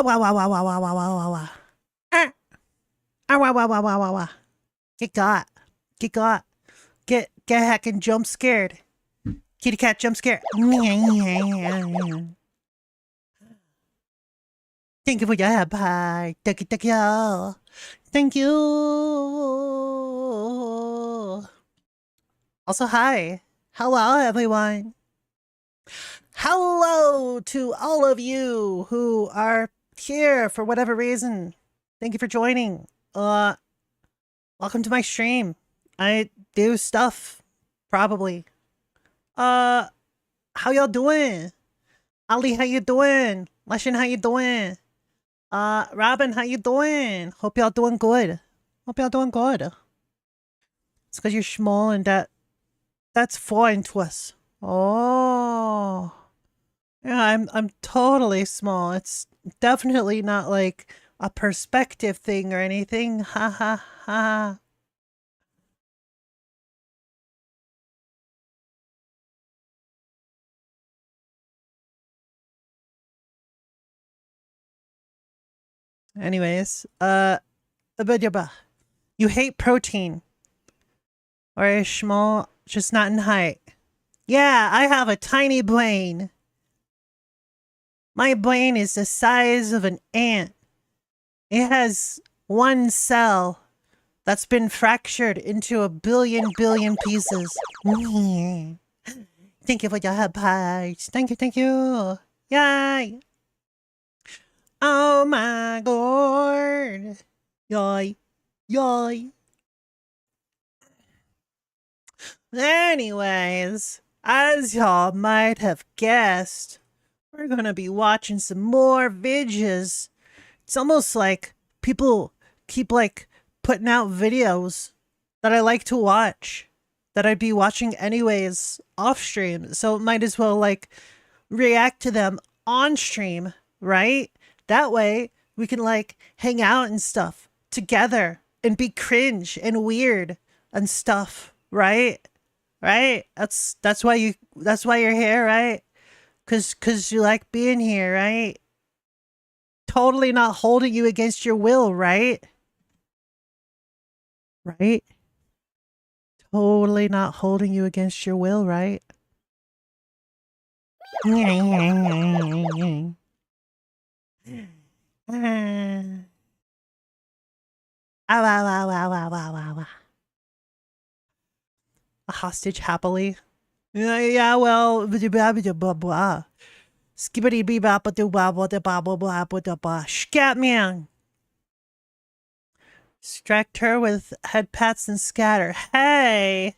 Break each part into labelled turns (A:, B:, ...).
A: wow, wow, wow, wow, wow, wow, wow, wow, wow. Wow, wow, wow, wow, wow, wow. Get got. Get got. Get heckin' jump scared. Kitty cat jump scared. Thank you for your help. Hi. Thank you. Thank you. Also, hi. Hello, everyone. Hello to all of you who are here for whatever reason. Thank you for joining. Welcome to my stream. I do stuff, probably. How y'all doing? Ali, how you doing? Leshin, how you doing? Robin, how you doing? Hope y'all doing good. Hope y'all doing good. It's because you're small and that's foreign to us. Oh. Yeah, I'm totally small. It's definitely not like a perspective thing or anything. Ha ha ha. Anyways, you hate protein or is small, just not in height. Yeah, I have a tiny brain. My brain is the size of an ant. It has one cell that's been fractured into a billion pieces. Thank you for your help, Paige. Thank you. Yay! Oh my god. Yay. Yay. Anyways, as y'all might have guessed, we're gonna be watching some more vidges. It's almost like people keep like putting out videos that I like to watch that I'd be watching anyways off stream. So might as well like react to them on stream, right? That way we can like hang out and stuff together and be cringe and weird and stuff, right? Right? That's why you're here, right? Cause you like being here, right? Totally not holding you against your will, right? Right? Totally not holding you against your will, right? A hostage happily. Yeah, well, skibbity bee bop do bobble de bobble bobble de ba. Scatman. Distract her with head pats and scatter. Hey!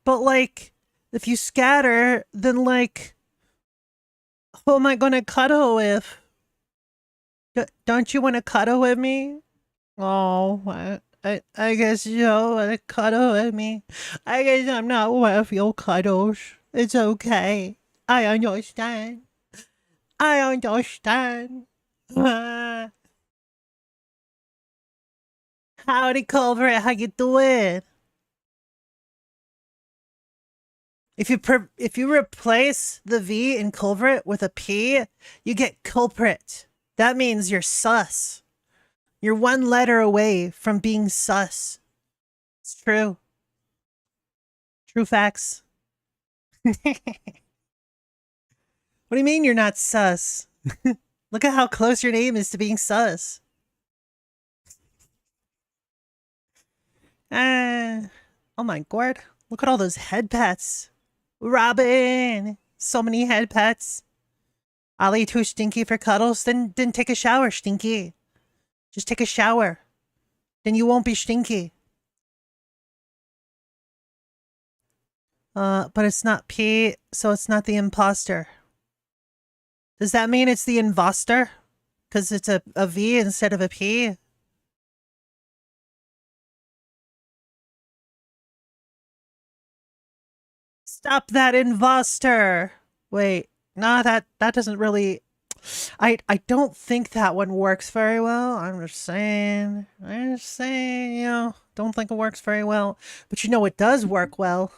A: But like, if you scatter, then like, who am I gonna cuddle with? Don't you want to cuddle with me? Oh, I guess you don't want to cuddle with me. I guess I'm not worth your cuddles. It's okay. I understand. I understand. Howdy, Culvert. How you doing? If you replace the V in culvert with a P, you get culprit. That means you're sus. You're one letter away from being sus. It's true. True facts. What do you mean you're not sus? Look at how close your name is to being sus. Oh my god. Look at all those head pats. Robin! So many head pats. Ali too stinky for cuddles? Then take a shower, stinky. Just take a shower. Then you won't be stinky. But it's not P, so it's not the imposter. Does that mean it's the imvoster? Because it's a V instead of a P? Stop that imvoster! Wait, no, that doesn't really... I don't think that one works very well. I'm just saying, you know, don't think it works very well. But you know it does work well.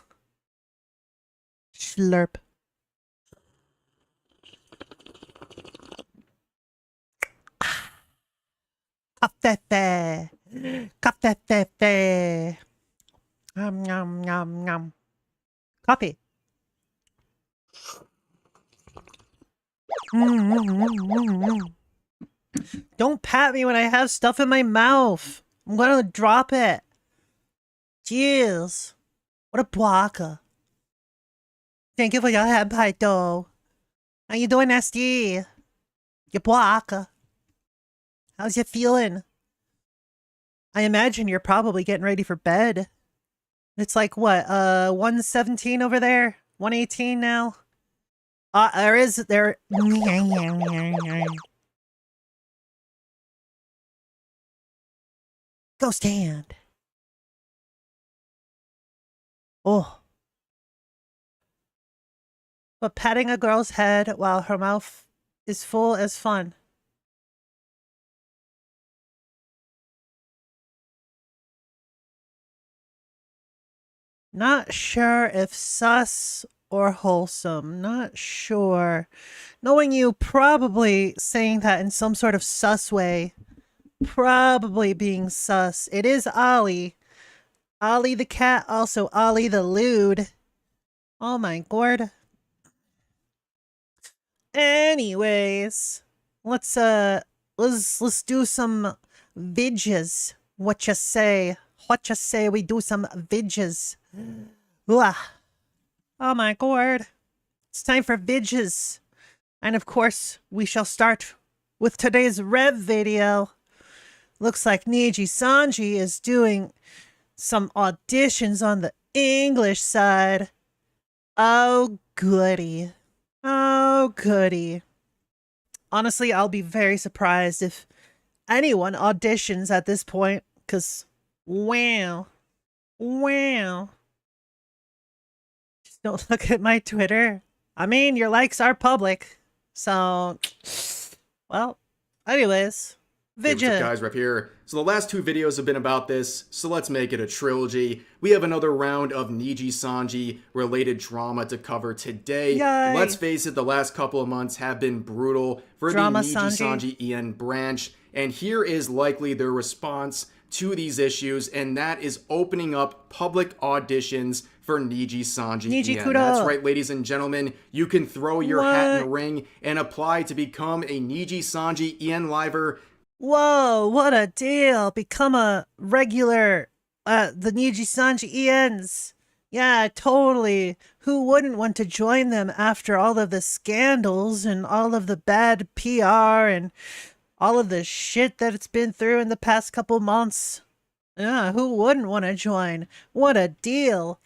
A: Slurp. Coffee. Coffee. Nom, nom, nom. Coffee. Don't pat me when I have stuff in my mouth. I'm gonna drop it. Jeez. What a blocker. Thank you for your hand pie, though. How you doing, SD? You blocker. How's you feeling? I imagine you're probably getting ready for bed. It's like, what, 117 over there? 118 now? There... Go stand. Oh. But patting a girl's head while her mouth is full is fun. Not sure if sus or wholesome. Not sure. Knowing you, probably saying that in some sort of sus way. Probably being sus. It is Ollie. Ollie the cat, also Ollie the lewd. Oh my god. Anyways, let's do some vidges. What you say? What you say we do some vidges? Ugh. Oh my god. It's time for vidges. And of course, we shall start with today's rev video. Looks like Niji Sanji is doing some auditions on the English side. Oh goody. Oh goody. Honestly, I'll be very surprised if anyone auditions at this point, because wow. Wow. Just don't look at my Twitter. I mean, your likes are public. So, well, anyways.
B: Hey, what's up, guys? Rep here. So the last two videos have been about this, so let's make it a trilogy. We have another round of Niji Sanji related drama to cover today.
A: Yay.
B: Let's face it, the last couple of months have been brutal for
A: Drama
B: the Niji Sanji Ian branch, and here is likely their response to these issues, and that is opening up public auditions for Niji Sanji Ian.
A: Kudo.
B: That's right, ladies and gentlemen, you can throw your hat in the ring and apply to become a Niji Sanji Ian liver.
A: Whoa, what a deal. Become a regular the Niji Sanji Ians. Yeah, totally. Who wouldn't want to join them after all of the scandals and all of the bad PR and all of the shit that it's been through in the past couple months? Yeah, who wouldn't want to join? What a deal.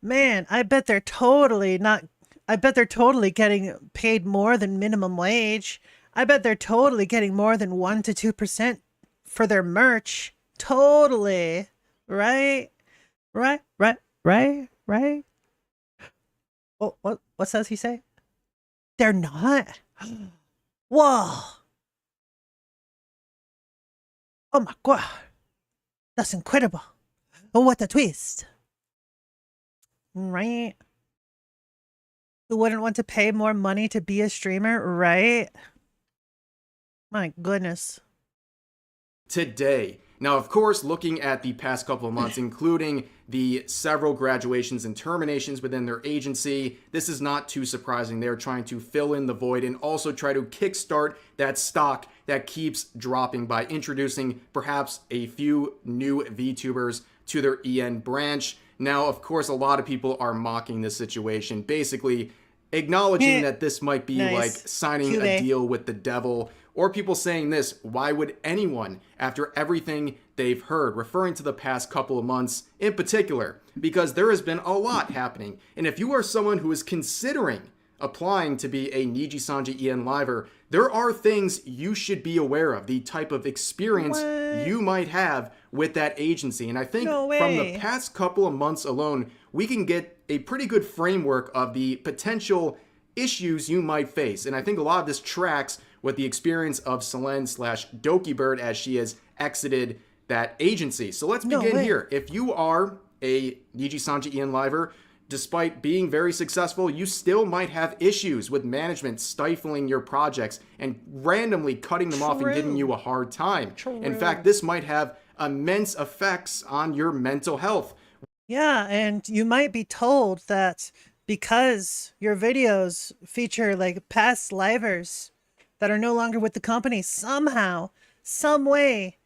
A: Man, I bet they're totally getting paid more than minimum wage. I bet they're totally getting more than 1 to 2% for their merch. Totally. Right? Right? Oh, what does he say? They're not? Whoa. Oh my god. That's incredible. Oh, what a twist. Right? Who wouldn't want to pay more money to be a streamer, right? My goodness.
B: Today. Now, of course, looking at the past couple of months, including the several graduations and terminations within their agency, this is not too surprising. They're trying to fill in the void and also try to kickstart that stock that keeps dropping by introducing perhaps a few new VTubers to their EN branch. Now, of course, a lot of people are mocking this situation, basically acknowledging that this might be like signing a deal with the devil. Or people saying this, why would anyone, after everything they've heard, referring to the past couple of months in particular, because there has been a lot happening. And if you are someone who is considering applying to be a Niji Sanji Ian liver, there are things you should be aware of, the type of experience you might have with that agency. And I think from the past couple of months alone, we can get a pretty good framework of the potential issues you might face. And I think a lot of this tracks with the experience of Selene/Doki Bird as she has exited that agency. So let's begin here. If you are a Niji Sanji Ian liver, despite being very successful, you still might have issues with management stifling your projects and randomly cutting them off and giving you a hard time. In fact, this might have immense effects on your mental health.
A: Yeah, and you might be told that because your videos feature like past livers that are no longer with the company, somehow, some way,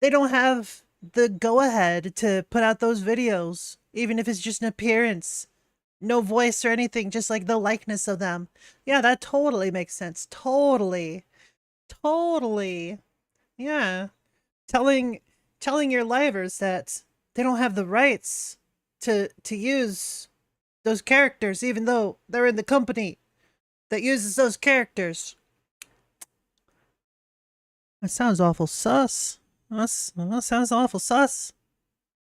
A: they don't have the go-ahead to put out those videos, even if it's just an appearance. No voice or anything, just like the likeness of them. Yeah, that totally makes sense. Totally. Totally. Yeah. Telling your livers that they don't have the rights to use those characters, even though they're in the company that uses those characters. That sounds awful sus. That sounds awful sus.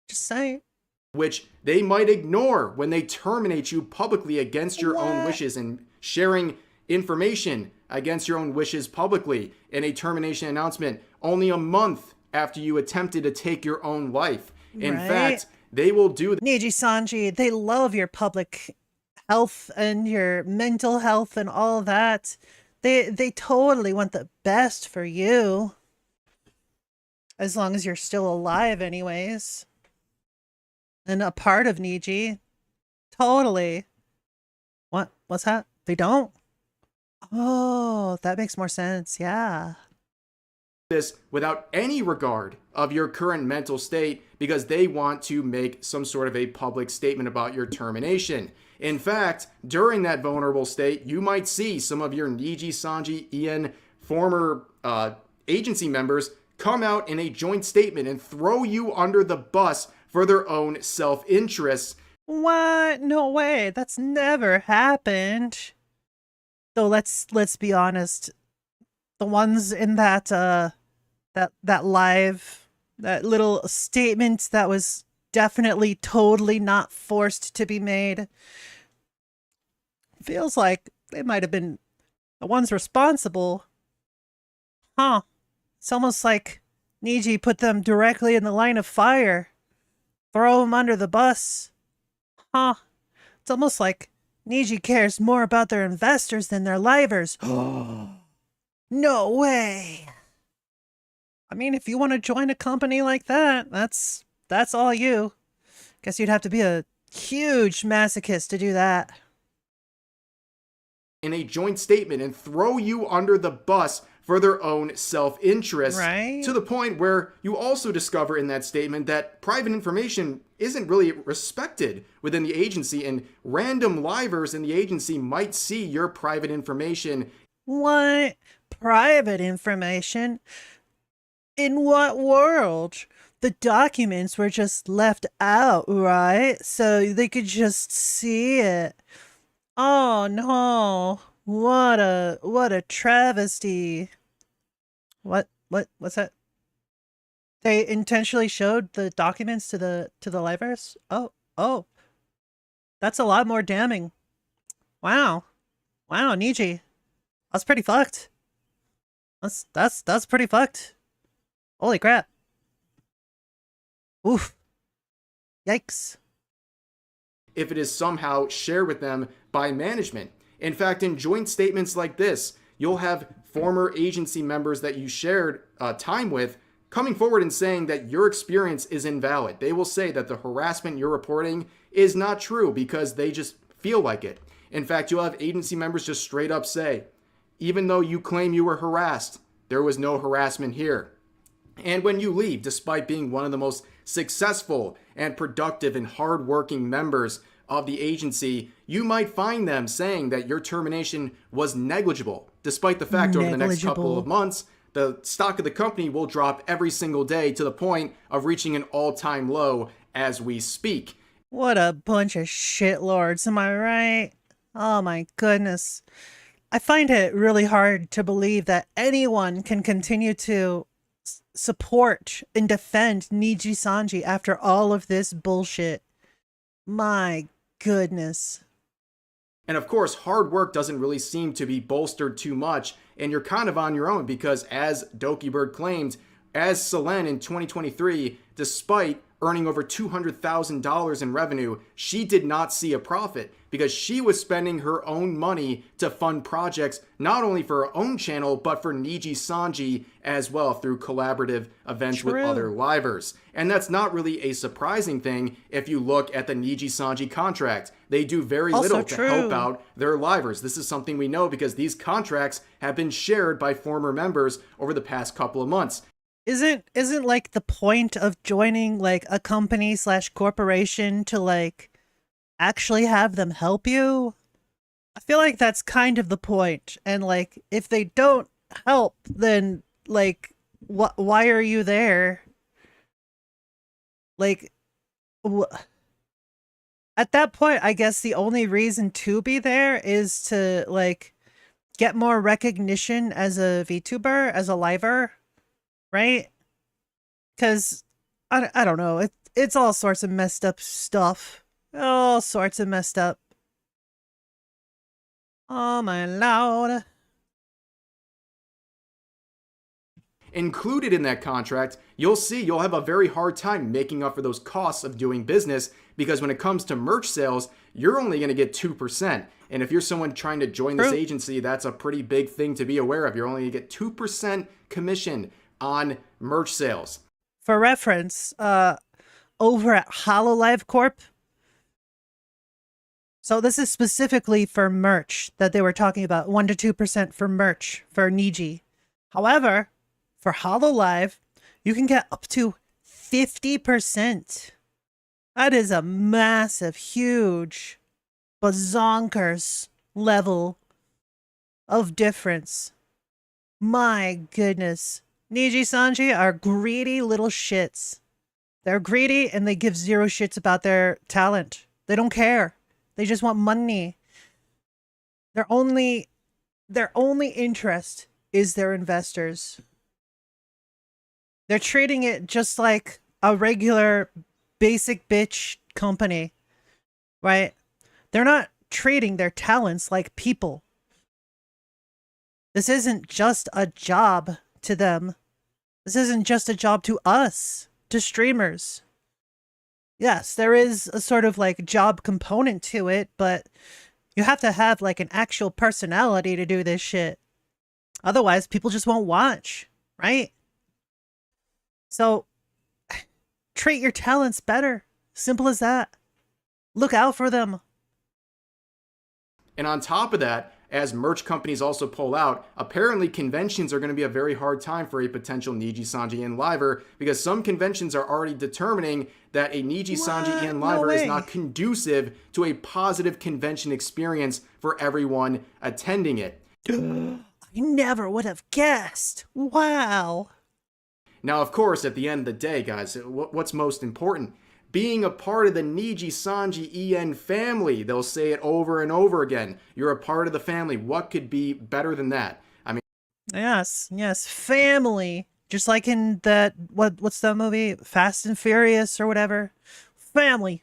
A: Just saying.
B: Which they might ignore when they terminate you publicly against your own wishes and sharing information against your own wishes publicly in a termination announcement only a month after you attempted to take your own life. In fact, they will do
A: Niji Sanji, they love your public health and your mental health and all that. They totally want the best for you. As long as you're still alive anyways. And a part of Niji. Totally. What's that? They don't? Oh, that makes more sense. Yeah.
B: this without any regard of your current mental state because they want to make some sort of a public statement about your termination. In fact, during that vulnerable state, you might see some of your Niji, Sanji, Ian, former agency members come out in a joint statement and throw you under the bus for their own self-interests.
A: What? No way. That's never happened. So let's be honest. The ones in that live, that little statement that was definitely totally not forced to be made, feels like they might have been the ones responsible. Huh. It's almost like Niji put them directly in the line of fire. Throw them under the bus. Huh. It's almost like Niji cares more about their investors than their livers. No way. I mean, if you want to join a company like that, that's all you. Guess you'd have to be a huge masochist to do that.
B: In a joint statement and throw you under the bus for their own self-interest,
A: right?
B: To the point where you also discover in that statement that private information isn't really respected within the agency, and random livers in the agency might see your private information.
A: What? Private information? In what world? The documents were just left out, right? So they could just see it. Oh no. What a travesty. What's that? They intentionally showed the documents to the livers? Oh. That's a lot more damning. Wow, Niji. That's pretty fucked. That's pretty fucked. Holy crap. Oof. Yikes.
B: If it is somehow shared with them by management. In fact, in joint statements like this, you'll have former agency members that you shared time with coming forward and saying that your experience is invalid. They will say that the harassment you're reporting is not true because they just feel like it. In fact, you'll have agency members just straight up say, even though you claim you were harassed, there was no harassment here. And when you leave, despite being one of the most successful and productive and hardworking members of the agency, you might find them saying that your termination was negligible, despite the fact over the next couple of months, the stock of the company will drop every single day to the point of reaching an all-time low as we speak.
A: What a bunch of shitlords, am I right? Oh my goodness. I find it really hard to believe that anyone can continue to support and defend Niji Sanji after all of this bullshit. My goodness.
B: And of course, hard work doesn't really seem to be bolstered too much, and you're kind of on your own because, as Dokibird claimed, as Selen in 2023, despite earning over $200,000 in revenue, she did not see a profit because she was spending her own money to fund projects not only for her own channel but for Niji Sanji as well through collaborative events with other livers. And that's not really a surprising thing if you look at the Niji Sanji contract. They do very little to help out their livers. This is something we know because these contracts have been shared by former members over the past couple of months.
A: Isn't like the point of joining like a company slash corporation to like actually have them help you? I feel like that's kind of the point. And like if they don't help, then like why are you there? Like at that point, I guess the only reason to be there is to like get more recognition as a VTuber, as a liver, right? Because I don't know, it's all sorts of messed up stuff. All sorts of messed up. Oh my lord.
B: Included in that contract, you'll have a very hard time making up for those costs of doing business because when it comes to merch sales, you're only going to get 2%. And if you're someone trying to join this agency, that's a pretty big thing to be aware of. You're only going to get 2% commission on merch sales.
A: For reference, over at Hololive Corp, so this is specifically for merch that they were talking about, 1 to 2% for merch for Niji. However, for Hololive, you can get up to 50%. That is a massive, huge, bazonkers level of difference. My goodness. Niji Sanji are greedy little shits. They're greedy and they give zero shits about their talent. They don't care. They just want money. Their only interest is their investors. They're treating it just like a regular basic bitch company, right? They're not treating their talents like people. This isn't just a job to them. This isn't just a job to us, to streamers. Yes, there is a sort of like job component to it, but you have to have like an actual personality to do this shit. Otherwise, people just won't watch, right? So, treat your talents better. Simple as that. Look out for them.
B: And on top of that, as merch companies also pull out, apparently conventions are going to be a very hard time for a potential Niji Sanji Ian Liver because some conventions are already determining that a Niji Sanji Ian Liver is not conducive to a positive convention experience for everyone attending it.
A: I never would have guessed. Wow.
B: Now, of course, at the end of the day, guys, what's most important? Being a part of the Niji Sanji En family. They'll say it over and over again. You're a part of the family. What could be better than that? I mean,
A: yes, family. Just like in that, what's that movie? Fast and Furious or whatever? Family.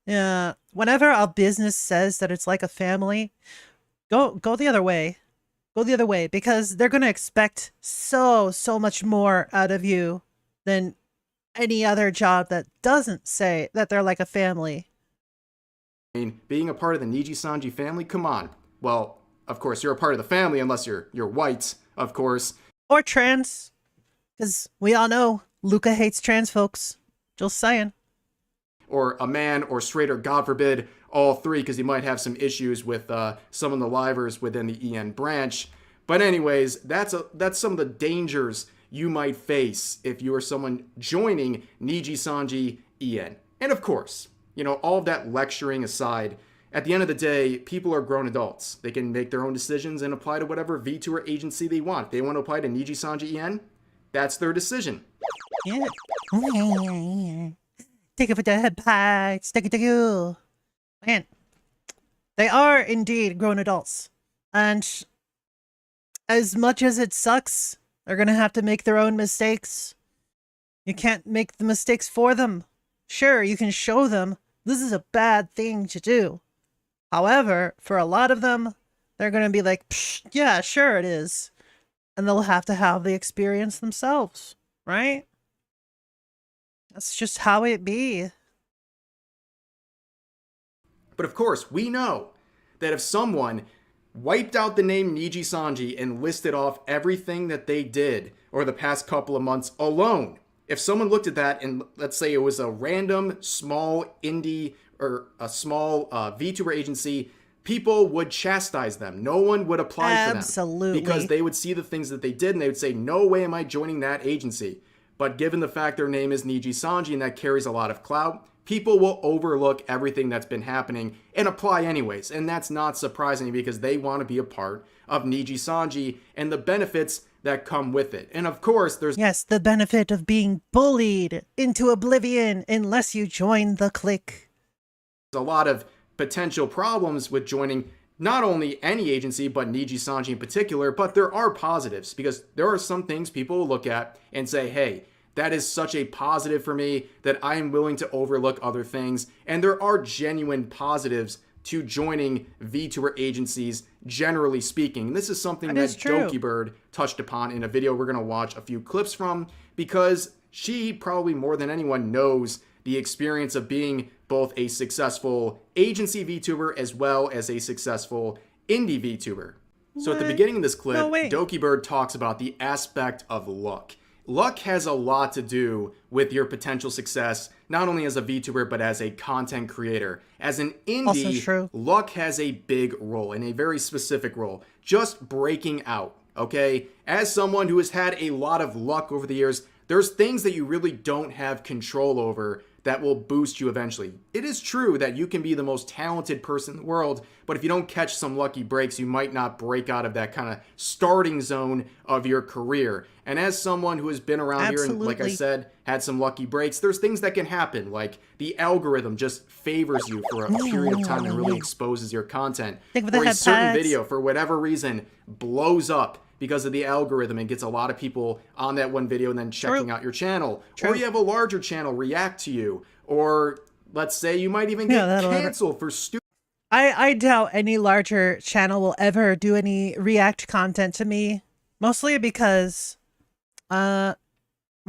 A: Yeah. Whenever a business says that it's like a family, go the other way. Go the other way because they're going to expect so much more out of you than any other job that doesn't say that they're like a family.
B: I mean, being a part of the Niji Sanji family, come on. Well, of course, you're a part of the family unless you're white, of course.
A: Or trans, because we all know Luca hates trans folks. Just saying.
B: Or a man or straight or God forbid, all three, because he might have some issues with some of the livers within the EN branch. But anyways, that's some of the dangers you might face if you are someone joining Niji Sanji EN. And of course, all of that lecturing aside, at the end of the day, people are grown adults. They can make their own decisions and apply to whatever VTuber agency they want. If they want to apply to Niji Sanji EN, that's their decision.
A: Yeah. Take it for the head pie. Stick it to you. Man, they are indeed grown adults. And as much as it sucks, they're going to have to make their own mistakes. You can't make the mistakes for them. Sure, you can show them this is a bad thing to do. However, for a lot of them, they're going to be like, yeah, sure it is. And they'll have to have the experience themselves, right? That's just how it be.
B: But of course, we know that if someone wiped out the name Niji Sanji and listed off everything that they did over the past couple of months alone, if someone looked at that and let's say it was a random small indie or a small VTuber agency, people would chastise them. No one would apply for them
A: Absolutely.
B: because they would see the things that they did and they would say, no way am I joining that agency. But given the fact their name is Niji Sanji and that carries a lot of clout, people will overlook everything that's been happening and apply anyways. And that's not surprising because they want to be a part of Niji Sanji and the benefits that come with it. And of course, there's
A: Yes, the benefit of being bullied into oblivion unless you join the clique.
B: a lot of potential problems with joining not only any agency, but Niji Sanji in particular, but there are positives because there are some things people will look at and say, hey, that is such a positive for me that I am willing to overlook other things. And there are genuine positives to joining VTuber agencies, generally speaking. This is something that Dokibird touched upon in a video we're going to watch a few clips from because she probably more than anyone knows the experience of being both a successful agency VTuber as well as a successful indie VTuber. So at the beginning of this clip, Dokibird talks about the aspect of luck. Luck has a lot to do with your potential success, not only as a VTuber, but as a content creator. As an indie, luck has a big role and a very specific role. Just breaking out, okay? As someone who has had a lot of luck over the years, there's things that you really don't have control over that will boost you eventually. It is true that you can be the most talented person in the world, but if you don't catch some lucky breaks, you might not break out of that kind of starting zone of your career. And as someone who has been around here and, like I said, had some lucky breaks, there's things that can happen, like the algorithm just favors you for a period of time and really exposes your content. Or a certain video, for whatever reason, blows up because of the algorithm and gets a lot of people on that one video and then checking out your channel. Or you have a larger channel react to you. Or let's say you might even get canceled for stupid.
A: I doubt any larger channel will ever do any react content to me. Mostly because my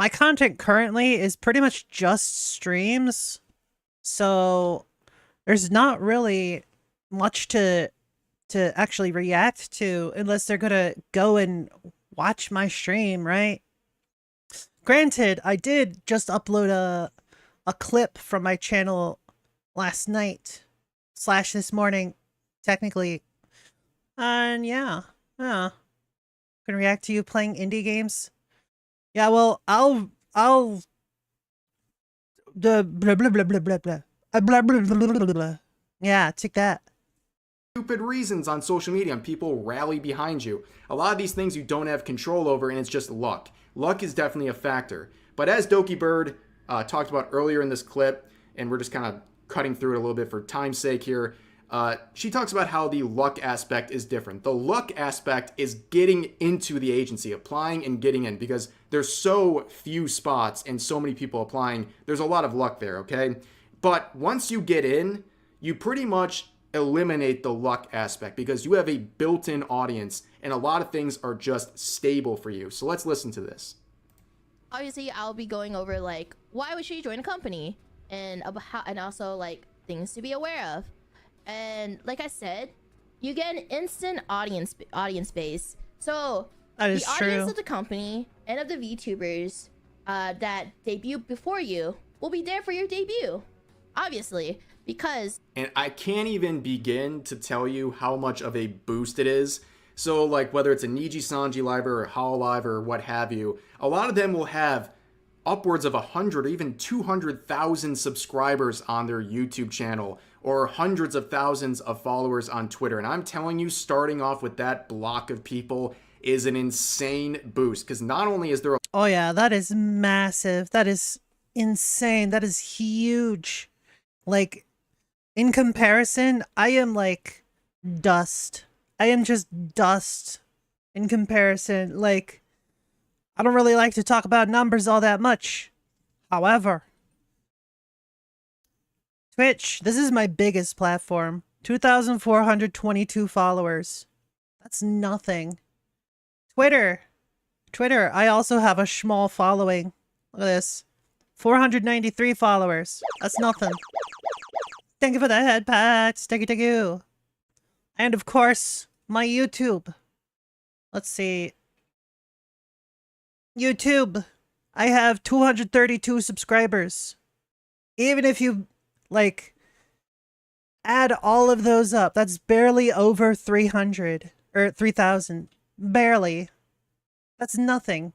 A: content currently is pretty much just streams. So there's not really much to actually react to unless they're gonna go and watch my stream, right? Granted, I did just upload a clip from my channel last night / this morning, technically. And yeah. Can react to you playing indie games. Yeah, well, I'll the blah blah blah blah blah blah blah blah blah blah. Yeah, take that.
B: Stupid reasons on social media and people rally behind you. A lot of these things you don't have control over and it's just luck. Luck is definitely a factor. But as Dokibird talked about earlier in this clip, and we're just kind of cutting through it a little bit for time's sake here, she talks about how the luck aspect is different. The luck aspect is getting into the agency, applying and getting in, because there's so few spots and so many people applying. There's a lot of luck there, okay? But once you get in, you pretty much eliminate the luck aspect because you have a built-in audience and a lot of things are just stable for you. So let's listen to this.
C: Obviously, I'll be going over like why would you join a company and about how, and also like things to be aware of. And like I said, you get an instant audience base. So the audience of the company and of the VTubers that debut before you will be there for your debut, obviously. And
B: I can't even begin to tell you how much of a boost it is. So like whether it's a Niji Sanji liver or Hololive or what have you, a lot of them will have upwards of 100 or even 200,000 subscribers on their YouTube channel or hundreds of thousands of followers on Twitter. And I'm telling you, starting off with that block of people is an insane boost because not only is there
A: oh yeah, that is massive. That is insane. That is huge. Like, in comparison, I am like dust. I am just dust in comparison. Like, I don't really like to talk about numbers all that much. However, Twitch, this is my biggest platform. 2,422 followers. That's nothing. Twitter, I also have a small following. Look at this. 493 followers. That's nothing. Thank you for the head pats. Thank you. And of course, my YouTube. Let's see. YouTube. I have 232 subscribers. Even if you, like, add all of those up, that's barely over 300. Or 3,000. Barely. That's nothing.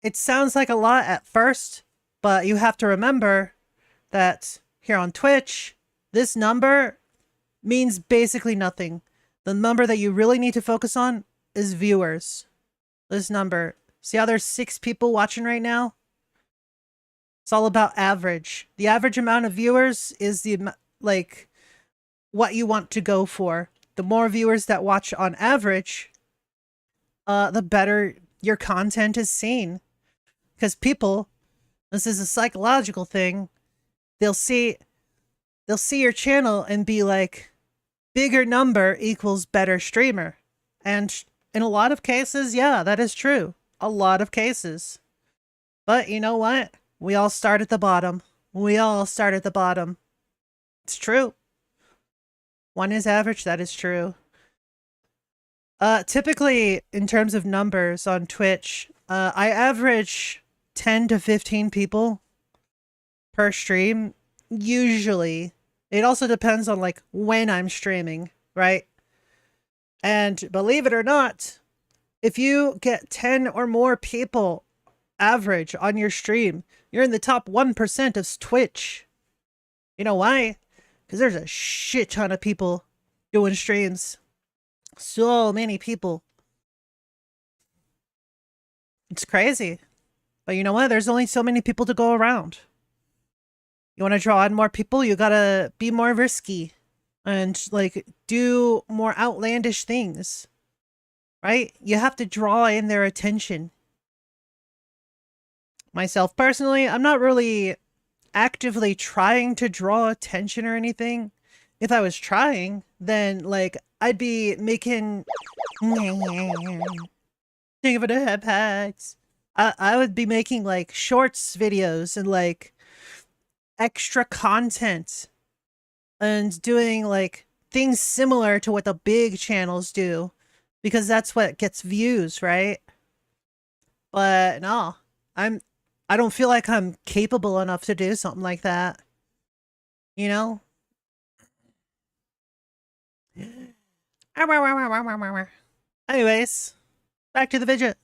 A: It sounds like a lot at first, but you have to remember that here on Twitch, this number means basically nothing. The number that you really need to focus on is viewers. This number. See how there's 6 people watching right now? It's all about average. The average amount of viewers is like what you want to go for. The more viewers that watch on average, the better your content is seen. Because people, this is a psychological thing, they'll see your channel and be like, bigger number equals better streamer. And in a lot of cases, yeah, that is true. A lot of cases. But you know what? We all start at the bottom. We all start at the bottom. It's true. One is average, that is true. Typically, in terms of numbers on Twitch, I average 10 to 15 people per stream, usually. It also depends on, like, when I'm streaming, right? And believe it or not, if you get 10 or more people average on your stream, you're in the top 1% of Twitch. You know why? Because there's a shit ton of people doing streams. So many people. It's crazy. But you know what? There's only so many people to go around. You want to draw in more people, you gotta be more risky. And, like, do more outlandish things. Right? You have to draw in their attention. Myself, personally, I'm not really actively trying to draw attention or anything. If I was trying, then, like, I'd be making... Think of it, head packs. I would be making, like, shorts videos and, like, extra content. And doing, like, things similar to what the big channels do. Because that's what gets views, right? But, no. I don't feel like I'm capable enough to do something like that. You know? Anyways, back to the fidget.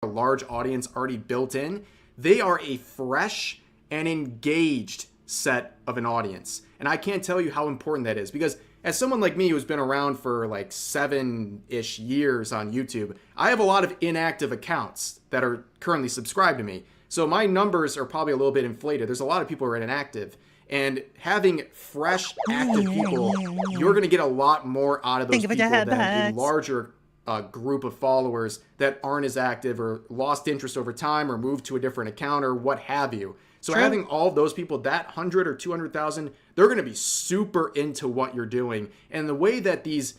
B: A large audience already built in, they are a fresh and engaged set of an audience. And I can't tell you how important that is, because as someone like me who's been around for like 7-ish years on YouTube, I have a lot of inactive accounts that are currently subscribed to me. So my numbers are probably a little bit inflated. There's a lot of people who are inactive. And having fresh, active people, you're going to get a lot more out of those people than a larger group of followers that aren't as active or lost interest over time or moved to a different account or what have you. So having all of those people, that 100 or 200,000, they're going to be super into what you're doing. And the way that these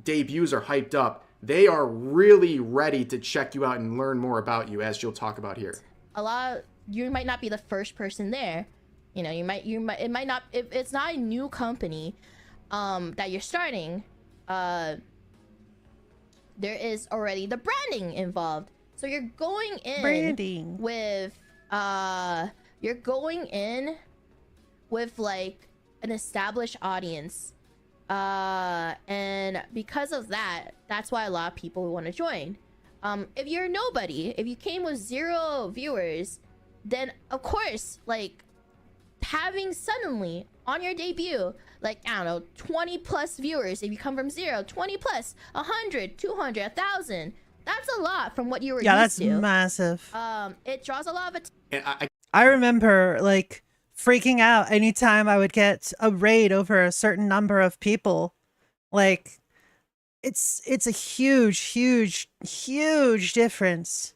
B: debuts are hyped up, they are really ready to check you out and learn more about you, as you'll talk about here.
C: You might not be the first person there. You know, it might not, if it's not a new company that you're starting, there is already the branding involved. So you're going in with like an established audience. And because of that, that's why a lot of people want to join. If you're nobody, if you came with 0 viewers, then of course, like, having suddenly on your debut, like, I don't know, 20 plus viewers, if you come from 0, 20 plus, 100, 200, 1,000, that's a lot from what you were used to. Yeah,
A: that's massive.
C: It draws a lot of attention.
A: I remember, like, freaking out anytime I would get a raid over a certain number of people. Like, it's a huge difference.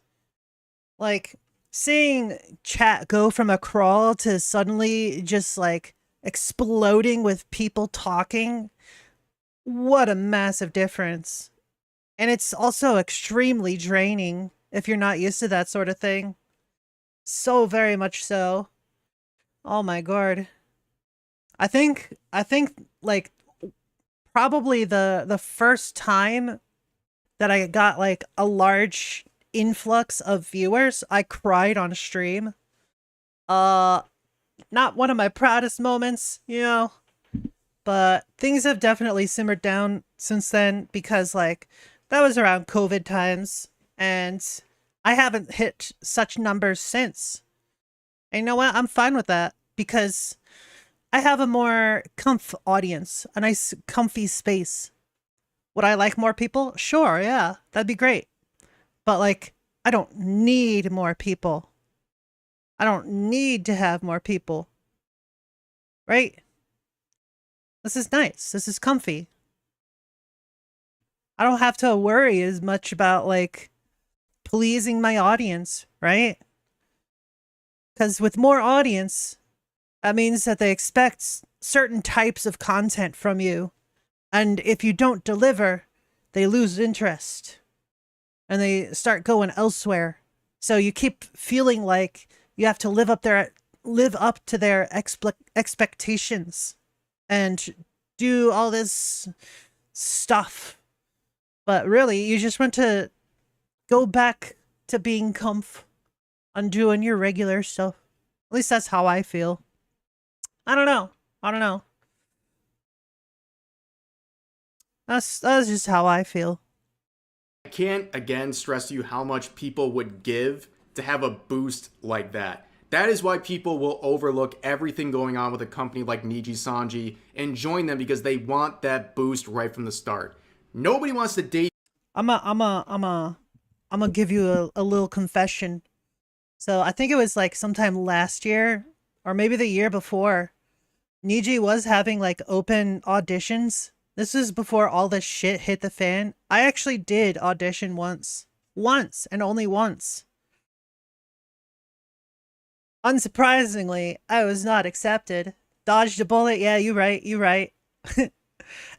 A: Like, seeing chat go from a crawl to suddenly just, like, exploding with people talking, what a massive difference. And it's also extremely draining if you're not used to that sort of thing. So very much so. Oh my god. I think like probably the first time that I got like a large influx of viewers, I cried on stream. Uh Not one of my proudest moments, you know, but things have definitely simmered down since then because like that was around COVID times and I haven't hit such numbers since. And you know what? I'm fine with that because I have a more audience, a nice comfy space. Would I like more people? Sure, yeah, that'd be great. But like, I don't need more people. I don't need to have more people. Right? This is nice. This is comfy. I don't have to worry as much about like pleasing my audience, right? Because with more audience, that means that they expect certain types of content from you. And if you don't deliver, they lose interest and they start going elsewhere. So you keep feeling like you have to live up to their expectations and do all this stuff. But really, you just want to go back to being and doing your regular stuff. At least that's how I feel. I don't know. I don't know. That's just how I feel.
B: I can't again stress to you how much people would give to have a boost like that. That is why people will overlook everything going on with a company like Niji Sanji and join them because they want that boost right from the start. Nobody wants to date.
A: I'm gonna give you a little confession. So I think it was like sometime last year or maybe the year before. Niji was having like open auditions. This was before all this shit hit the fan. I actually did audition once. Once and only once. Unsurprisingly, I was not accepted. Dodged a bullet. Yeah, you right. You right.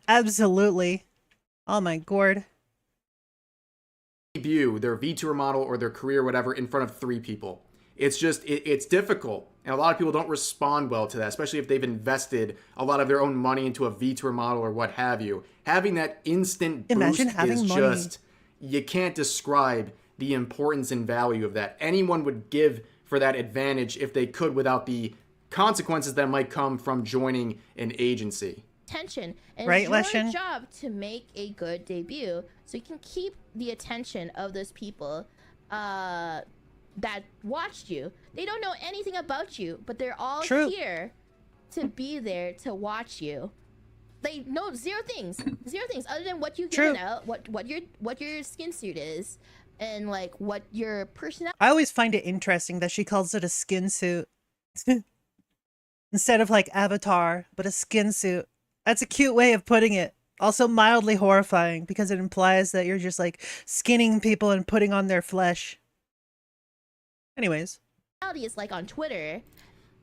A: Absolutely. Oh my gourd.
B: Debut their VTuber model or their career, whatever, in front of 3 people. It's just, it's difficult. And a lot of people don't respond well to that, especially if they've invested a lot of their own money into a VTuber model or what have you. Having that instant boost is just, you can't describe the importance and value of that. Anyone would give for that advantage if they could without the consequences that might come from joining an agency.
C: Attention, and
A: right,
C: it's your job to make a good debut so you can keep the attention of those people that watched you. They don't know anything about you, but they're all here to be there to watch you. They know zero things other than what you get out, what your skin suit is, and like what your personality.
A: I always find it interesting that she calls it a skin suit instead of like Avatar, but a skin suit. That's a cute way of putting it. Also mildly horrifying because it implies that you're just like skinning people and putting on their flesh. Anyways.
C: Is like on Twitter.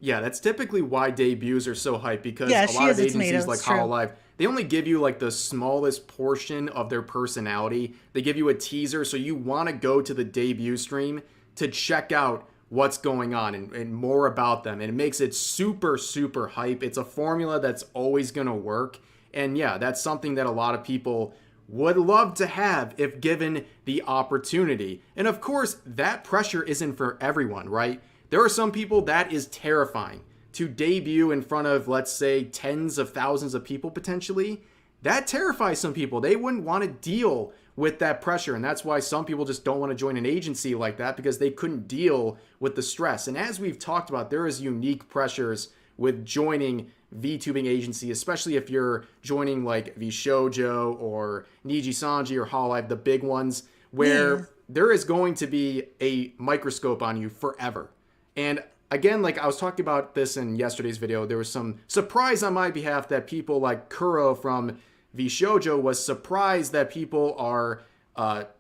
B: Yeah, that's typically why debuts are so hyped because a lot of agencies like Hololive, they only give you like the smallest portion of their personality. They give you a teaser, so you want to go to the debut stream to check out what's going on and more about them. And it makes it super, super hype. It's a formula that's always going to work. And yeah, that's something that a lot of people would love to have if given the opportunity. And of course, that pressure isn't for everyone, right? There are some people that is terrifying to debut in front of, let's say, tens of thousands of people potentially. That terrifies some people. They wouldn't want to deal with that pressure. And that's why some people just don't want to join an agency like that because they couldn't deal with the stress. And as we've talked about, there is unique pressures with joining VTubing agency, especially if you're joining like VShojo or Niji Sanji or Hololive, the big ones, where there is going to be a microscope on you forever. And again, like I was talking about this in yesterday's video, there was some surprise on my behalf that people like Kuro from VShojo was surprised that people are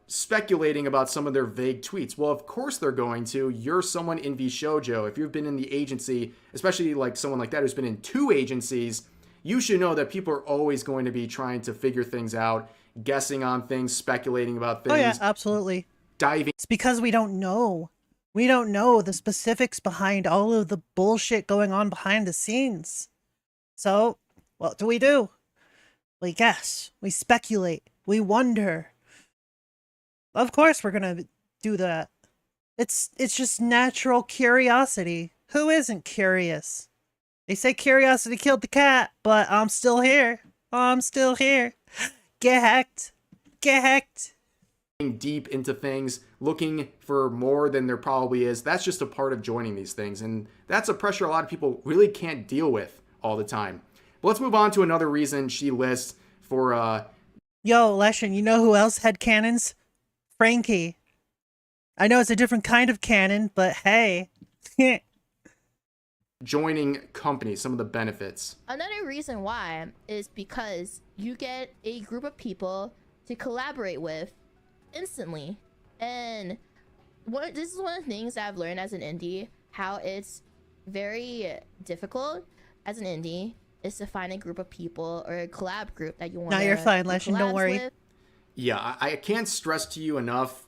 B: speculating about some of their vague tweets. Well, of course they're going to. You're someone in VShojo. If you've been in the agency, especially like someone like that who's been in 2 agencies, you should know that people are always going to be trying to figure things out, guessing on things, speculating about things.
A: Oh yeah, absolutely.
B: Diving.
A: It's because we don't know. We don't know the specifics behind all of the bullshit going on behind the scenes. So, what do? We guess, we speculate, we wonder. Of course we're gonna do that. It's just natural curiosity. Who isn't curious? They say curiosity killed the cat, but I'm still here. I'm still here. Get hacked. Get hacked.
B: Deep into things, looking for more than there probably is. That's just a part of joining these things, and that's a pressure a lot of people really can't deal with all the time. But let's move on to another reason she lists for
A: Yo, Leshen, you know who else had cannons? Frankie. I know it's a different kind of cannon, but hey.
B: joining companies, some of the benefits.
C: Another reason why is because you get a group of people to collaborate with instantly. And this is one of the things that I've learned as an indie, how it's very difficult as an indie is to find a group of people or a collab group that you want to.
A: Now you're fine, Leshen, don't worry.
C: With.
B: Yeah, I can't stress to you enough,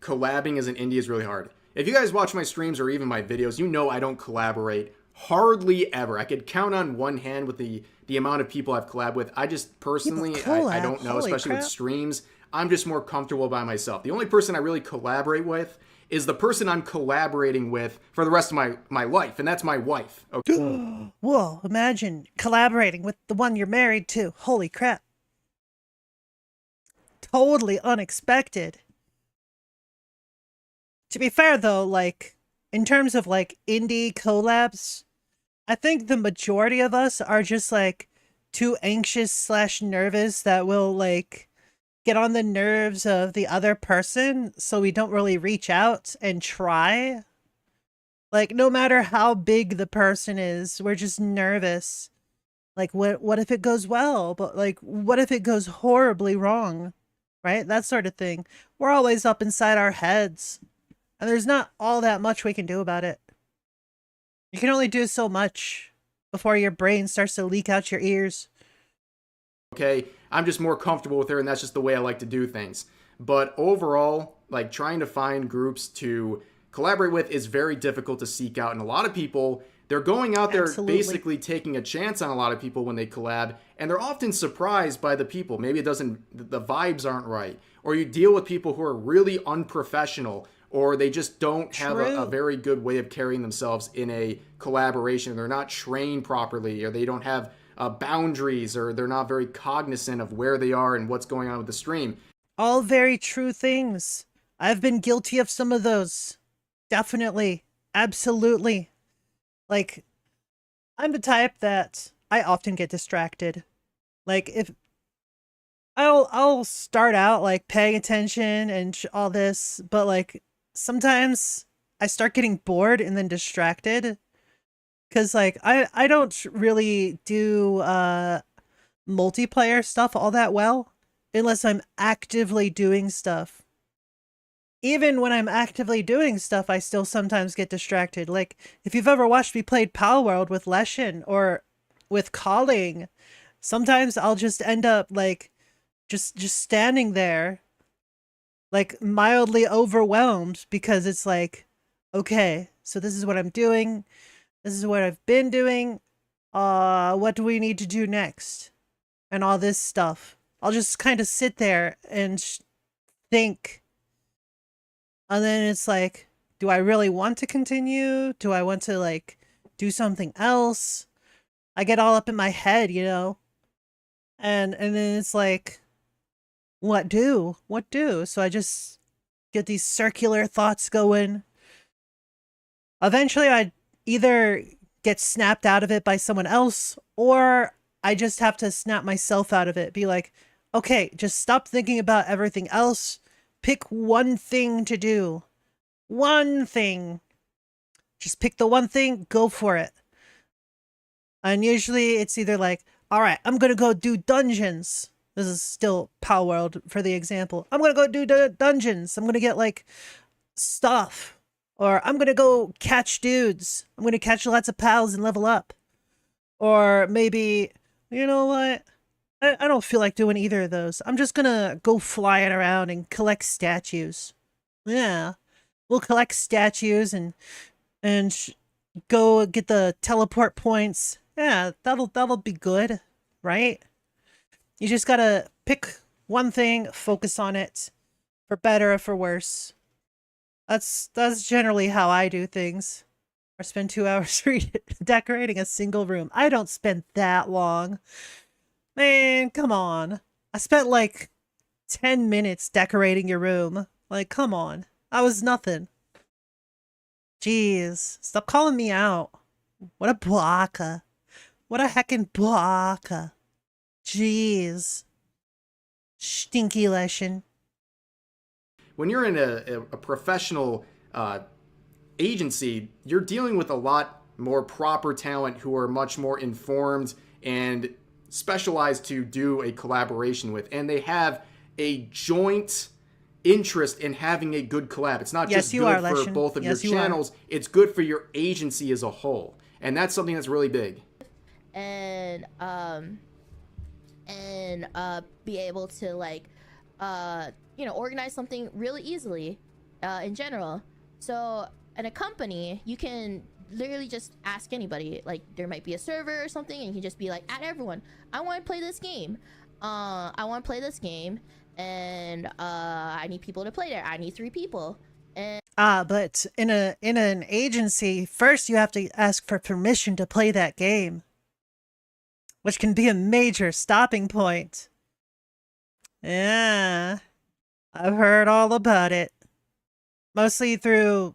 B: collabing as an indie is really hard. If you guys watch my streams or even my videos, you know I don't collaborate hardly ever. I could count on one hand with the amount of people I've collabed with. I just personally, I don't know,
A: Holy
B: especially
A: crap.
B: with streams. I'm just more comfortable by myself. The only person I really collaborate with is the person I'm collaborating with for the rest of my life, and that's my wife. Okay.
A: Whoa, imagine collaborating with the one you're married to. Holy crap. Totally unexpected. To be fair though, like, in terms of like indie collabs, I think the majority of us are just like too anxious / nervous that will like get on the nerves of the other person, so we don't really reach out and try. Like, no matter how big the person is, we're just nervous. Like, what if it goes well? But like, what if it goes horribly wrong? Right? That sort of thing. We're always up inside our heads. And there's not all that much we can do about it. You can only do so much before your brain starts to leak out your ears.
B: Okay, I'm just more comfortable with her, and that's just the way I like to do things. But overall, like, trying to find groups to collaborate with is very difficult to seek out, and a lot of people, they're going out there
A: Absolutely.
B: basically taking a chance on a lot of people when they collab, and they're often surprised by the people. Maybe the vibes aren't right, or you deal with people who are really unprofessional, or they just don't have a very good way of carrying themselves in a collaboration. They're not trained properly, or they don't have boundaries, or they're not very cognizant of where they are and what's going on with the stream.
A: All very true things. I've been guilty of some of those. Definitely. Absolutely. Like, I'm the type that I often get distracted. Like, if I'll start out like paying attention and all this, but like sometimes I start getting bored and then distracted. Cause like I don't really do multiplayer stuff all that well unless I'm actively doing stuff. Even when I'm actively doing stuff, I still sometimes get distracted. Like, if you've ever watched me play Pal World with Leshen or with Calling, sometimes I'll just end up like just standing there, like mildly overwhelmed, because it's like, okay, so this is what I'm doing. This is what I've been doing. What do we need to do next? And all this stuff. I'll just kind of sit there and think. And then it's like, do I really want to continue? Do I want to like do something else? I get all up in my head, you know? And then it's like, what do? What do? So I just get these circular thoughts going. Eventually I either get snapped out of it by someone else, or I just have to snap myself out of it. Be like, okay, just stop thinking about everything else. Pick one thing to do. One thing. Just pick the one thing, go for it. And usually it's either like, all right, I'm going to go do dungeons. This is still Pal World for the example. I'm going to go do dungeons. I'm going to get like stuff. Or I'm going to go catch dudes. I'm going to catch lots of pals and level up. Or maybe, you know what? I don't feel like doing either of those. I'm just going to go flying around and collect statues. Yeah. We'll collect statues and go get the teleport points. Yeah, that'll be good, right? You just gotta pick one thing, focus on it, for better or for worse. That's generally how I do things. Or spend 2 hours decorating a single room. I don't spend that long. Man, come on. I spent like 10 minutes decorating your room. Like, come on. That was nothing. Jeez. Stop calling me out. What a baka. What a heckin' baka. Jeez. Stinky lesson.
B: When you're in a professional agency, you're dealing with a lot more proper talent who are much more informed and specialized to do a collaboration with, and they have a joint interest in having a good collab. It's not just good for both of your channels, it's good for your agency as a whole, and that's something that's really big.
C: And be able to like organize something really easily in general. So in a company, you can literally just ask anybody. Like, there might be a server or something, and you can just be like, at everyone, I want to play this game. And I need people to play there. I need 3 people. And
A: but in an agency, first you have to ask for permission to play that game, which can be a major stopping point. Yeah, I've heard all about it. Mostly through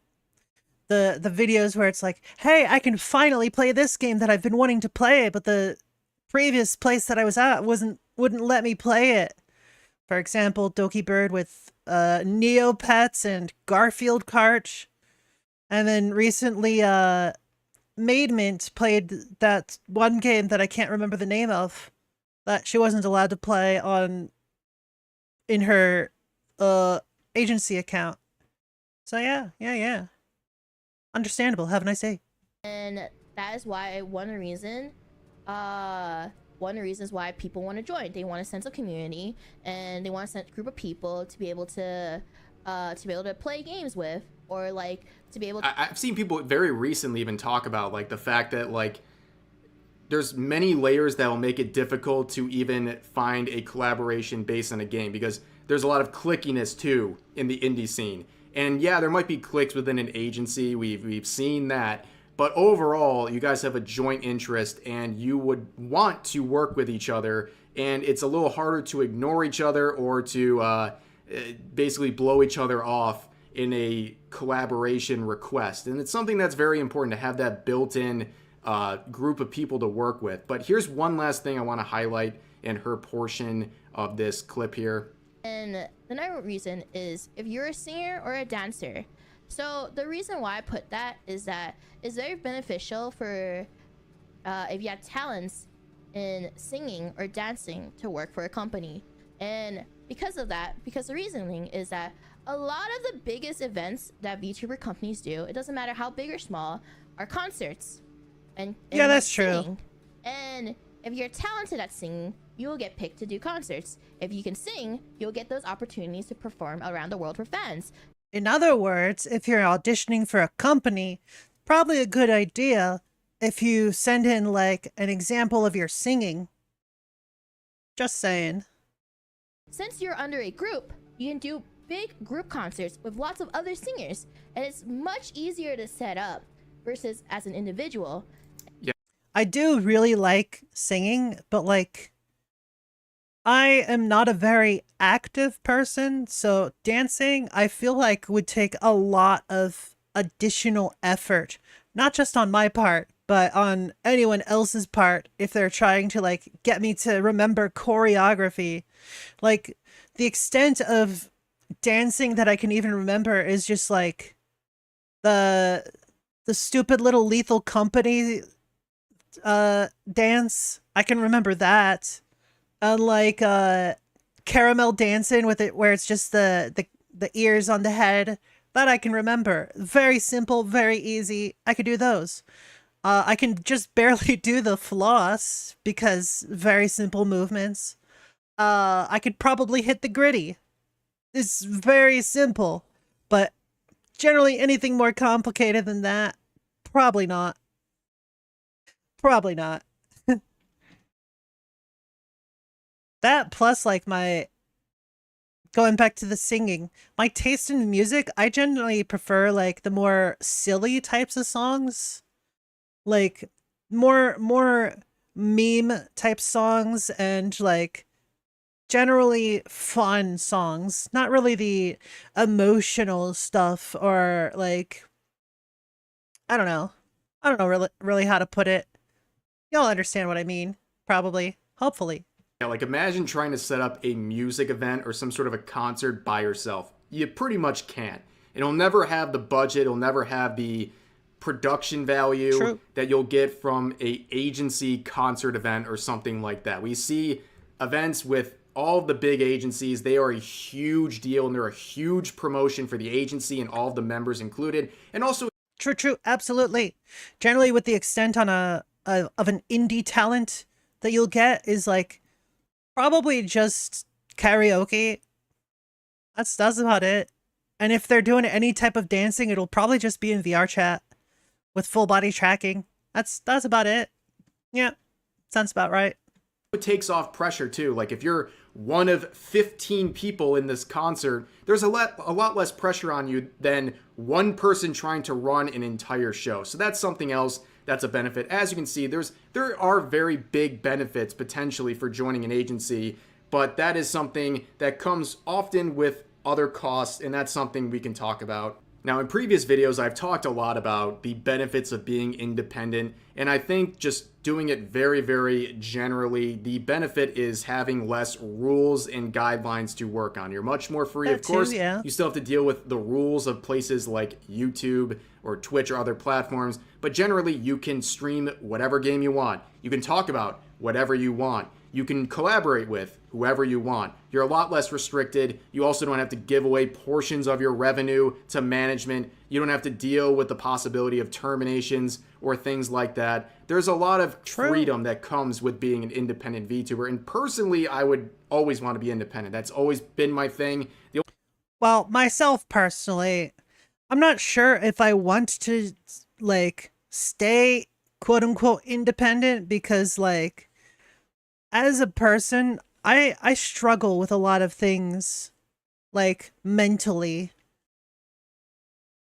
A: the videos where it's like, hey, I can finally play this game that I've been wanting to play, but the previous place that I was at wouldn't let me play it. For example, Doki Bird with Neopets and Garfield Kart. And then recently Maidmint played that one game that I can't remember the name of, that she wasn't allowed to play in her agency account. So yeah. Understandable. Have a nice day.
C: And that is why one of the reasons why people want to join. They want a sense of community, and they want a sense group of people to be able to play games with, or like to be able to...
B: I've seen people very recently even talk about like the fact that like there's many layers that will make it difficult to even find a collaboration based on a game, because there's a lot of clickiness too in the indie scene. And yeah, there might be clicks within an agency. We've seen that. But overall, you guys have a joint interest and you would want to work with each other. And it's a little harder to ignore each other or to basically blow each other off in a collaboration request. And it's something that's very important to have that built-in group of people to work with. But here's one last thing I want to highlight in her portion of this clip here.
C: And another reason is if you're a singer or a dancer. So the reason why I put that is that it's very beneficial for if you have talents in singing or dancing to work for a company. And because of that, because the reasoning is that a lot of the biggest events that VTuber companies do, it doesn't matter how big or small, are concerts. And
A: yeah, that's
C: singing.
A: true.
C: And if you're talented at singing, you will get picked to do concerts. If you can sing, you'll get those opportunities to perform around the world for fans.
A: In other words, if you're auditioning for a company, probably a good idea if you send in like an example of your singing. Just saying.
C: Since you're under a group, you can do big group concerts with lots of other singers, and it's much easier to set up versus as an individual.
B: Yeah.
A: I do really like singing, but like I am not a very active person, so dancing I feel like would take a lot of additional effort, not just on my part, but on anyone else's part if they're trying to like get me to remember choreography. Like the extent of dancing that I can even remember is just like the stupid little Lethal Company dance. I can remember that. Unlike caramel dancing with it, where it's just the ears on the head, that I can remember. Very simple, very easy. I could do those. I can just barely do the floss because very simple movements. I could probably hit the gritty. It's very simple, but Generally, anything more complicated than that, probably not. Probably not. That plus, like, my going back to the singing, my taste in music, I generally prefer like the more silly types of songs, like more meme type songs and like generally fun songs, not really the emotional stuff or like I don't know. I don't know really how to put it. Y'all understand what I mean, probably, hopefully.
B: Yeah, like imagine trying to set up a music event or some sort of a concert by yourself. You pretty much can't. It'll never have the budget, it'll never have the production value
A: True.
B: that you'll get from a agency concert event or something like that. We see events with all of the big agencies, they are a huge deal and they're a huge promotion for the agency and all of the members included. And also
A: True, absolutely. Generally, with the extent on a of an indie talent that you'll get is like probably just karaoke. That's about it. And if they're doing any type of dancing, it'll probably just be in VR chat with full body tracking. That's about it. Yeah, sounds about right.
B: it takes off pressure too. Like if you're one of 15 people in this concert, there's a lot less pressure on you than one person trying to run an entire show. So that's something else that's a benefit. As you can see, there are very big benefits potentially for joining an agency, but that is something that comes often with other costs, and that's something we can talk about. Now, in previous videos, I've talked a lot about the benefits of being independent, and I think just doing it very, very generally, the benefit is having less rules and guidelines to work on. You're much more free,
A: That
B: of course.
A: too, yeah.
B: You still have to deal with the rules of places like YouTube or Twitch or other platforms, but generally, you can stream whatever game you want. You can talk about whatever you want. You can collaborate with whoever you want. You're a lot less restricted. You also don't have to give away portions of your revenue to management. You don't have to deal with the possibility of terminations or things like that. There's a lot of freedom that comes with being an independent VTuber. And personally, I would always want to be independent. That's always been my thing.
A: Well, myself personally, I'm not sure if I want to like stay quote unquote independent because like as a person, I struggle with a lot of things like mentally.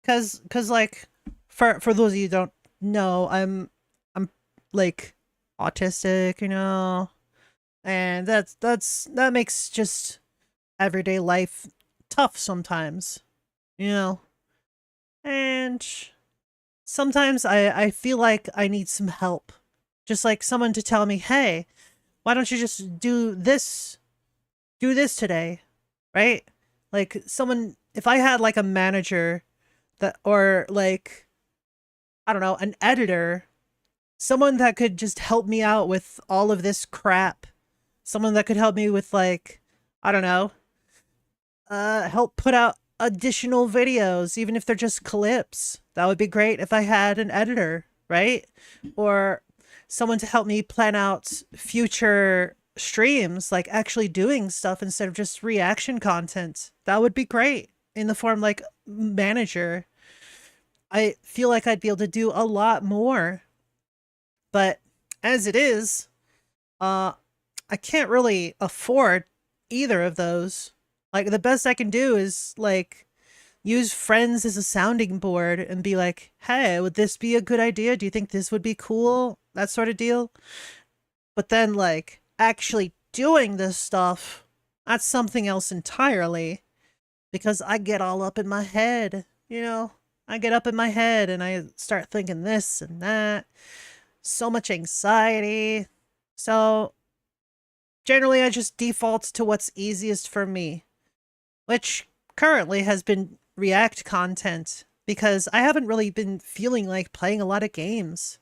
A: Cuz like for those of you who don't know, I'm like autistic, you know. And that makes just everyday life tough sometimes, you know. And sometimes I feel like I need some help. Just like someone to tell me, "Hey, why don't you just do this today?" Right? Like someone, if I had like a manager that, or like, I don't know, an editor, someone that could just help me out with all of this crap, someone that could help me with like, I don't know, help put out additional videos, even if they're just clips. That would be great if I had an editor, right? Or someone to help me plan out future streams, like actually doing stuff instead of just reaction content. That would be great in the form like manager. I feel like I'd be able to do a lot more. But as it is, I can't really afford either of those. Like the best I can do is like use friends as a sounding board and be like, "Hey, would this be a good idea? Do you think this would be cool?" That sort of deal. But then like actually doing this stuff, that's something else entirely because I get all up in my head, you know? I get up in my head and I start thinking this and that. So much anxiety. So generally I just default to what's easiest for me, which currently has been React content because I haven't really been feeling like playing a lot of games.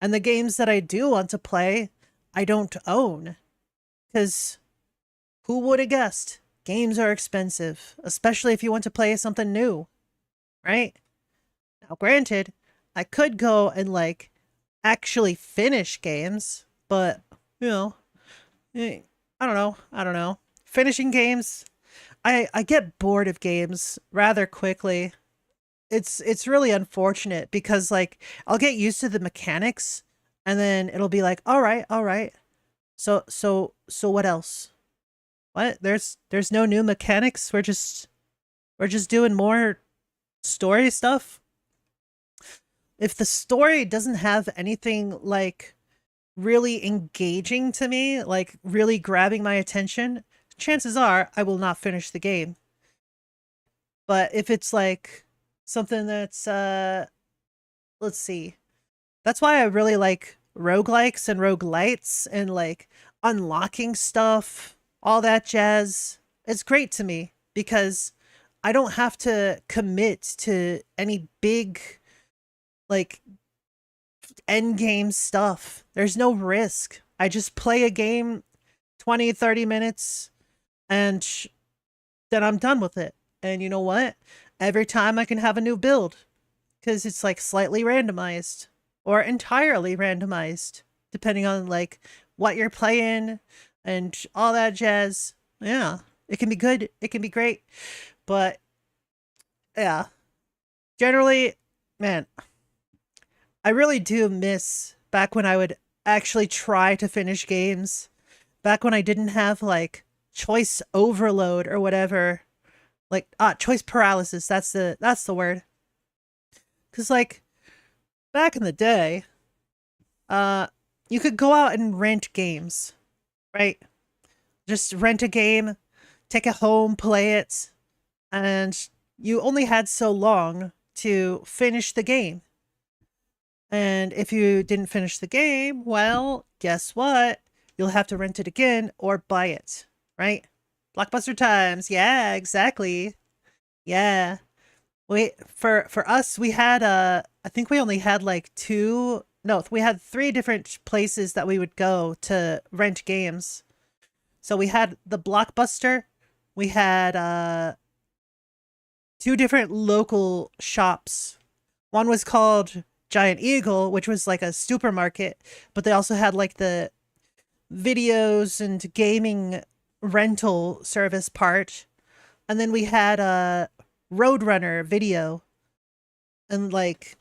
A: And the games that I do want to play, I don't own. Because who would have guessed? Games are expensive, especially if you want to play something new, right? Now, granted, I could go and like actually finish games, but you know, I don't know. Finishing games, I get bored of games rather quickly. it's really unfortunate because like I'll get used to the mechanics and then it'll be like, all right, all right. So what else? What? There's no new mechanics. We're just doing more story stuff. If the story doesn't have anything like really engaging to me, like really grabbing my attention, chances are I will not finish the game. But if it's like something that's let's see. That's why I really like roguelikes and roguelites and like unlocking stuff, all that jazz. It's great to me because I don't have to commit to any big like end game stuff. There's no risk. I just play a game 20, 30 minutes and then I'm done with it. And you know what? Every time I can have a new build because it's like slightly randomized or entirely randomized, depending on like what you're playing and all that jazz. Yeah, it can be good, it can be great, but yeah, generally, man, I really do miss back when I would actually try to finish games. Back when I didn't have like choice overload or whatever. Like choice paralysis, that's the word. Cuz like back in the day, uh you could go out and rent games, right? Just rent a game, take it home, play it, and you only had so long to finish the game. And if you didn't finish the game, well, guess what? You'll have to rent it again or buy it, right? Blockbuster times. Yeah, exactly. Yeah. For us, we had I think we only had like two, no, we had three different places that we would go to rent games. So we had the Blockbuster, we had two different local shops. One was called Giant Eagle, which was like a supermarket, but they also had like the videos and gaming rental service part. And then we had a Roadrunner video. And like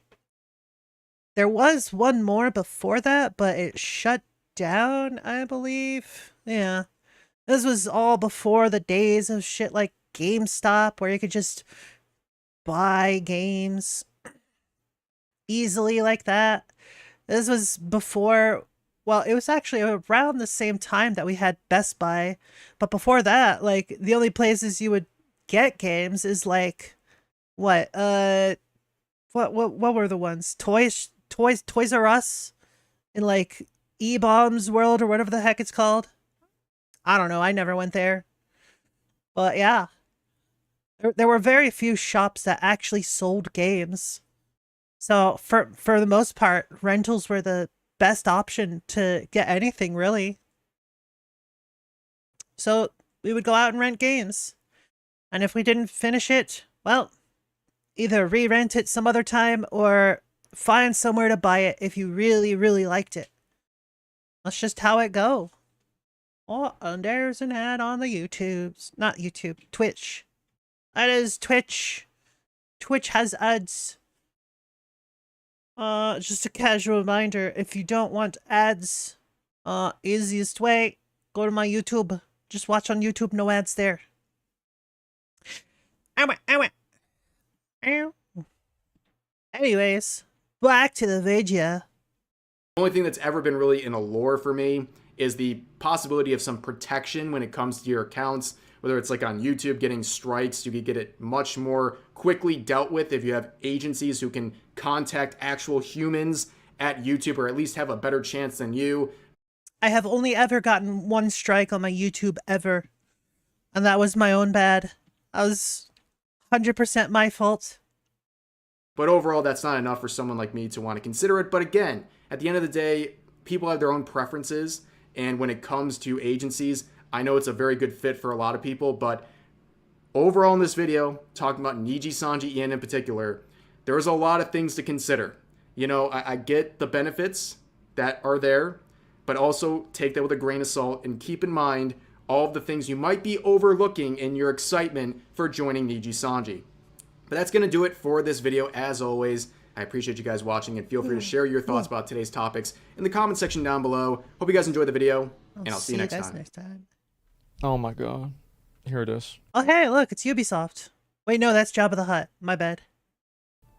A: there was one more before that, but it shut down, I believe. Yeah. This was all before the days of shit like GameStop where you could just buy games easily like that. This was before, well, it was actually around the same time that we had Best Buy. But before that, like the only places you would get games is like what? What were the ones? Toys R Us in like E-Bombs World or whatever the heck it's called. I don't know. I never went there. But yeah, there were very few shops that actually sold games. So for the most part, rentals were the best option to get anything really. So we would go out and rent games. And if we didn't finish it, well, either re-rent it some other time or find somewhere to buy it if you really, really liked it. That's just how it go. Oh, and there's an ad on the YouTubes. Not YouTube, Twitch. That is Twitch. Twitch has ads. Just a casual reminder, if you don't want ads, easiest way, go to my YouTube. Just watch on YouTube, no ads there. Ow. Anyways, back to the video.
B: The only thing that's ever been really in a lore for me is the possibility of some protection when it comes to your accounts, whether it's like on YouTube getting strikes. You could get it much more quickly dealt with if you have agencies who can contact actual humans at YouTube, or at least have a better chance than you.
A: I have only ever gotten one strike on my YouTube ever, and that was my own bad. I was 100% my fault.
B: But overall, that's not enough for someone like me to want to consider it. But again, at the end of the day, people have their own preferences. And when it comes to agencies, I know it's a very good fit for a lot of people. But overall in this video, talking about Niji Sanji Ian in particular, there's a lot of things to consider. You know, I get the benefits that are there, but also take that with a grain of salt and keep in mind all of the things you might be overlooking in your excitement for joining Niji Sanji. But that's going to do it for this video. As always, I appreciate you guys watching, and feel free to share your thoughts about today's topics in the comment section down below. Hope you guys enjoyed the video, and I'll see you next time.
D: Oh my god. Here it is.
A: Oh, hey, look, it's Ubisoft. Wait, no, that's Jabba the Hutt. My bad.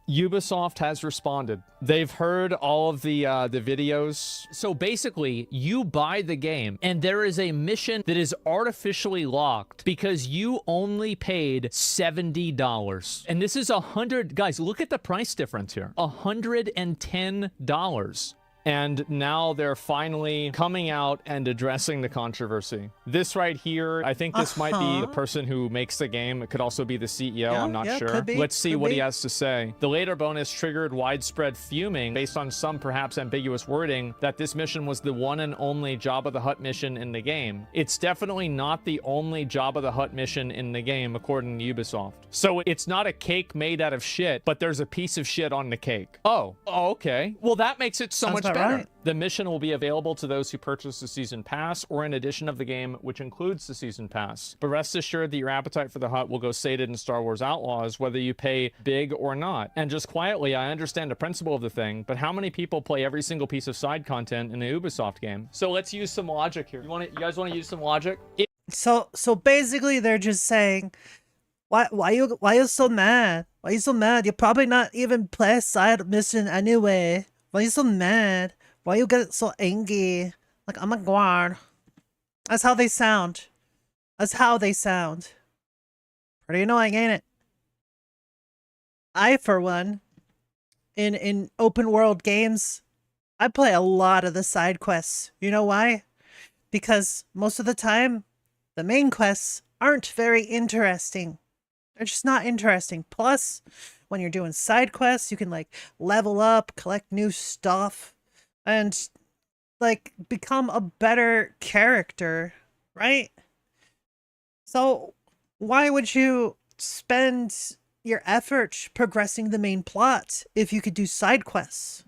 D: Ubisoft has responded. They've heard all of the videos. So basically, you buy the game, and there is a mission that is artificially locked because you only paid $70. And this is guys, look at the price difference here. $110. And now they're finally coming out and addressing the controversy. This right here, I think this might be the person who makes the game. It could also be the CEO. I'm not sure.
A: Could be,
D: Let's see what he has to say. The later bonus triggered widespread fuming based on some perhaps ambiguous wording that this mission was the one and only Jabba the Hutt mission in the game. It's definitely not the only Jabba the Hutt mission in the game, according to Ubisoft. So it's not a cake made out of shit, but there's a piece of shit on the cake. Oh, okay. Well, that makes it so much better. Right. The mission will be available to those who purchase the season pass or an edition of the game which includes the season pass. But rest assured that your appetite for the Hutt will go sated in Star Wars Outlaws whether you pay big or not. And just quietly, I understand the principle of the thing, but how many people play every single piece of side content in a Ubisoft game? So let's use some logic here. You guys want to use some logic?
A: So basically they're just saying, why you so mad? Why you so mad? You're probably not even play side mission anyway. Why you so mad? Why you get so angry? Like, oh my god. That's how they sound. That's how they sound. Pretty annoying, ain't it? I, for one, in open world games, I play a lot of the side quests. You know why? Because most of the time, the main quests aren't very interesting. They're just not interesting. Plus, when you're doing side quests, you can like level up, collect new stuff, and like become a better character, right? So why would you spend your effort progressing the main plot if you could do side quests?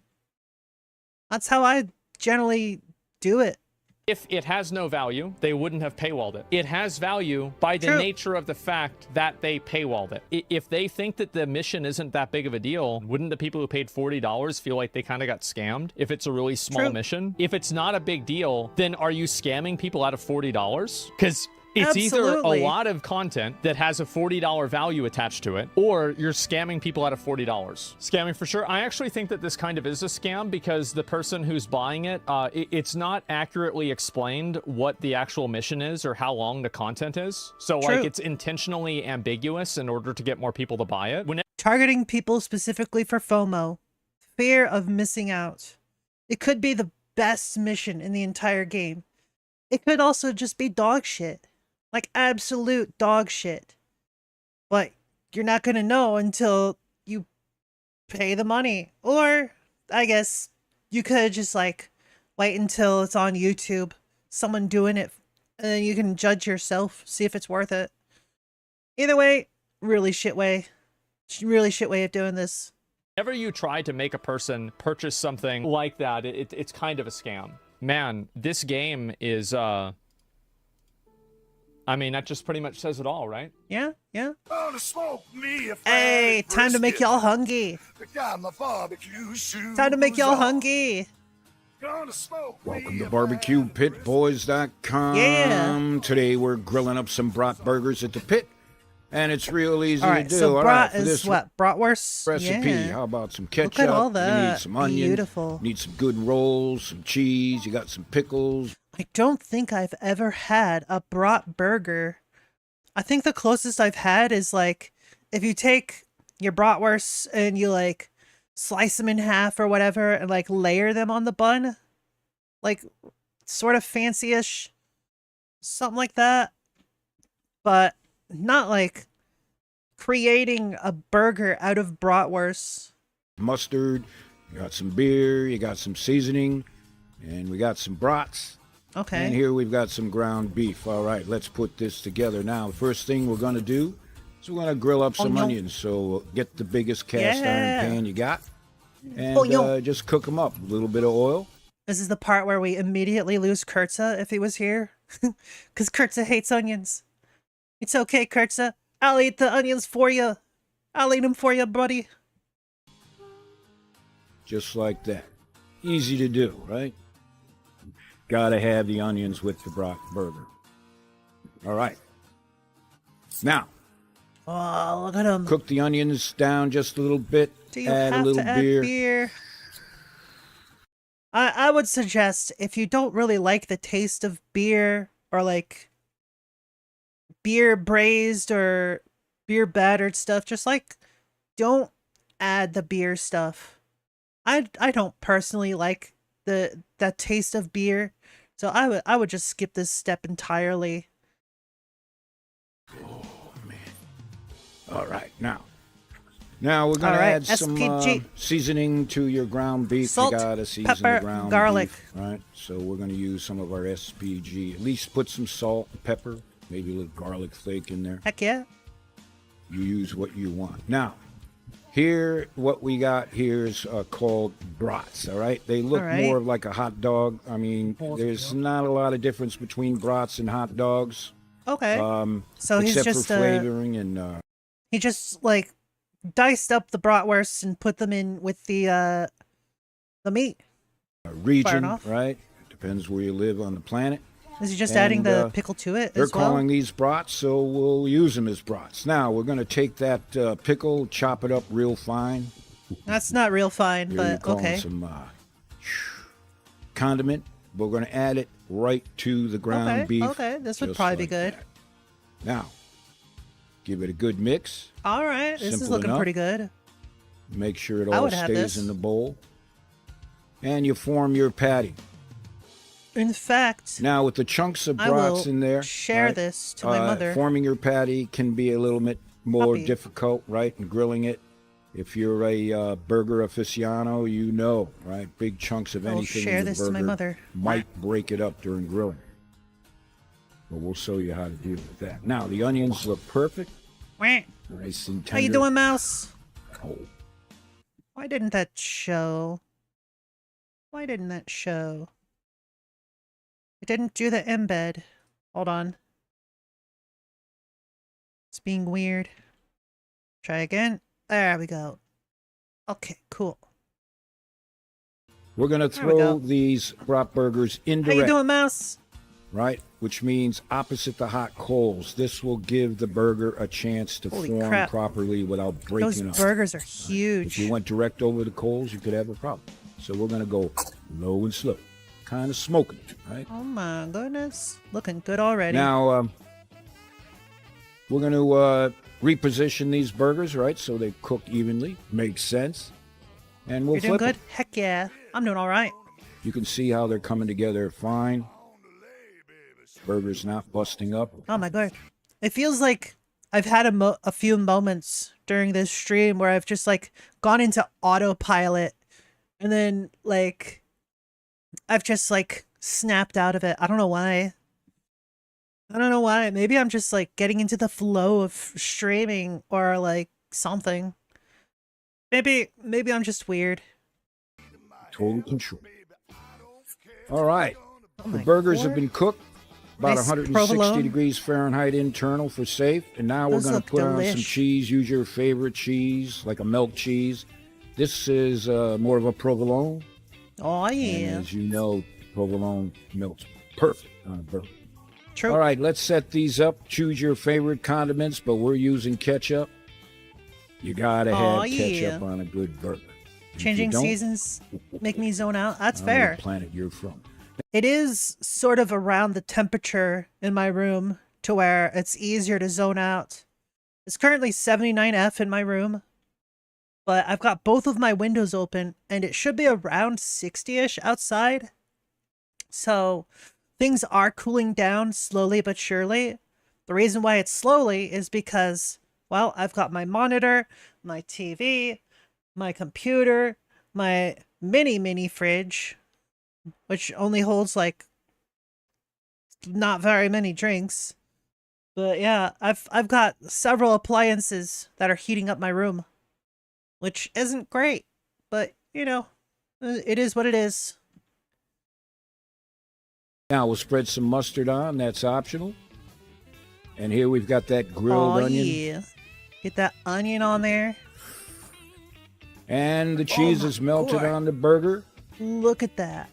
A: That's how I generally do it.
D: If it has no value, they wouldn't have paywalled it. It has value by the nature of the fact that they paywalled it. If they think that the mission isn't that big of a deal, wouldn't the people who paid $40 feel like they kind of got scammed if it's a really small mission? If it's not a big deal, then are you scamming people out of $40? Because it's either a lot of content that has a $40 value attached to it, or you're scamming people out of $40. Scamming for sure. I actually think that this kind of is a scam because the person who's buying it, it's not accurately explained what the actual mission is or how long the content is. So like it's intentionally ambiguous in order to get more people to buy it.
A: Targeting people specifically for FOMO, fear of missing out. It could be the best mission in the entire game. It could also just be dog shit. Like absolute dog shit. But you're not gonna know until you pay the money. Or, I guess, you could just like wait until it's on YouTube, someone doing it, and then you can judge yourself, see if it's worth it. Either way, really shit way. Really shit way of doing this.
D: Whenever you try to make a person purchase something like that, it's kind of a scam. Man, this game is, I mean, that just pretty much says it all, right?
A: Yeah, yeah. Hey, time to make y'all hungry. Time to make y'all hungry.
E: Welcome to BarbecuePitBoys.com.
A: Yeah.
E: Today we're grilling up some brat burgers at the pit, and it's real easy
A: all right,
E: to do.
A: So brat
E: for
A: is what? Bratwurst?
E: Recipe.
A: Yeah.
E: How about some ketchup?
A: Look at all that.
E: You need some onion.
A: Beautiful.
E: You need some good rolls, some cheese. You got some pickles.
A: I don't think I've ever had a brat burger. I think the closest I've had is like if you take your bratwursts and you like slice them in half or whatever and like layer them on the bun, like sort of fancy-ish, something like that, but not like creating a burger out of bratwursts.
E: Mustard, you got some beer, you got some seasoning, and we got some brats.
A: Okay.
E: And here we've got some ground beef. All right, let's put this together now. The first thing we're going to do is we're going to grill up some onions. So get the biggest cast iron pan you got and just cook them up. A little bit of oil.
A: This is the part where we immediately lose Kurtza if he was here. Because Kurtza hates onions. It's okay, Kurtza. I'll eat the onions for you. I'll eat them for you, buddy.
E: Just like that. Easy to do, right? Gotta have the onions with the burger. All right. Now,
A: Oh, look at them.
E: cook the onions down just a little bit.
A: Do you
E: add
A: have
E: a little
A: to add beer? I would suggest, if you don't really like the taste of beer, or like beer braised or beer battered stuff, just like don't add the beer stuff. I don't personally like that taste of beer, so I would just skip this step entirely.
E: All right, now we're gonna add some seasoning to your ground beef.
A: Salt,
E: you gotta season
A: pepper,
E: the ground
A: garlic.
E: beef, right? So we're gonna use some of our SPG. At least put some salt, pepper, maybe a little garlic flake in there.
A: Heck yeah.
E: You use what you want. Now, here, what we got here is called brats. All right, they look more like a hot dog. I mean, there's not a lot of difference between brats and hot dogs.
A: Okay. So he's
E: except
A: just
E: for flavoring and.
A: He just like diced up the bratwursts and put them in with the meat.
E: Region, right? Depends where you live on the planet.
A: Is he just adding the pickle to it?
E: They're calling these brats, so we'll use them as brats. Now we're going to take that pickle, chop it up real fine.
A: That's not real fine, but okay.
E: Some condiment. We're going to add it right to the ground beef.
A: Okay, this would probably be good.
E: That. Now, give it a good mix.
A: All right, this is looking pretty good.
E: Make sure it all stays in the bowl. And you form your patty.
A: In fact,
E: now with the chunks of brats in there,
A: share this to my mother.
E: Forming your patty can be a little bit more difficult, right? And grilling it. If you're a burger aficionado, you know, right? Big chunks of anything
A: share
E: in the
A: this
E: burger
A: to my mother.
E: might break it up during grilling. But we'll show you how to deal with that. Now the onions look perfect. Nice and tender.
A: How you doing, Mouse?
E: Oh.
A: Why didn't that show? Why didn't that show? It didn't do the embed. Hold on. It's being weird. Try again. There we go. Okay, cool.
E: We're going to throw these brat burgers indirect.
A: How you doing, Mouse?
E: Right, which means opposite the hot coals. This will give the burger a chance to form properly without breaking up.
A: Those burgers are huge.
E: If you went direct over the coals, you could have a problem. So we're going to go low and slow, kind of smoking it, right?
A: Oh my goodness, looking good already.
E: Now, we're going to reposition these burgers, right, so they cook evenly. Makes sense. And we'll
A: You're doing
E: flip
A: good? Heck yeah, I'm doing all right.
E: You can see how they're coming together fine. Burger's not busting up.
A: Oh my god. It feels like I've had a few moments during this stream where I've just like gone into autopilot and then like I've just like snapped out of it. I don't know why. Maybe I'm just like getting into the flow of streaming or like something. Maybe I'm just weird.
E: Total control. All right. The burgers have been cooked. About 160 degrees Fahrenheit internal for safe. And now we're going to put on some cheese. Use your favorite cheese, like a milk cheese. This is more of a provolone.
A: Oh, yeah.
E: And as you know, provolone melts perfect on a burger.
A: True.
E: All right, let's set these up. Choose your favorite condiments, but we're using ketchup. You got to have ketchup on a good burger.
A: Changing seasons make me zone out. That's fair.
E: I don't know what planet you're from.
A: It is sort of around the temperature in my room to where it's easier to zone out. It's currently 79 in my room, but I've got both of my windows open and it should be around 60-ish outside. So things are cooling down slowly but surely. The reason why it's slowly is because, well, I've got my monitor, my TV, my computer, my mini fridge, which only holds like not very many drinks. But yeah, I've got several appliances that are heating up my room, which isn't great, but you know, it is what it is.
E: Now we'll spread some mustard on. That's optional. And here we've got that grilled onion.
A: Get that onion on there.
E: And the cheese is melted
A: God.
E: on the burger.
A: Look at that.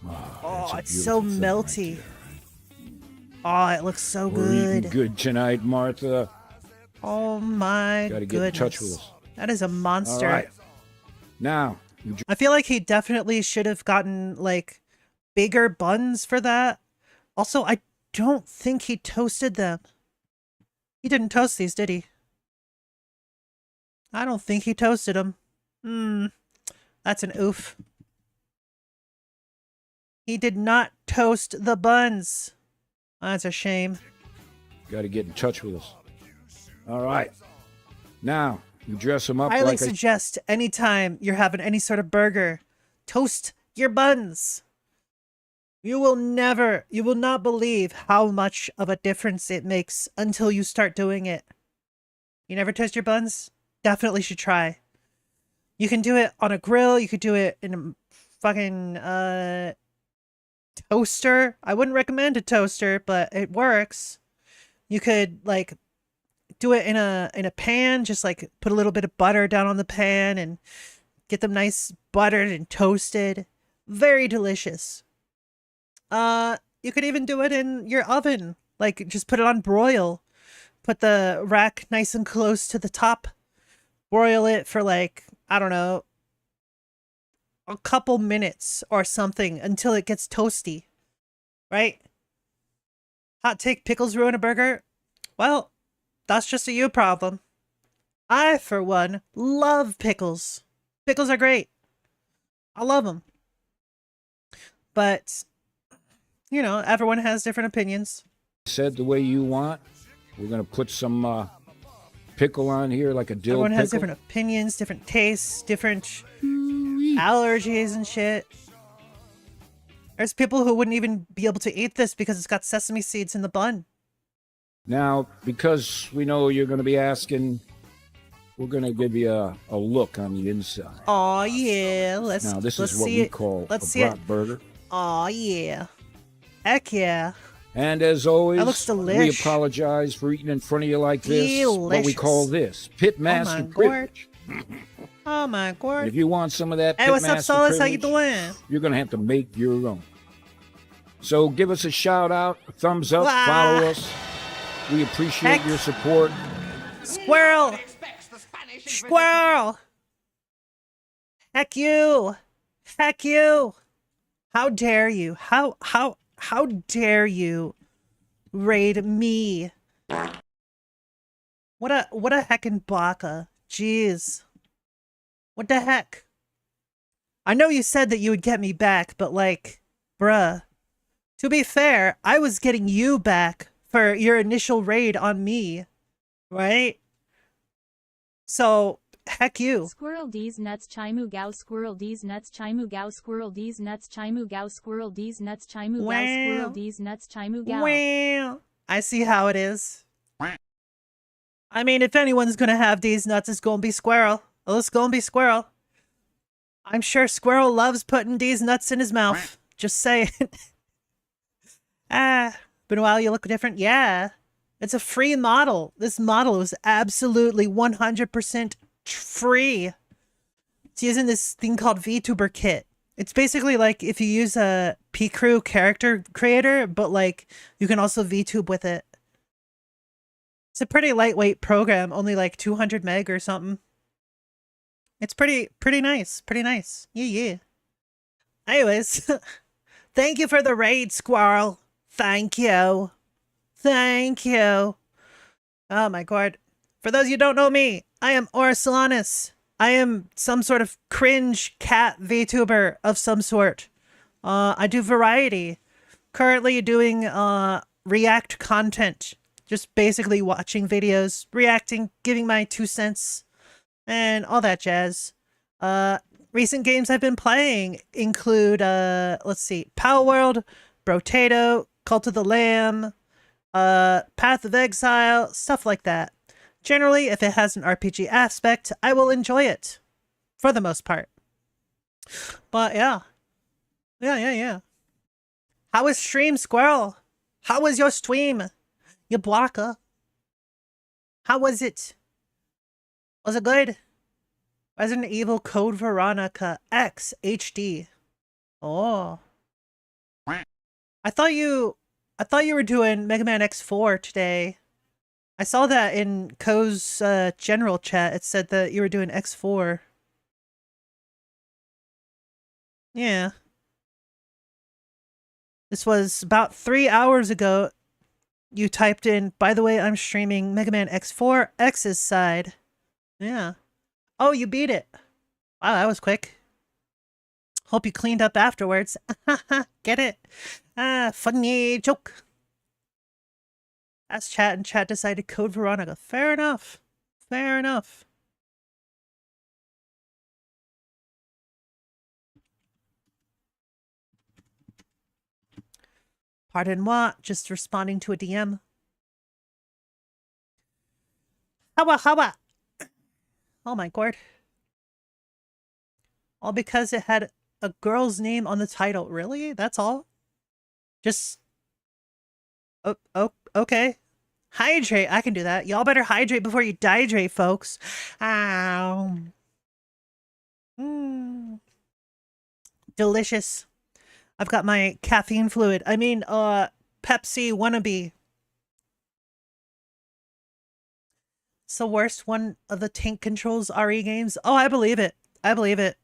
E: That's a
A: It's so
E: beautiful thing right
A: melty.
E: there.
A: Oh, it looks so
E: We're eating
A: good.
E: good tonight, Martha.
A: Oh my
E: Got to get
A: goodness.
E: in touch with us.
A: That is a monster.
E: All right. Now, you
A: I feel like he definitely should have gotten like bigger buns for that. Also, I don't think he toasted them. He didn't toast these, did he? I don't think he toasted them. That's an oof. He did not toast the buns. That's a shame.
E: got to get in touch with us. All right. Now, you dress them up
A: I
E: like a
A: suggest anytime you're having any sort of burger, toast your buns. You will not believe how much of a difference it makes until you start doing it. You never toast your buns? Definitely should try. You can do it on a grill. You could do it in a fucking toaster. I wouldn't recommend a toaster, but it works. You could like do it in a pan, just like put a little bit of butter down on the pan and get them nice buttered and toasted. Very delicious. You could even do it in your oven. Like just put it on broil. Put the rack nice and close to the top. Broil it for like, I don't know, a couple minutes or something until it gets toasty. Right? Hot take, pickles ruin a burger? Well, that's just a you problem. I, for one, love pickles. Pickles are great. I love them. But, you know, everyone has different opinions.
E: said the way you want. We're going to put some pickle on here, like a dill
A: Everyone
E: pickle.
A: has different opinions, different tastes, different allergies and shit. There's people who wouldn't even be able to eat this because it's got sesame seeds in the bun.
E: Now, because we know you're going to be asking, we're going to give you a look on the inside.
A: Oh yeah, let's
E: Now, this
A: let's
E: is what
A: see
E: we
A: it.
E: call
A: Let's
E: a
A: see it.
E: brat burger.
A: Oh yeah, heck yeah.
E: And as always,
A: That looks
E: we
A: delish.
E: apologize for eating in front of you like this. What we
A: Delicious.
E: call this pitmaster
A: Oh my
E: privilege.
A: Oh my
E: And
A: god.
E: if you want some of that
A: Hey, what's up,
E: pitmaster
A: Solace? How you
E: privilege,
A: doing?
E: you're going to have to make your own. So give us a shout out, a thumbs up,
A: Wah.
E: follow us. We appreciate
A: Heck.
E: your support.
A: Squirrel! Squirrel! Heck you! Heck you! How dare you? How dare you raid me? What a heckin' baka. Jeez. What the heck? I know you said that you would get me back, but like, bruh. To be fair, I was getting you back for your initial raid on me, right? So, heck you.
F: Squirrel D's nuts chimu gao squirrel D's nuts chimu gao squirrel D's nuts chimu gao squirrel D's nuts chimu gao squirrel D's nuts chimu gao.
A: Well, I see how it is. I mean, if anyone's gonna have these nuts, it's gonna be Squirrel. Well, it's gonna be Squirrel. I'm sure Squirrel loves putting these nuts in his mouth. Just saying. Been a while, you look different. Yeah. It's a free model. This model is absolutely 100% free. It's using this thing called VTuber Kit. It's basically like if you use a P-Crew character creator, but like you can also VTube with it. It's a pretty lightweight program, only like 200 meg or something. It's pretty nice. Pretty nice. Yeah. Anyways, thank you for the raid, Squirrel. Thank you. Thank you. Oh my god. For those you don't know me, I am Orsolanus. I am some sort of cringe cat VTuber of some sort. I do variety. Currently doing react content. Just basically watching videos, reacting, giving my 2 cents, and all that jazz. Recent games I've been playing include, let's see, Power World, Brotato, Cult of the Lamb, Path of Exile, stuff like that. Generally, if it has an RPG aspect, I will enjoy it. For the most part. But yeah. Yeah. How was stream, Squirrel? How was your stream? You blocker. How was it? Was it good? Resident Evil Code Veronica X HD. Oh. I thought you were doing Mega Man X4 today. I saw that in Ko's general chat. It said that you were doing X4. Yeah. This was about 3 hours ago. You typed in, by the way, I'm streaming Mega Man X4 X's side. Yeah. Oh, you beat it. Wow, that was quick. Hope you cleaned up afterwards. Get it? Funny joke. Asked chat and chat decided Code Veronica. Fair enough. Fair enough. Pardon what? Just responding to a DM. How? Oh my god. All because it had a girl's name on the title. Really? That's all? Just... Oh, okay. Hydrate. I can do that. Y'all better hydrate before you dehydrate, folks. Ow. Delicious. I've got my caffeine fluid. I mean, Pepsi wannabe. It's the worst one of the tank controls RE games. Oh, I believe it. I believe it.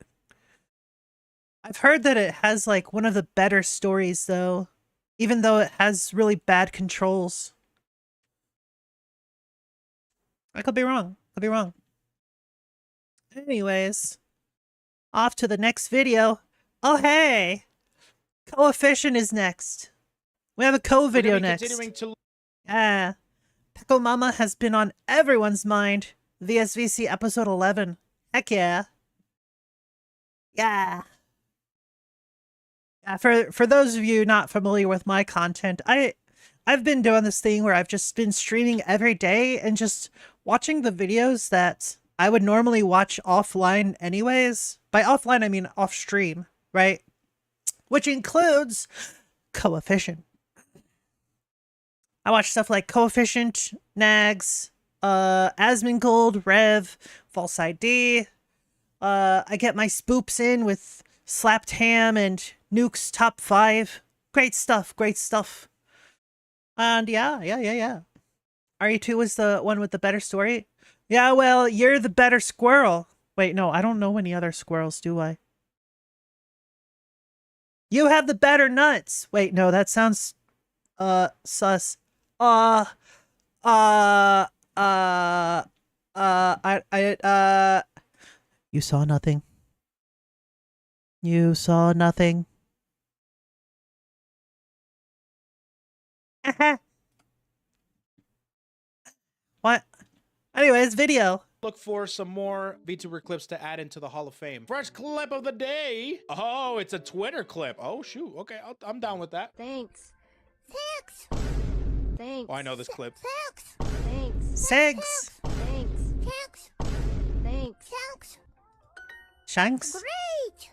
A: I've heard that it has, like, one of the better stories, though. Even though it has really bad controls. I could be wrong. Could be wrong. Anyways. Off to the next video. Oh, hey! Coefficient is next. We have a co-video next. Yeah. Peko Mama has been on everyone's mind. VSVC episode 11. Heck yeah. Yeah. For those of you not familiar with my content, I've been doing this thing where I've just been streaming every day and just watching the videos that I would normally watch offline anyways. By offline, I mean off stream, right? Which includes Coefficient. I watch stuff like Coefficient, Nags, Asmongold, Rev, False ID. I get my spoops in with Slapped Ham and Nuke's Top 5. Great stuff, great stuff. And yeah. RE2 was the one with the better story. Yeah, well, you're the better squirrel. Wait, no, I don't know any other squirrels, do I? You have the better nuts. Wait, no, that sounds, sus. You saw nothing. You saw nothing. What? Anyways, video.
G: Look for some more VTuber clips to add into the Hall of Fame. Fresh clip of the day. Oh, it's a Twitter clip. Oh, shoot. Okay, I'm down with that.
H: Thanks.
G: Oh, I know this clip.
A: Segs. Shanks.
H: Great.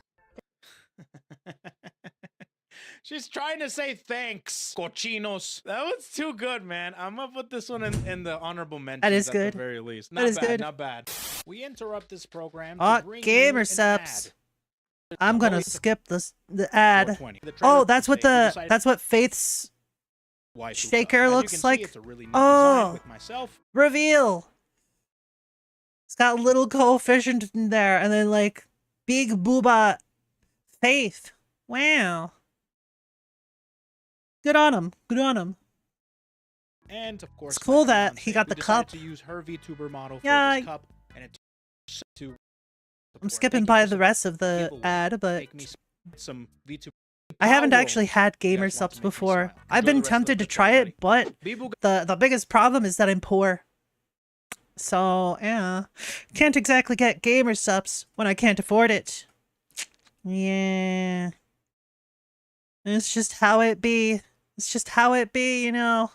G: She's trying to say thanks, cochinos. That was too good, man. I'm gonna put this one in the honorable mentions.
A: That is
G: at
A: good.
G: the very least.
A: That
G: Not
A: is
G: bad,
A: good.
G: not bad. We interrupt this program.
A: Oh,
G: to bring
A: gamer
G: you an
A: subs.
G: ad.
A: I'm gonna skip the ad.
G: 420. The trailer
A: Oh, that's what
G: decided
A: that's what Faith's
G: why Suka.
A: shaker
G: As you
A: looks
G: can see,
A: like.
G: it's a really neat
A: Oh.
G: design with myself.
A: reveal. It's got little Coefficient in there, and then like big booba Faith. Wow. Good on him. Good on him.
G: And of course,
A: It's cool
G: my
A: that
G: fiance,
A: he got
G: who
A: the
G: decided
A: cup.
G: to use her VTuber model for
A: Yeah,
G: this cup, and it to
A: I'm
G: support.
A: skipping
G: Thank you
A: by
G: for
A: the rest of the
G: giveaway.
A: ad, but
G: Make me some VTuber.
A: I haven't
G: Power.
A: actually had
G: You
A: gamer
G: guys want
A: subs
G: to make me
A: before.
G: smile.
A: I've
G: Enjoy
A: been
G: the rest of
A: tempted
G: the
A: to try it,
G: everybody.
A: but
G: People
A: the biggest problem is that I'm poor. So, yeah. Can't exactly get gamer subs when I can't afford it. Yeah. It's just how it be. It's just how it be, you know.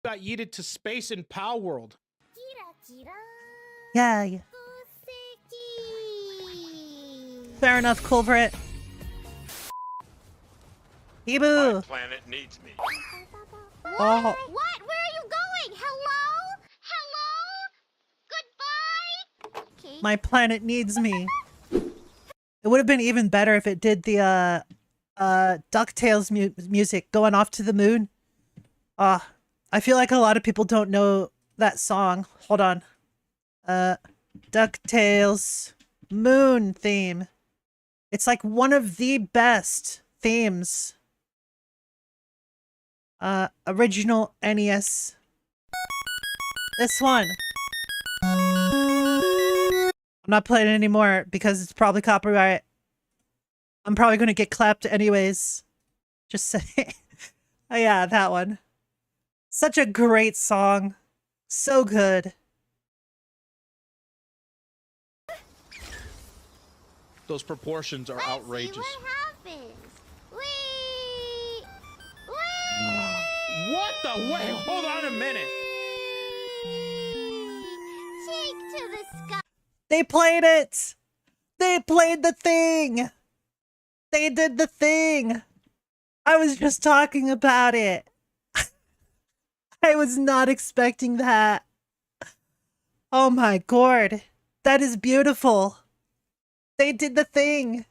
G: got yeeted to space in Pow World.
A: Yeah. Fair enough, Culvert. Ebu.
I: Planet needs me.
A: Oh.
H: What? Where are you going? Hello?
A: My planet needs me. It would have been even better if it did the DuckTales music going off to the moon. I feel like a lot of people don't know that song. Hold on. DuckTales moon theme. It's like one of the best themes. Original NES. This one. I'm not playing it anymore because it's probably copyright. I'm probably going to get clapped anyways. Just say. Oh yeah, that one. Such a great song. So good.
G: Those proportions are outrageous.
H: Let's see what happens. Whee! Whee!
G: What the? Wait, hold on a minute.
H: Cheek to the sky.
A: They played it! They played the thing! They did the thing! I was just talking about it. I was not expecting that. Oh my god. That is beautiful. They did the thing.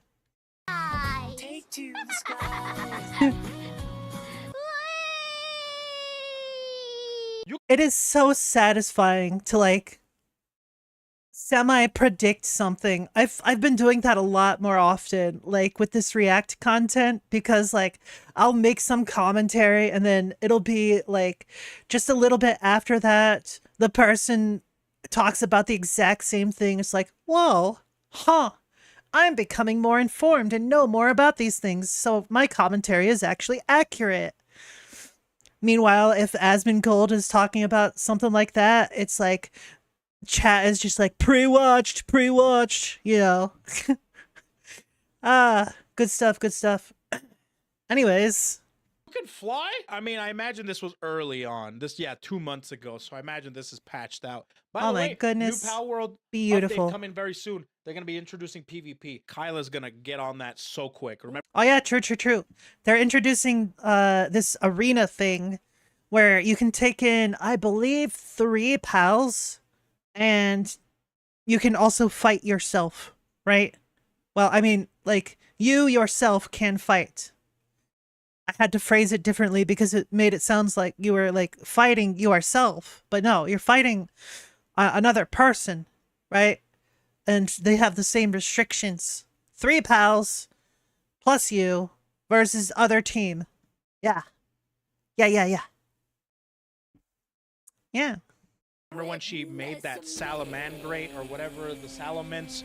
H: Take to the sky.
A: It is so satisfying to like semi-predict something. I've been doing that a lot more often, like with this React content, because like I'll make some commentary and then it'll be like just a little bit after that the person talks about the exact same thing. It's like, whoa, huh, I'm becoming more informed and know more about these things, so my commentary is actually accurate. Meanwhile, if Asmongold is talking about something like that, it's like chat is just like pre-watched, you know. Good stuff, good stuff. Anyways.
G: You can fly? I mean, I imagine this was early on. 2 months ago, so I imagine this is patched out. By the
A: my
G: way,
A: goodness.
G: New Power World
A: Beautiful.
G: update coming very soon. They're going to be introducing PvP. Kyla's going to get on that so quick. Remember?
A: Oh yeah, true. They're introducing this arena thing where you can take in, I believe, 3 pals, and you can also fight yourself, right? Well, I mean, like, you yourself can fight. I had to phrase it differently because it made it sound like you were, like, fighting yourself. But no, you're fighting another person, right? And they have the same restrictions. 3 pals plus you versus other team. Yeah. Yeah.
G: Remember when she made that Salamandrate or whatever, the Salamence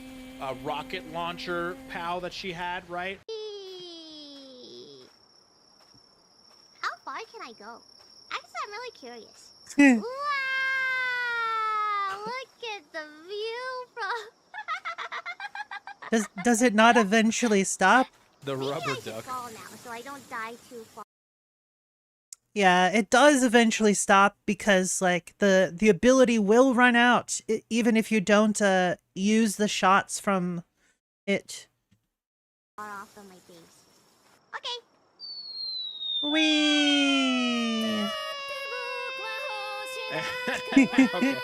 G: rocket launcher POW that she had, right?
H: How far can I go? Actually, I'm really curious.
A: Hmm.
H: Wow! Look at the view from.
A: Does it not eventually stop?
G: The
H: Maybe
G: rubber
H: I should
G: duck.
H: fall now, so I don't die too far.
A: Yeah, it does eventually stop because like the ability will run out even if you don't use the shots from it.
H: Far off from my base. Okay.
A: Whee!
G: Okay.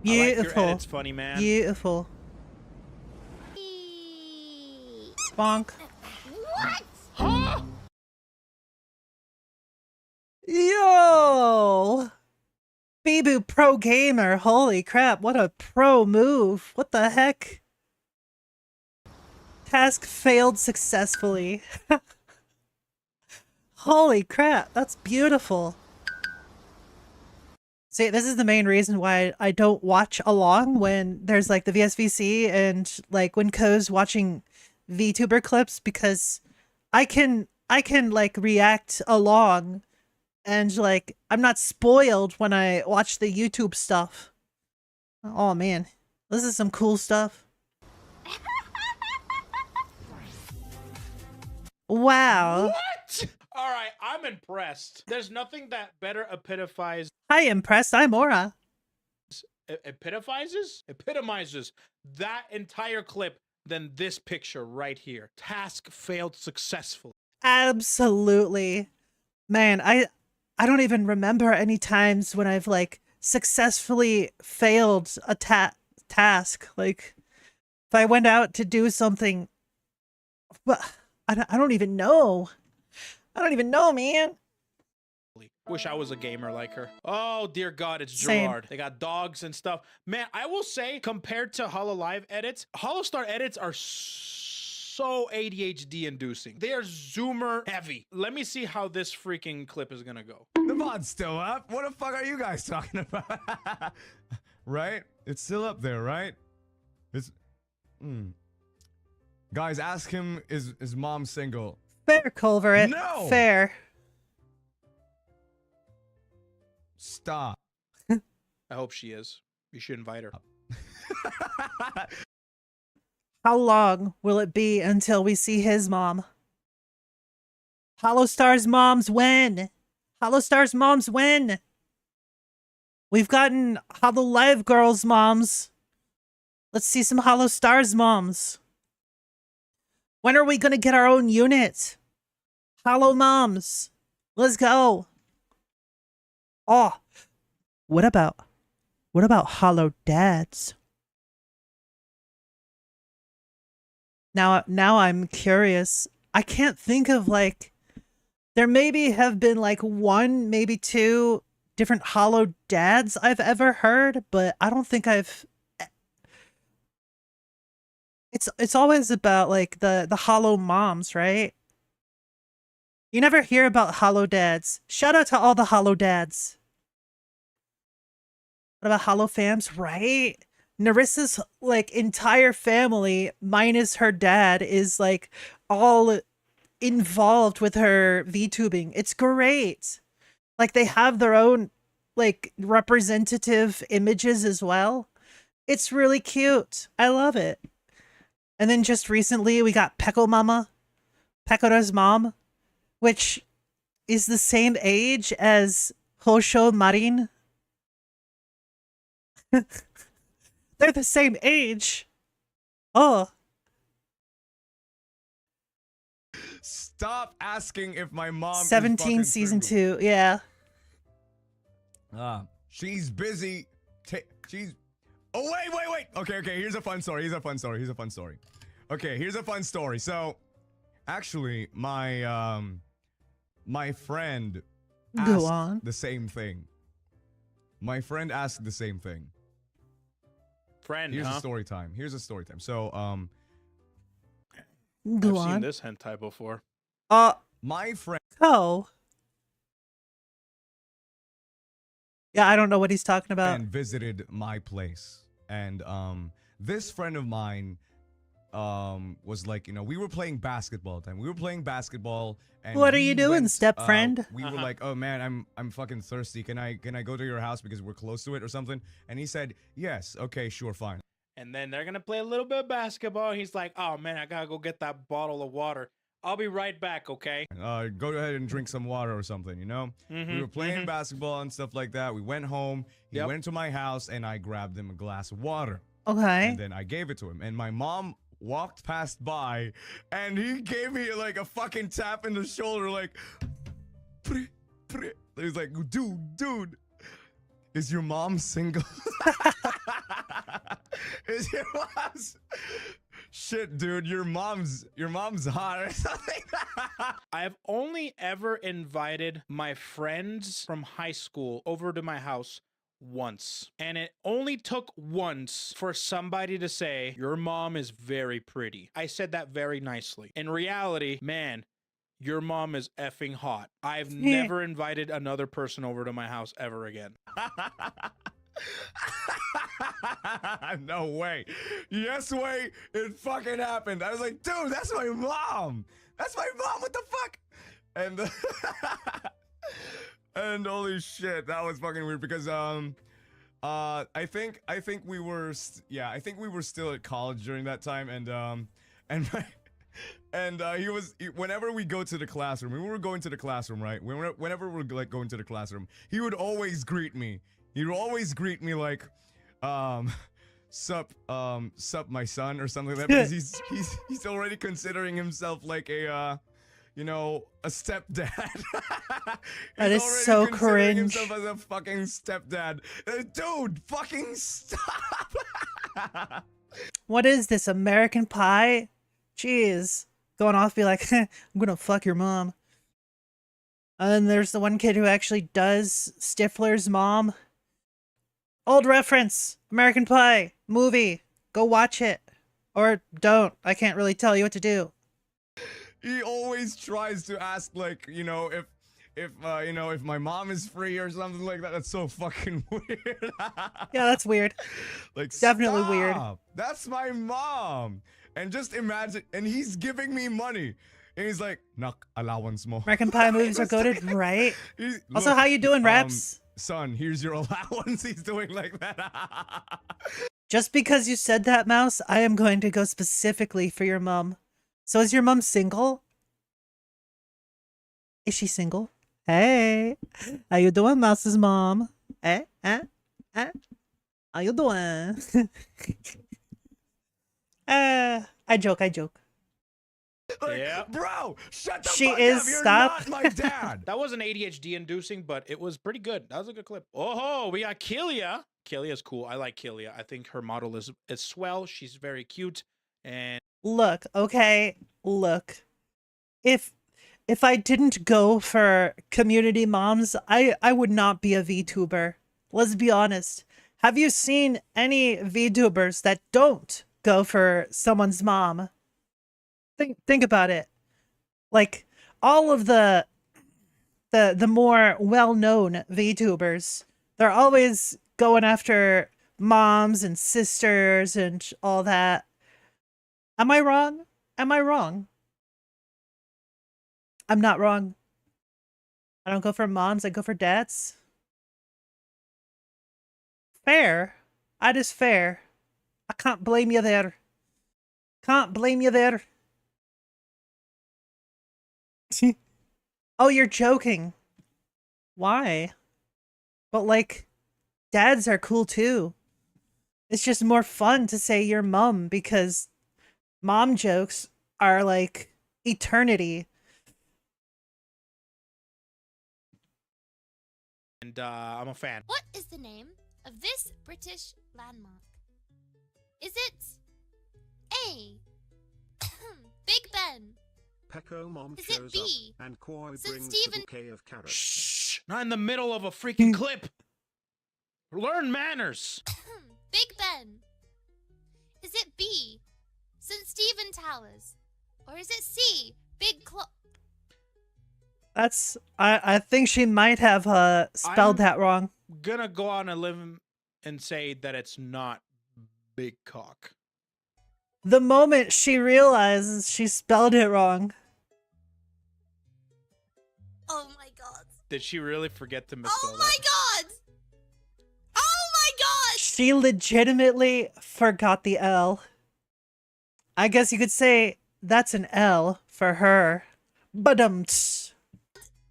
A: Beautiful.
G: It's funny, man.
A: Beautiful. Bonk.
H: What?
G: Huh?
A: Yo! Bibu Pro Gamer. Holy crap, what a pro move. What the heck? Task failed successfully. Holy crap, that's beautiful. See, this is the main reason why I don't watch along when there's like the VSVC and like when Ko's watching VTuber clips, because I can like react along and like I'm not spoiled when I watch the YouTube stuff. Oh man, this is some cool stuff. Wow.
G: What? All right, I'm impressed. There's nothing that better epitomizes
A: Hi, impressed. I'm Aura.
G: epitomizes that entire clip than this picture right here. Task failed successfully.
A: Absolutely. Man, I don't even remember any times when I've like successfully failed a task. Like if I went out to do something, but I don't even know. I don't even know, man.
G: Wish I was a gamer like her. Oh, dear God, it's
A: Same.
G: Gerard. They got dogs and stuff. Man, I will say, compared to HoloLive edits, HoloStar edits are so ADHD inducing. They are zoomer heavy. Let me see how this freaking clip is gonna go.
I: The VOD's still up. What the fuck are you guys talking about? Right? It's still up there, right? It's... Guys, ask him, is mom single?
A: Fair, Culver.
I: No!
A: Fair.
I: Stop.
G: I hope she is. You should invite her.
A: How long will it be until we see his mom? Holostar's moms when? Holostar's moms when? We've gotten HoloLive girls' moms. Let's see some Holostar's moms. When are we gonna get our own unit? Holo moms. Let's go. Oh, what about Holo dads? Now I'm curious. I can't think of like, there maybe have been like one, maybe two different Holo dads I've ever heard, but I don't think I've. It's always about like the Holo moms, right? You never hear about Holo dads. Shout out to all the Holo dads. What about Holo fams, right? Narissa's like entire family minus her dad is like all involved with her VTubing. It's great. Like they have their own like representative images as well. It's really cute. I love it. And then just recently we got Peko Mama, Pekora's mom, which is the same age as Hosho Marin. They're the same age. Oh.
I: Stop asking if my mom
A: 17
I: is
A: season
I: single.
A: 2, yeah.
I: She's busy. She's... Oh, wait. Okay, here's a fun story. Okay, here's a fun story. So, actually, my friend
A: Go
I: asked
A: on.
I: the same thing. My friend asked the same thing.
G: Friend,
I: Here's
G: huh?
I: a story time. So,
A: Go
G: I've seen
A: on.
G: this hentai before.
I: my friend
A: Oh. Yeah, I don't know what he's talking about.
I: visited my place. And this friend of mine was like, we were playing basketball at the time. And
A: What are you
I: we
A: doing,
I: went,
A: step friend?
I: We were like, oh man, I'm fucking thirsty. Can I go to your house because we're close to it or something? And he said, yes, okay, sure, fine.
G: And then they're gonna play a little bit of basketball. He's like, oh man, I gotta go get that bottle of water. I'll be right back, okay?
I: Go ahead and drink some water or something, We were playing basketball and stuff like that. We went home. He went to my house and I grabbed him a glass of water.
A: Okay.
I: And then I gave it to him. And my mom walked past by and he gave me like a fucking tap in the shoulder, like, he's like, dude, is your mom single? Is your mom's... Shit, dude, your mom's hot or something.
G: I've only ever invited my friends from high school over to my house once. And it only took once for somebody to say, your mom is very pretty. I said that very nicely. In reality, man, your mom is effing hot. I've never invited another person over to my house ever again.
I: No way. Yes way. It fucking happened. I was like, dude, that's my mom. What the fuck? And and holy shit, that was fucking weird because I think we were still at college during that time, and whenever we go to the classroom, when we were going to the classroom, right? Whenever we're like going to the classroom, he would always greet me. He would always greet me like, sup my son or something like that, because he's already considering himself like a you know, a stepdad.
A: That is
I: already
A: so
I: considering
A: cringe.
I: himself as a fucking stepdad. Dude, fucking stop.
A: What is this, American Pie? Jeez. Going off, be like, I'm gonna fuck your mom. And then there's the one kid who actually does Stifler's mom. Old reference. American Pie. Movie. Go watch it. Or don't. I can't really tell you what to do.
I: He always tries to ask, like, you know, if you know, if my mom is free or something like that. That's so fucking weird.
A: Yeah, that's weird.
I: Like,
A: Definitely weird.
I: stop. That's my mom. And just imagine, and he's giving me money. And he's like, knock allowance mo.
A: American Pie movies are goated, right? Also,
I: Look,
A: how you doing, Reps?
I: Son, here's your allowance. He's doing like that.
A: Just because you said that, Mouse, I am going to go specifically for your mom. So is your mom single? Is she single? Hey, how you doing, Mouse's mom? How you doing? I joke.
I: Like,
G: Yeah.
I: bro, shut the
A: She
I: fuck
A: is,
I: up. You're
A: stop.
I: not my dad.
G: That wasn't ADHD inducing, but it was pretty good. That was a good clip. Oh, we got Killia. Killia's cool. I like Killia. I think her model is swell. She's very cute. And
A: Look, okay, look. If I didn't go for community moms, I would not be a VTuber. Let's be honest. Have you seen any VTubers that don't go for someone's mom? Think about it. Like all of the more well-known VTubers, they're always going after moms and sisters and all that. Am I wrong? Am I wrong? I'm not wrong. I don't go for moms, I go for dads. Fair. That is fair. I can't blame you there. Can't blame you there. Oh, you're joking. Why? But like, dads are cool too. It's just more fun to say your mom because mom jokes are like eternity.
G: I'm a fan.
H: What is the name of this British landmark? Is it A. Big Ben?
J: Pecco Mom
H: Is it
J: shows
H: B?
J: up and Koi
H: St.
J: brings
H: Stephen-
J: a bouquet of carrots.
G: Shh! Not in the middle of a freaking clip. Learn manners.
H: Big Ben? Is it B. St. Stephen Towers? Or is it C. Big Clock?
A: That's I think she might have spelled that wrong.
G: Gonna go on a limb and say that it's not big cock.
A: The moment she realizes she spelled it wrong.
H: Oh my god.
G: Did she really forget to misspell
H: Oh my god! Oh my god!
A: She legitimately forgot the L. I guess you could say that's an L for her. Badumts.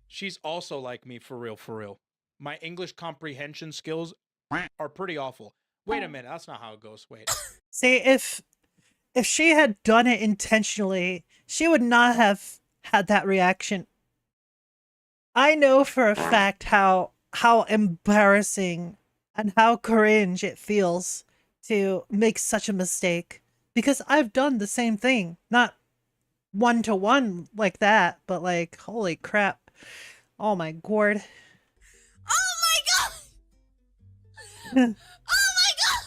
G: She's also like me, for real, for real. My English comprehension skills are pretty awful. Wait a minute, that's not how it goes. Wait.
A: See, if she had done it intentionally, she would not have had that reaction. I know for a fact how embarrassing and how cringe it feels to make such a mistake. Because I've done the same thing. Not one-to-one like that, but like, holy crap. Oh my gourd.
H: Oh my god! Oh my god!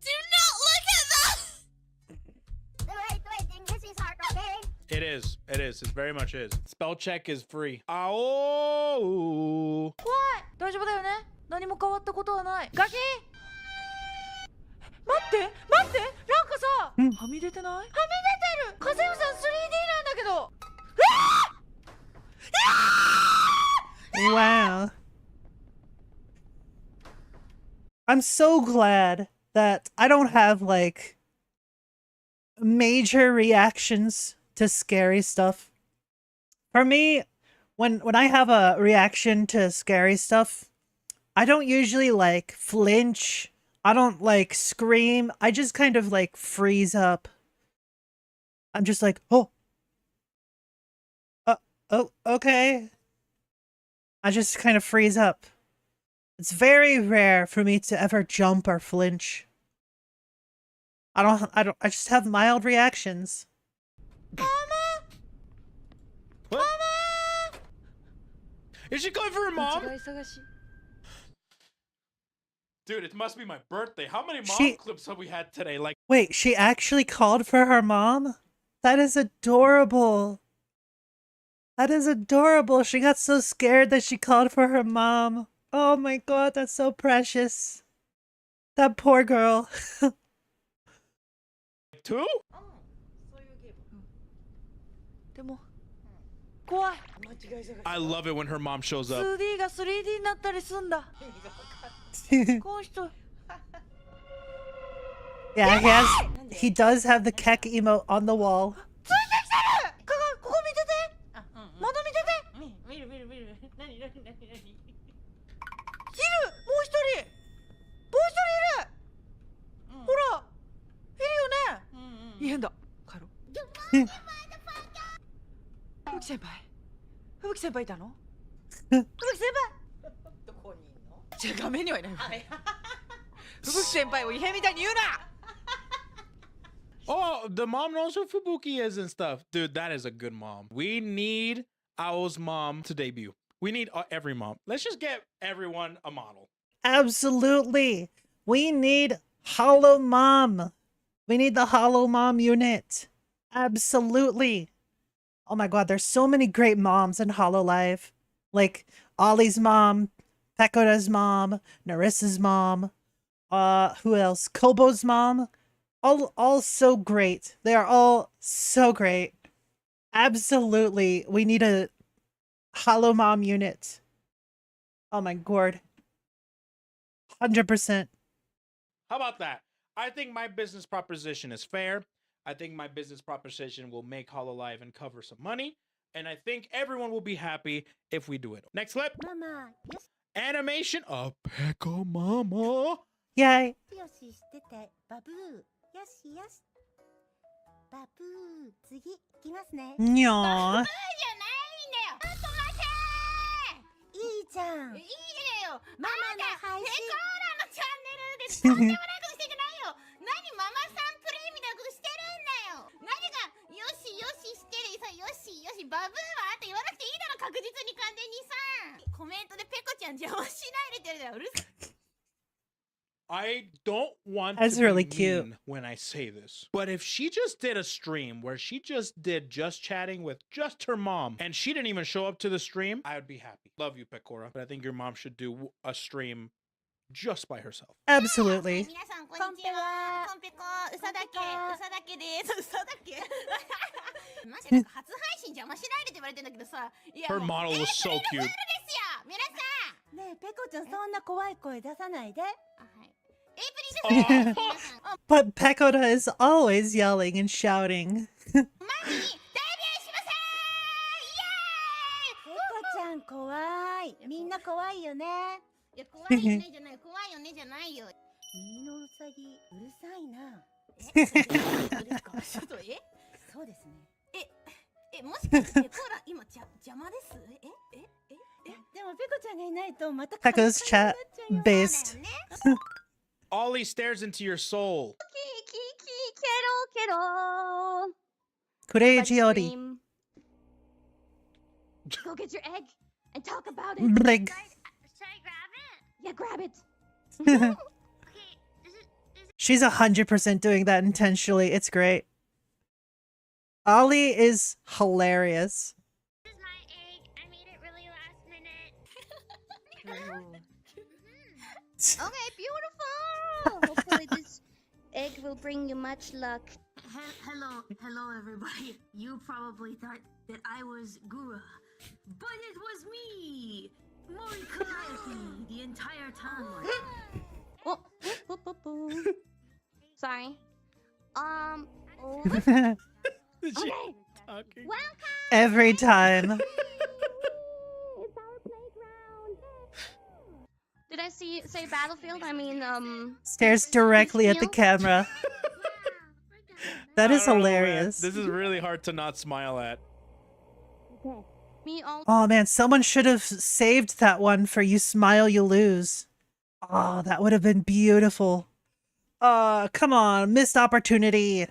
H: Do not look at that!
G: It is. It is. It very much is. Spell check is free. Oh.
K: 大丈夫だよね何も変わったことはないガキ待ってなんかさはみ出てないはみ出てる家政婦さん 3D なんだけど
A: Wow. I'm so glad that I don't have like major reactions to scary stuff. For me, when I have a reaction to scary stuff, I don't usually like flinch. I don't like scream. I just kind of like freeze up. I'm just like, oh. Oh, okay. I just kind of freeze up. It's very rare for me to ever jump or flinch. I just have mild reactions.
G: What? Is she calling for her mom? Dude, it must be my birthday. How many mom clips have we had today? Like,
A: wait, she actually called for her mom? That is adorable. That is adorable. She got so scared that she called for her mom. Oh my god, that's so precious. That poor girl.
G: 2?
K: でも怖い
G: I love it when her mom shows up.
K: 2D が 3D になったりすんだこの人
A: Yeah, he does have the Keck emote on the wall.
K: ついてきてるここ見てて窓見てて見る何いるもう一人いるほらいるよね異変だ帰ろう吹雪先輩吹雪先輩いたの吹雪先輩どこにいんのじゃ画面にはいない吹雪先輩を異変みたいに言うな
G: Oh, the mom knows who Fubuki is and stuff. Dude, that is a good mom. We need Ao's mom to debut. We need every mom. Let's just get everyone a model.
A: Absolutely. We need Hollow Mom. We need the Hollow Mom unit. Absolutely. Oh my god, there's so many great moms in Hololive. Like Ollie's mom, Pekora's mom, Narissa's mom, who else? Kobo's mom. All so great. They are all so great. Absolutely. We need a Hollow Mom unit. Oh my god. 100%.
G: How about that? I think my business proposition is fair. I think my business proposition will make Hololive and cover some money. And I think everyone will be happy if we do it. Next clip.
L: Mama, yes.
G: Animation of Peko Mama.
A: Yay.
L: よししててバブーよしよしバブー次いきますね
A: Nyah.
L: じゃないんだよちょっと待ていいじゃんいいよママの配信ペコーラのチャンネルでとんでもないことしてんじゃないよ何ママさんプレイみたいなことしてるんだよ何がよしよししてるさよしよしバブーはって言わなくていいだろ確実に完全にさコメントでペコちゃん邪魔しないでって言われたらうるさい
G: I don't want
A: That's
G: to
A: really
G: be
A: cute.
G: mean when I say this, but if she just did a stream where she just did just chatting with just her mom and she didn't even show up to the stream, I would be happy. Love you, Pecora, but I think your mom should do a stream just by herself.
A: Absolutely.
L: 皆さんこんにちはコンペコうさだけですうさだけマジなんか初配信邪魔しないでって言われてんだけどさいや
G: Her model was so cute.
L: ですよ皆さんねえペコちゃんそんな怖い声出さないであはい
A: But Pekora is always yelling and shouting.
L: マジデビューしませんイエーイペコちゃん怖いみんな怖いよねいや怖いよねじゃない怖いよねじゃないよ右のウサギうるさいなちょっとそうですねもしかしてペコラ今邪魔ですでもペコちゃんがいないとまた
A: Peko's chat based.
G: Ollie stares into your soul.
A: Kureiji Ori.
L: Go get your egg and talk about it.
A: Blig.
L: Should I grab it? Yeah, grab it.
A: She's 100% doing that intentionally. It's great. Ollie is hilarious.
L: This is my egg. I made it really last minute. Okay, beautiful. Hopefully this egg will bring you much luck.
K: Hello everybody. You probably thought that I was Gura, but it was me, Mori Calliope, the entire time.
L: Sorry. Okay. Welcome.
A: Every time.
L: It's our playground.
M: Did I say Battlefield? I mean,
A: Stares directly at the camera. That is
G: I don't know, man.
A: hilarious.
G: This is really hard to not smile at.
M: me all.
A: Oh man, someone should have saved that one for You Smile, You Lose. Oh, that would have been beautiful. Come on, missed opportunity.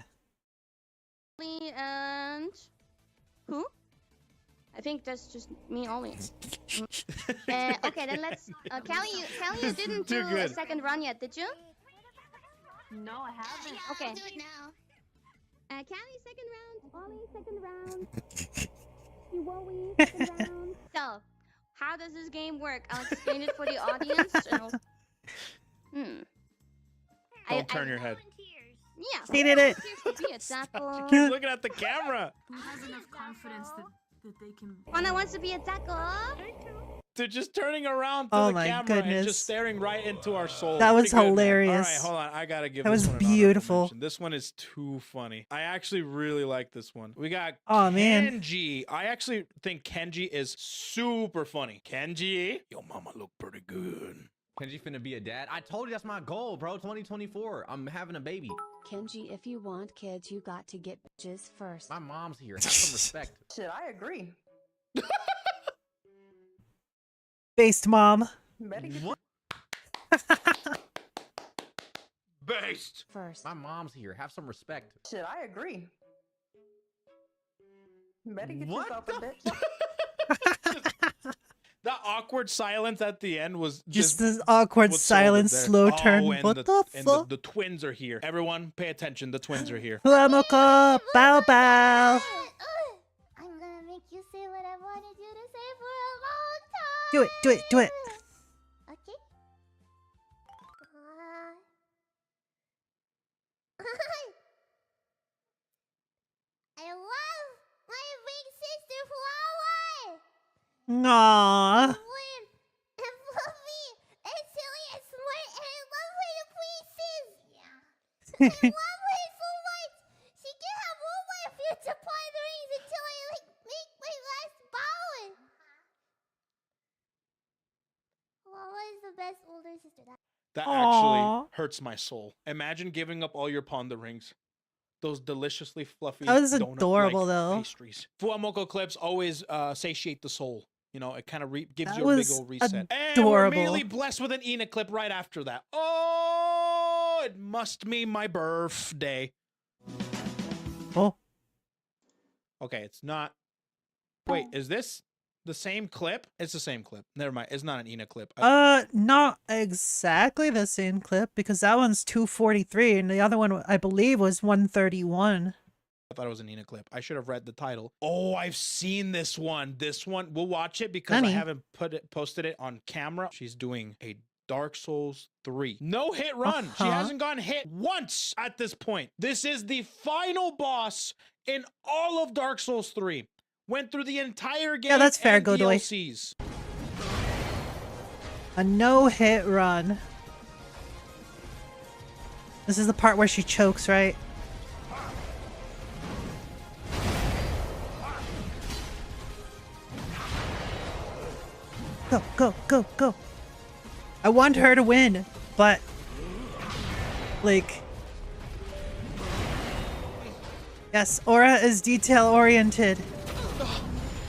M: And who? I think that's just me only. Okay, then let's. Callie, you didn't do a second run yet, did you?
K: No, I haven't.
H: Yeah,
M: Okay.
H: I'll do it now.
M: Callie, second round. Ollie, second round. Iwowie, second round. So, how does this game work? I'll explain it for the audience.
G: Don't turn your head.
M: Yeah.
A: He did it.
M: Be a tackle.
G: Keep looking at the camera.
K: Who has enough confidence that they can...
M: Anna wants to be a tackle.
G: They're just turning around to
A: Oh
G: the
A: my
G: camera and
A: goodness.
G: just staring right into our soul.
A: That was
G: Pretty good, man.
A: hilarious.
G: All right, hold on. I gotta give
A: That
G: this
A: was
G: one an honorable
A: beautiful.
G: mention. This one is too funny. I actually really like this one. We got
A: Oh, man.
G: Kenji. I actually think Kenji is super funny. Kenji, your mama look pretty good.
N: Kenji finna be a dad. I told you that's my goal, bro. 2024. I'm having a baby.
O: Kenji, if you want kids, you got to get bitches first.
N: My mom's here. Have some respect.
O: Shit, I agree.
A: Based mom.
N: What?
G: Based.
O: First.
N: My mom's here. Have some respect.
O: Shit, I agree. Better get
N: What
O: yourself a bitch.
G: That awkward silence at the end was
A: Just this awkward
G: what sold it
A: silence,
G: there.
A: slow
G: Oh,
A: turn.
G: and
A: What the
G: and
A: fuck?
G: the twins are here. Everyone, pay attention. The twins are here.
A: Lamoko, bow bow.
L: I'm gonna make you say what I wanted you to say for a long time.
A: Do it, do it, do it.
L: Okay. I love my big sister Flower.
A: Aww.
L: Slim and fluffy and silly and smart, and I love her to pieces. Yeah. I love her so much. She can have all my future ponderings until I make my last ballad. Flower is the best older sister.
G: That
A: Aw.
G: actually hurts my soul. Imagine giving up all your pond rings. Those deliciously fluffy
A: That was
G: donut-like
A: adorable, though.
G: pastries. Fuamoko clips always satiate the soul. You know, it kind of gives
A: That
G: you a big
A: was
G: old reset. And we're
A: adorable.
G: immediately blessed with an Ina clip right after that. Oh, it must be my birthday.
A: Oh.
G: Okay, it's not. Wait, is this the same clip? It's the same clip. Never mind. It's not an Ina clip.
A: Not exactly the same clip because that one's 243 and the other one I believe was 131.
G: I thought it was an Ina clip. I should have read the title. Oh, I've seen this one. This one, we'll watch it because I
A: Honey.
G: haven't posted it on camera. She's doing a Dark Souls 3. No hit run. She
A: Uh-huh.
G: hasn't gone hit once at this point. This is the final boss in all of Dark Souls 3. Went through the entire game.
A: Yeah, that's fair,
G: and
A: Godoy.
G: DLCs.
A: A no-hit run. This is the part where she chokes, right? Go, go, go, go. I want her to win, but like yes, Aura is detail oriented.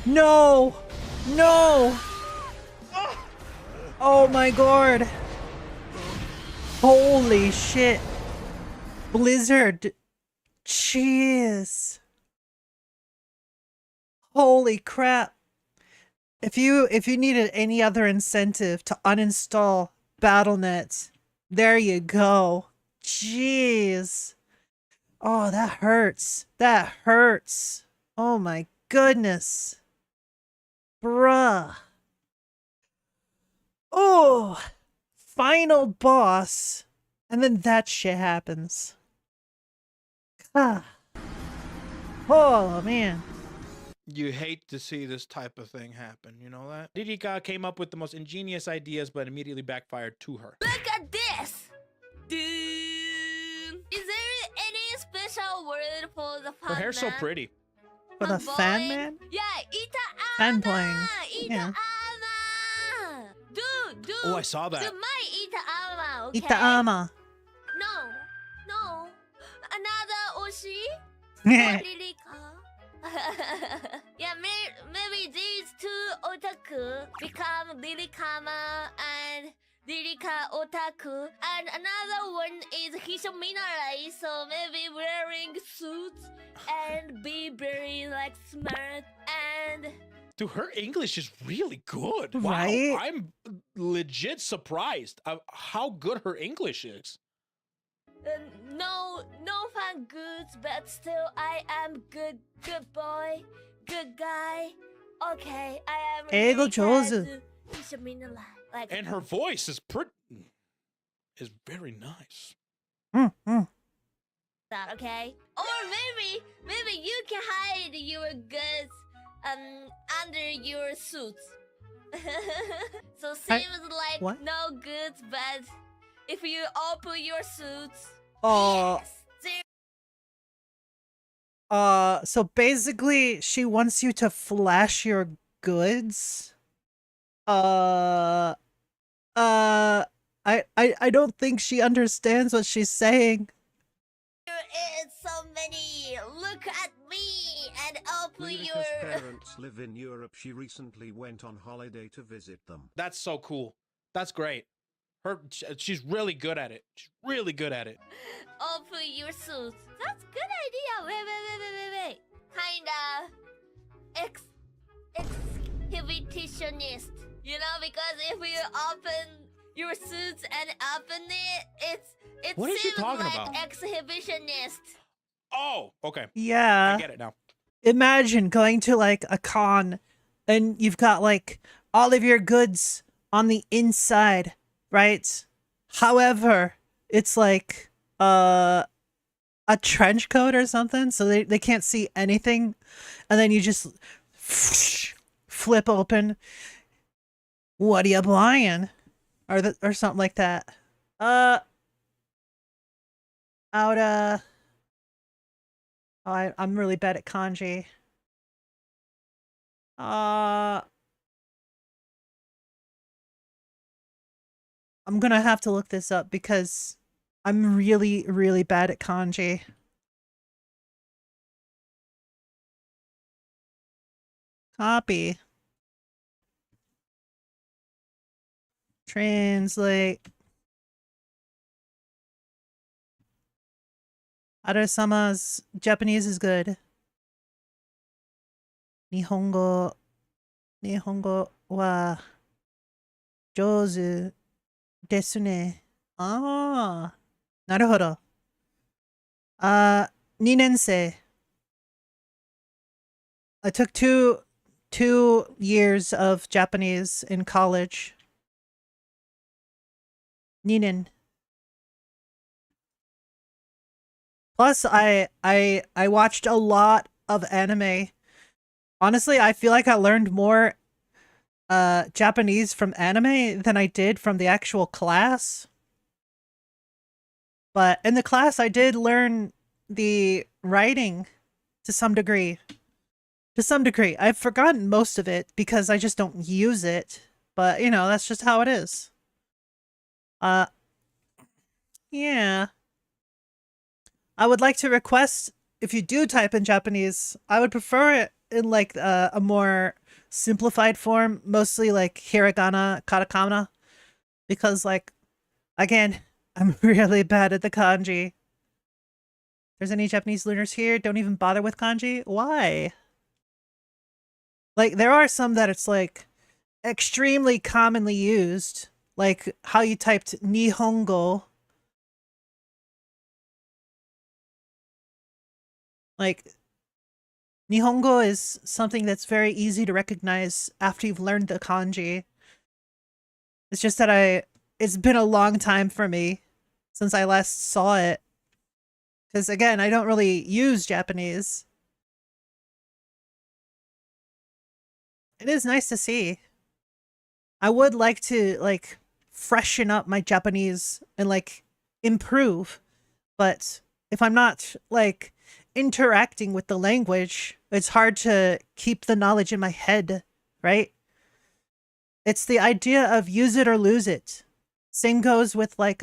A: No! No! Oh my god. Holy shit. Blizzard. Jeez. Holy crap. If you needed any other incentive to uninstall BattleNet, there you go. Jeez. Oh, that hurts. That hurts. Oh my goodness. Bruh. Oh, final boss. And then that shit happens. Ah. Oh, man.
G: You hate to see this type of thing happen, you know that? Ririka came up with the most ingenious ideas, but immediately backfired to her.
H: Look at this! Dude! Is there any special word for the fan
G: Her hair's so
H: man?
G: pretty.
A: For the
H: I'm
A: fan
H: going-
A: man?
H: Yeah, Ita
A: Fan
H: Ana!
A: playing.
H: Ita
A: Yeah.
H: Ana! Dude,
G: Oh, I saw that.
L: Do my itaama, okay?
A: Itaama.
L: No. Another oshi?
A: Yeah.
L: Yeah, maybe these two otaku become Lirikama and Lirika otaku, and another one is Hishominara, so maybe wearing suits and be very like smart and.
G: Dude, her English is really good.
A: Right?
G: Wow, I'm legit surprised of how good her English is.
L: No fan goods, but still I am good boy, good guy. Okay, I am.
A: Eigo jozu.
L: Like,
G: And her voice is is very nice.
L: that, okay? Or maybe you can hide your goods under your suits. So seems like
A: what?
L: no goods, but if you open your suits,
A: so basically she wants you to flash your goods. I don't think she understands what she's saying.
L: there is so many. Look at me and open
J: Lilika's
L: your.
J: parents live in Europe. She recently went on holiday to visit them.
G: That's so cool. That's great. She's really good at it. She's really good at it.
L: Open your suits. That's good idea. Wait. Kinda exhibitionist. You know, because if you open your suits and open it
G: What is she
L: seems
G: talking
L: like
G: about?
L: exhibitionist.
G: Oh, okay.
A: Yeah.
G: I get it now.
A: Imagine going to like a con and you've got like all of your goods on the inside, right? However, it's like a trench coat or something, so they can't see anything, and then you just flip open. What are you buying? Or something like that. I'm really bad at kanji. I'm gonna have to look this up because I'm really, really bad at kanji. Copy. Translate. Arasama's Japanese is good. Nihongo wa jouzu desu ne. Ah, naruhodo. 2年生. I took two years of Japanese in college. 2年. Plus, I watched a lot of anime. Honestly, I feel like I learned more Japanese from anime than I did from the actual class. But in the class, I did learn the writing to some degree. To some degree. I've forgotten most of it because I just don't use it. But, you know, that's just how it is. Yeah. I would like to request, if you do type in Japanese, I would prefer it in like a more simplified form, mostly like hiragana, katakana, because like, again, I'm really bad at the kanji. If there's any Japanese learners here, don't even bother with kanji. Why? Like, there are some that it's like extremely commonly used, like how you typed Nihongo. Like, Nihongo is something that's very easy to recognize after you've learned the kanji. It's just that it's been a long time for me since I last saw it. Because again, I don't really use Japanese. It is nice to see. I would like to, like, freshen up my Japanese and, like, improve. But if I'm not, like, interacting with the language, it's hard to keep the knowledge in my head, right? It's the idea of use it or lose it. Same goes with like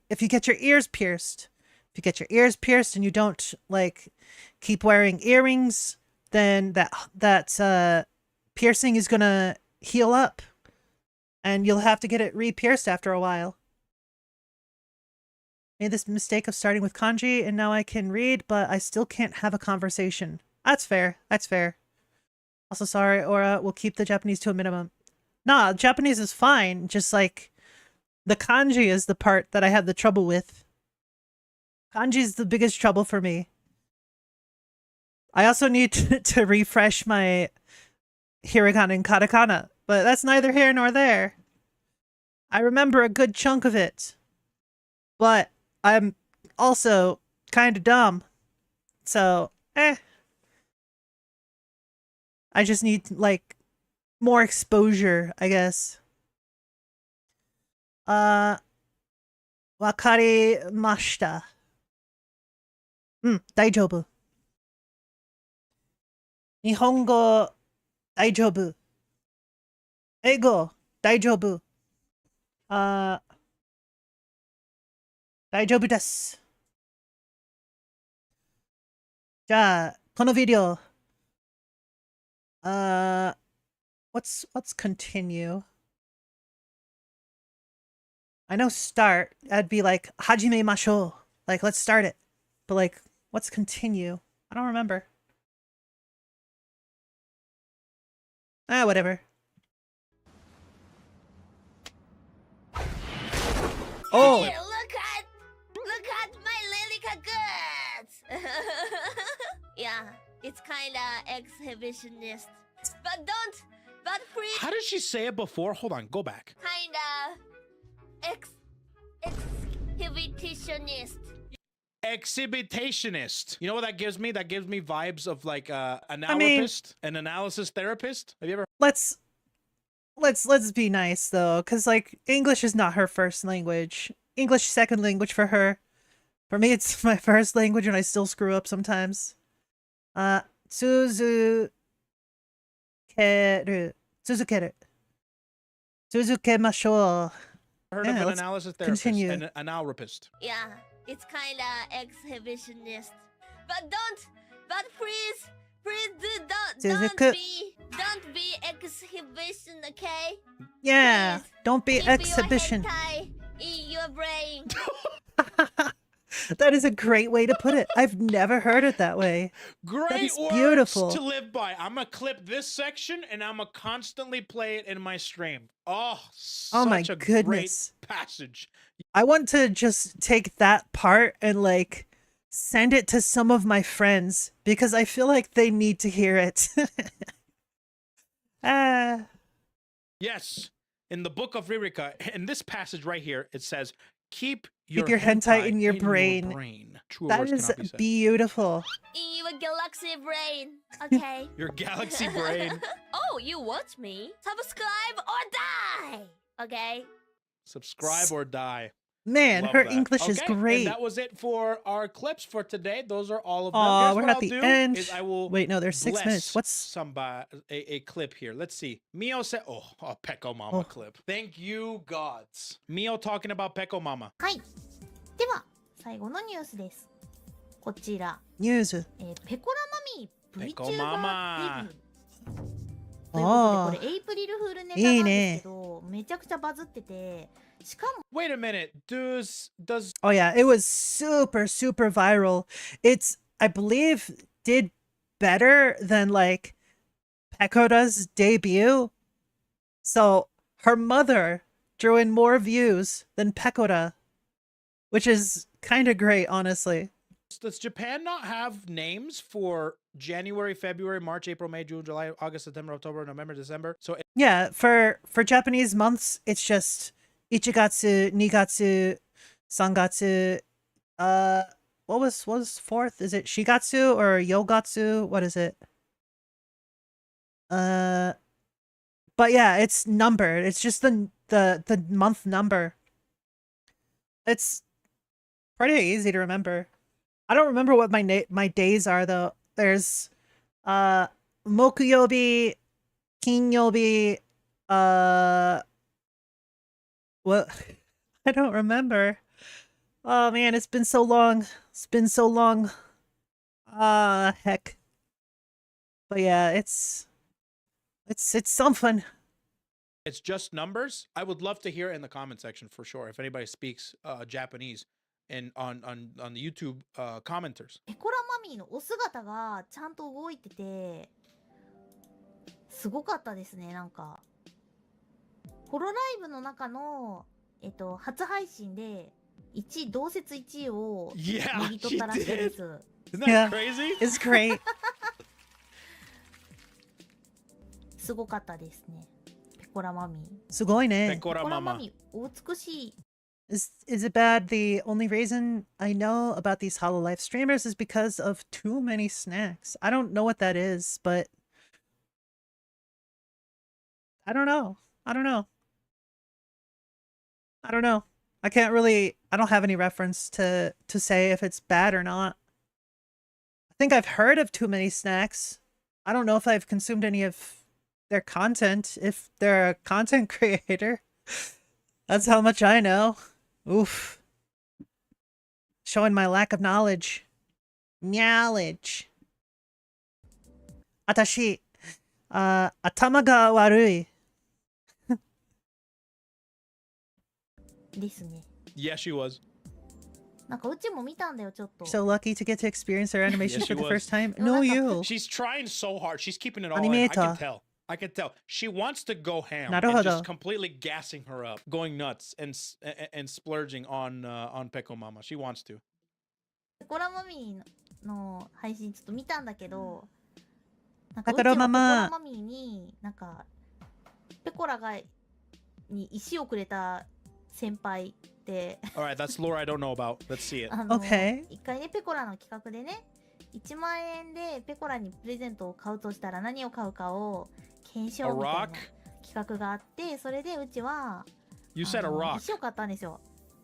A: if you get your ears pierced. If you get your ears pierced and you don't like keep wearing earrings, then that piercing is gonna heal up, and you'll have to get it re-pierced after a while. Made this mistake of starting with kanji, and now I can read, but I still can't have a conversation. That's fair. That's fair. Also, sorry, Aura. We'll keep the Japanese to a minimum. Nah, Japanese is fine. Just like the kanji is the part that I have the trouble with. Kanji is the biggest trouble for me. I also need to refresh my hiragana and katakana, but that's neither here nor there. I remember a good chunk of it, but I'm also kind of dumb. So, I just need, like, more exposure, I guess. Wakarimashita. 大丈夫。日本語大丈夫。英語大丈夫。大丈夫です。じゃあ、このビデオ。Let's continue. I know start, I'd be like, 始めましょう. Like, let's start it. But like, what's continue? I don't remember. Whatever. Oh!
L: Hey, look at my Lilica goods! Yeah, it's kinda exhibitionist. But free.
G: How did she say it before? Hold on, go back.
L: Kinda exhibitionist.
G: Exhibitionist. You know what that gives me? That gives me vibes of like analyst, an analysis therapist. Have you ever?
A: Let's be nice though, because like English is not her first language. English second language for her. For me, it's my first language, and I still screw up sometimes. Suzukeru. Suzukemashou.
G: Heard of an analysis therapist,
A: continue.
G: an analrapist.
L: Yeah, it's kinda exhibitionist. But please don't be exhibition, okay?
A: Yeah,
L: Please,
A: don't be
L: keep
A: exhibition.
L: Your hentai in your brain.
A: That is a great way to put it. I've never heard it that way.
G: Great
A: that is
G: words
A: beautiful.
G: to live by. I'm gonna clip this section and I'm gonna constantly play it in my stream. Oh,
A: my
G: such a
A: goodness.
G: great passage.
A: I want to just take that part and like send it to some of my friends because I feel like they need to hear it.
G: Yes, in the book of Ririka, in this passage right here, it says, keep
A: your
G: your
A: hentai in your brain.
G: Truer
A: That
G: words
A: is
G: cannot be said.
A: beautiful.
L: In your galaxy brain, okay?
G: Your galaxy brain.
L: Oh, you watch me? Subscribe or die, okay?
G: Subscribe or die.
A: Man,
G: Love
A: her
G: that.
A: English is
G: Okay,
A: great.
G: And that was it for our clips for today. Those are all of them.
A: Aw,
G: Here's
A: we're
G: what
A: at
G: I'll
A: the
G: do
A: end.
G: is I will
A: Wait, no, there's 6
G: bless
A: minutes. What's
G: somebody a clip here? Let's see. Mio said, "Oh, Peko Mama clip." Thank you, gods. Mio talking about Peko Mama.
P: はい。では、最後のニュースです。こちら。
A: ニュース。
P: ペコラマミー VTuber
G: ペコママ
P: デビュー。ということで、これエイプリルフールネタなんですけど、めちゃくちゃバズってて、しかも
G: Wait a minute. Does
A: Oh yeah, it was super viral. It's, I believe, did better than like Pekora's debut. So her mother drew in more views than Pekora, which is kind of great, honestly.
G: Does Japan not have names for January, February, March, April, May, June, July, August, September, October, November, December? So
A: Yeah, for Japanese months, it's just Ichigatsu, Nigatsu, Sangatsu. What was fourth? Is it Shigatsu or Yogatsu? What is it? But yeah, it's numbered. It's just the month number. It's pretty easy to remember. I don't remember what my days are though. There's Mokuyobi, Kinyobi, Uh, well, I don't remember. Oh man, it's been so long. It's been so long. Ah, heck. But yeah, it's something.
G: It's just numbers. I would love to hear in the comment section for sure if anybody speaks Japanese and on the YouTube commenters.
P: ペコラマミーのお姿がちゃんと動いてて、すごかったですね、なんか。ホロライブの中の、初配信で、同説1位をも
G: Yeah,
P: ぎ取ったらしいで
G: she
P: す。
G: Isn't that
A: Yeah,
G: crazy?
A: it's great.
P: すごかったですね。ペコラマミー。
A: すごいね。
P: ペコラマミー、お美しい。
A: Is it bad? The only reason I know about these Hololive streamers is because of too many snacks. I don't know what that is, but I don't know. I don't know. I don't know. I can't really. I don't have any reference to say if it's bad or not. I think I've heard of too many snacks. I don't know if I've consumed any of their content. If they're a content creator, that's how much I know. Oof. Showing my lack of knowledge. Knowledge. 私、頭が悪い。
P: ですね。
G: Yeah, she was.
P: なんかうちも見たんだよ、ちょっと。
A: So lucky to get to experience their animation
G: Yes,
A: for
G: she
A: the
G: was.
A: first time. No, you.
G: She's trying so hard. She's keeping it all in. I
A: Animator.
G: can tell. I can tell. She wants to go ham and
A: なるほど。
G: just completely gassing her up, going nuts and splurging on Peko Mama. She wants to.
P: ペコラマミーの配信ちょっと見たんだけど、なん
A: ペコラママ
P: ペコラマミーになんかペコラに石をくれた先輩で、
G: All right, that's lore I don't know about. Let's see it.
P: 一回ねペコラの企画でね、1万円でペコラにプレゼントを買うとしたら何を買うかを検証みたいな企画があって、それでうちは
G: You said a rock.
P: 石を買ったんですよ。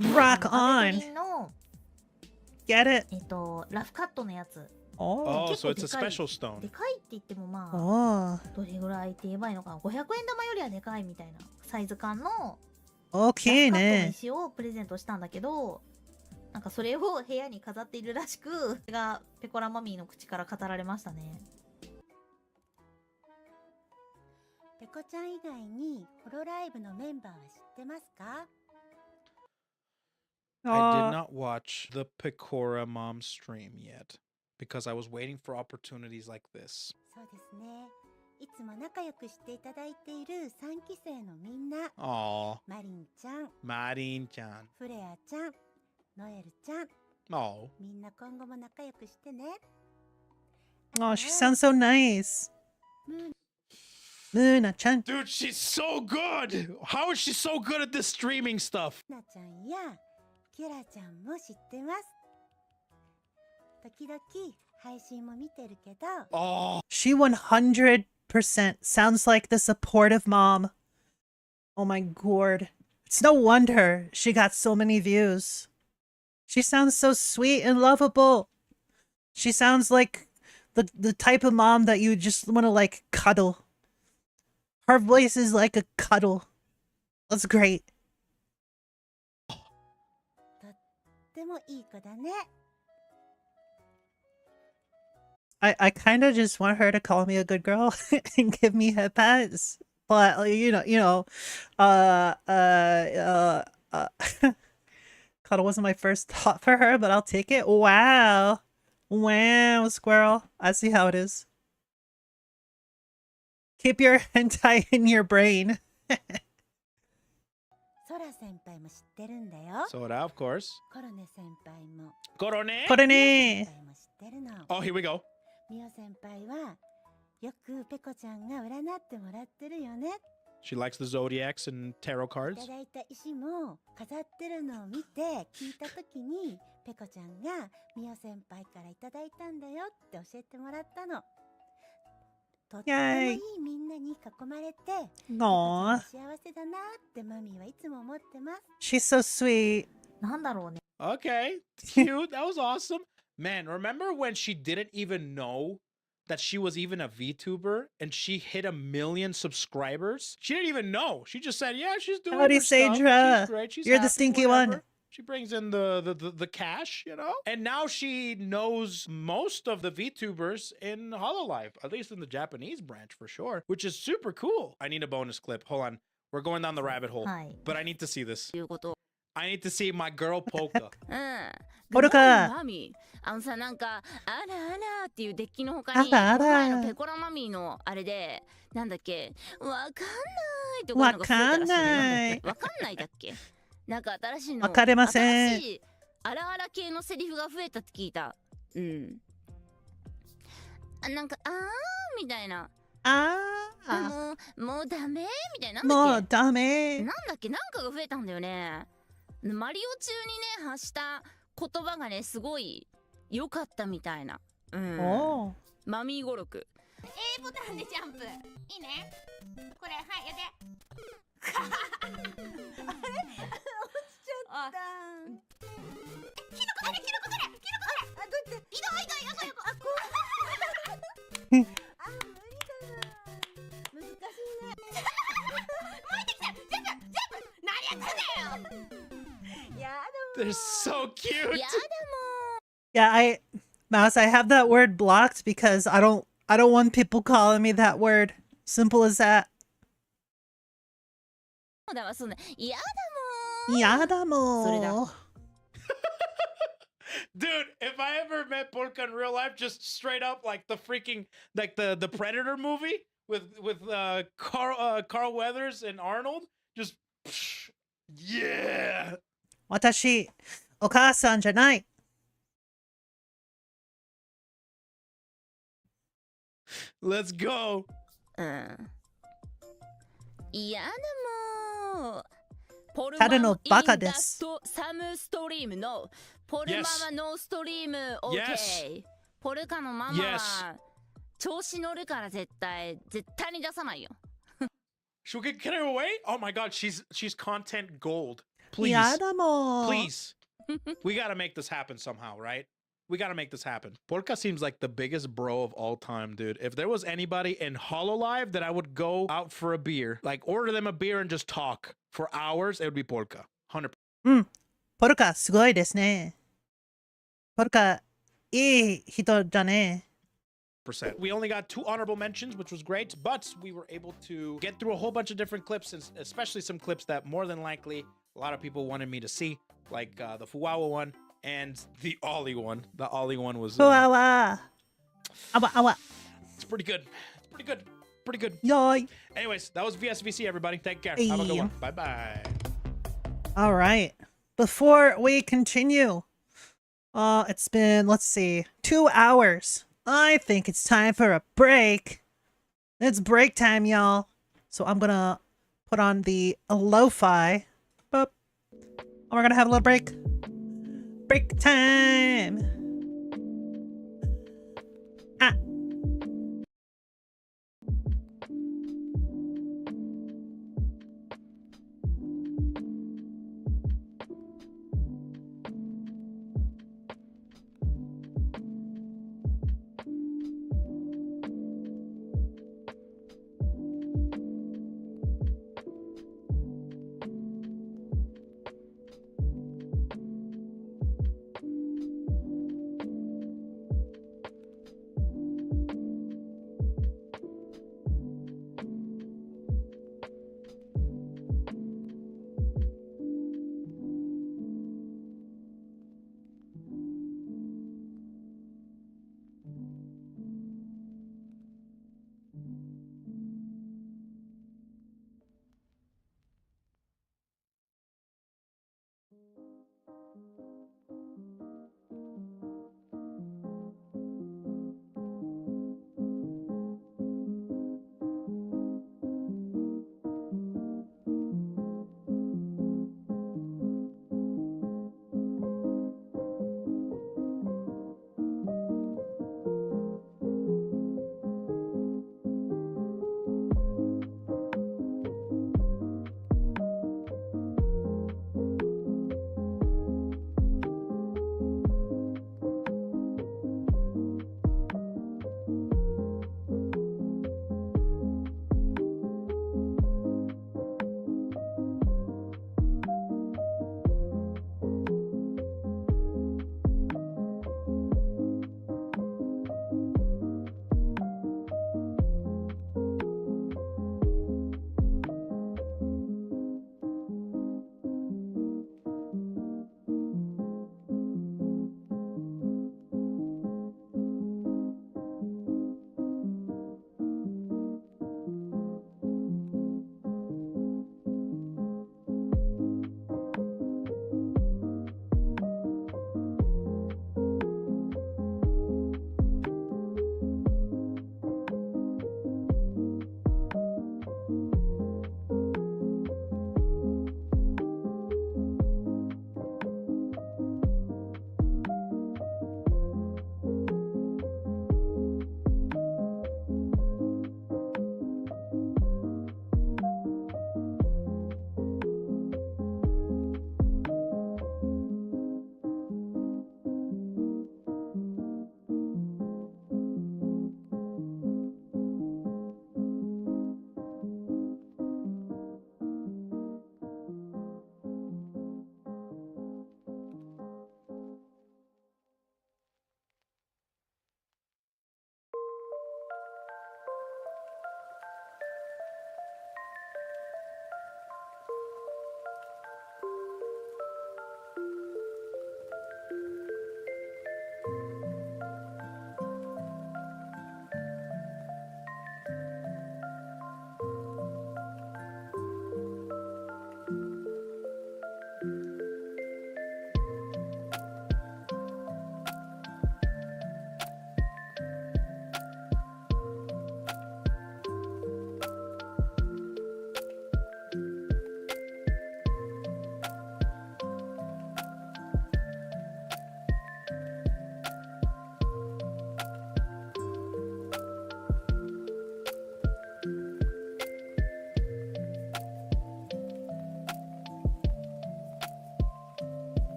A: Rock
P: アメ
A: on.
P: リンの
A: Get it?
P: ラフカットのやつ。
A: Oh.
G: Oh,
P: 結
G: so
P: 構
G: it's a
P: でかい
G: special stone.
P: でかいって言ってもまあ、
A: Oh.
P: どれぐらいって言えばいいのかな、500円玉よりはでかいみたいなサイズ感の
A: Okay
P: ラフカットの
A: ね。
P: 石をプレゼントしたんだけど、なんかそれを部屋に飾っているらしく、それがペコラマミーの口から語られましたね。
Q: ペコちゃん以外にホロライブのメンバーは知ってますか？
G: I did not watch the Pecora Mom stream yet because I was waiting for opportunities like this.
Q: そうですね。いつも仲良くしていただいている3期生のみんな。
G: Aw,
Q: マリンちゃん、
G: Marin-chan.
Q: フレアちゃん、ノエルちゃん、
G: Oh,
Q: みんな今後も仲良くしてね。
A: Oh, she sounds so nice. Luna-chan.
G: dude, she's so good. How is she so good at this streaming stuff?
Q: なちゃんやキュラちゃんも知ってます。時々配信も見てるけど、
G: Oh,
A: She 100% sounds like the supportive mom. Oh my god. It's no wonder she got so many views. She sounds so sweet and lovable. She sounds like the type of mom that you just want to like cuddle. Her voice is like a cuddle. That's great.
Q: とってもいい子だね。
A: I kind of just want her to call me a good girl and give me head pats. But cuddle wasn't my first thought for her, but I'll take it. Wow. Wow, squirrel. I see how it is. Keep your hentai in your brain.
Q: ソラ先輩も知ってるんだよ。
G: Soda, of course.
Q: コロネ先輩も。
G: Korone?
A: これ
Q: 先
A: ね。
Q: 輩も知ってるの。
G: Oh, here we go.
Q: ミオ先輩はよくペコちゃんが占ってもらってるよね。
G: She likes the zodiacs and tarot
Q: い
G: cards.
Q: ただいた石も飾ってるのを見て聞いたときにペコちゃんがミオ先輩からいただいたんだよって教えてもらったの。とってもいいみんなに囲まれて、ペコちゃん
A: Aww.
Q: 幸せだなってマミーはいつも思ってます。
A: She's so sweet.
P: なんだろうね。
G: Okay, cute. That was awesome. Man, remember when she didn't even know that she was even a VTuber and she hit 1 million subscribers. She didn't even know. She just said, "Yeah, she's doing
A: Howdy,
G: her stuff.
A: Sadra.
G: She's great. She's
A: You're the
G: happy,
A: stinky
G: whatever."
A: one.
G: She brings in the cash, you know? And now she knows most of the VTubers in Hololive, at least in the Japanese branch for sure, which is super cool. I need a bonus clip. Hold on. We're going down the rabbit hole. But I need to see this. I need to see my girl Polka.
A: ポルカ。
R: マミー、さ、なんか、あらあらっていうデッキの他に、
A: あらあら
R: この前のペコラマミーのあれで、なんだっけ、わかんないとかいうのが増えたらしいの。
A: わかんない。
R: わかんないだっけ。なんか新しいの。
A: わかりません。
R: 新しいあらあら系のセリフが増えたって聞いた。うん。なんか、みたいな。もうダメみたいな。
A: もうダメ。
R: なんだっけ、なんかが増えたんだよね。マリオ中にね、発した言葉がね、すごい良かったみたいな。うん。マミー語録。
L: A ボタンでジャンプ。いいね。これ、はい、やって。あれ落ちちゃった。キノコだね、キノコだね、キノコだね。あ、どうやって移動、横。あ、こう。あ、無理だな。難しいね。燃えてきた。ジャンプ。何やってんだよ。
G: They're so cute.
A: Yeah, Mouse, I have that word blocked because I don't want people calling me that word. Simple as that. やだもん。
G: Dude, if I ever met Polka in real life, just straight up like the freaking like the Predator movie with Carl Weathers and Arnold, just yeah.
A: 私、お母さんじゃない。
G: Let's go.
R: いやだもう。ポル
A: ただのバカです。
R: サムストリームのポルママノーストリーム OK。ポルカのママは調子乗るから絶対に出さないよ。
G: She'll get her away? Oh my god, she's content gold. Please.
A: やだもん。
G: Please. We gotta make this happen somehow, right? We gotta make this happen. Polka seems like the biggest bro of all time, dude. If there was anybody in Hololive that I would go out for a beer, like order them a beer and just talk for hours, it would be Polka. 100%.
A: うん。ポルカすごいですね。ポルカいい人だね。
G: We only got 2 honorable mentions, which was great, but we were able to get through a whole bunch of different clips, and especially some clips that more than likely a lot of people wanted me to see, like the Fuwawa one and the Ollie one. The Ollie one was...
A: Fuwawa! Awa.
G: It's pretty good. Pretty good.
A: Yoy.
G: Anyways, that was VSVC, everybody. Take care. Have a good one. Bye-bye.
A: All right. Before we continue, it's been, let's see, 2 hours. I think it's time for a break. It's break time, y'all. So I'm gonna put on the lo-fi. Boop. We're gonna have a little break. Break time. Ah.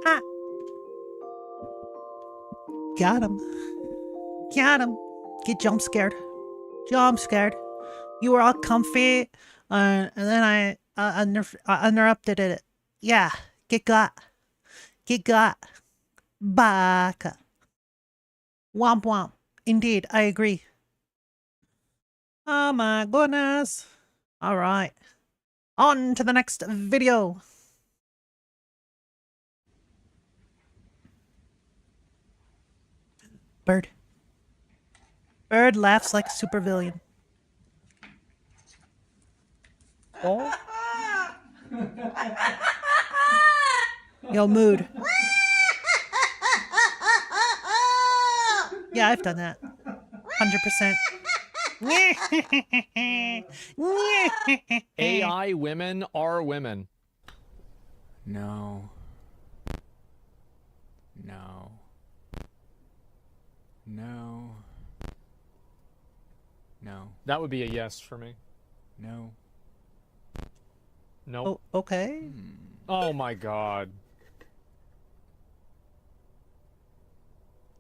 A: Ha! Got him. Got him. Get jump scared. Jump scared. You were all comfy, and then I interrupted it. Yeah, get got. Get got. Baka. Womp womp. Indeed, I agree. Oh my goodness. Alright. On to the next video. Bird. Bird laughs like a supervillain. Oh. Yo, mood. Yeah, I've done that. 100%.
D: AI women are women.
B: No. No. No. No.
D: That would be a yes for me.
B: No.
D: No.
A: Oh, okay.
D: Oh my god.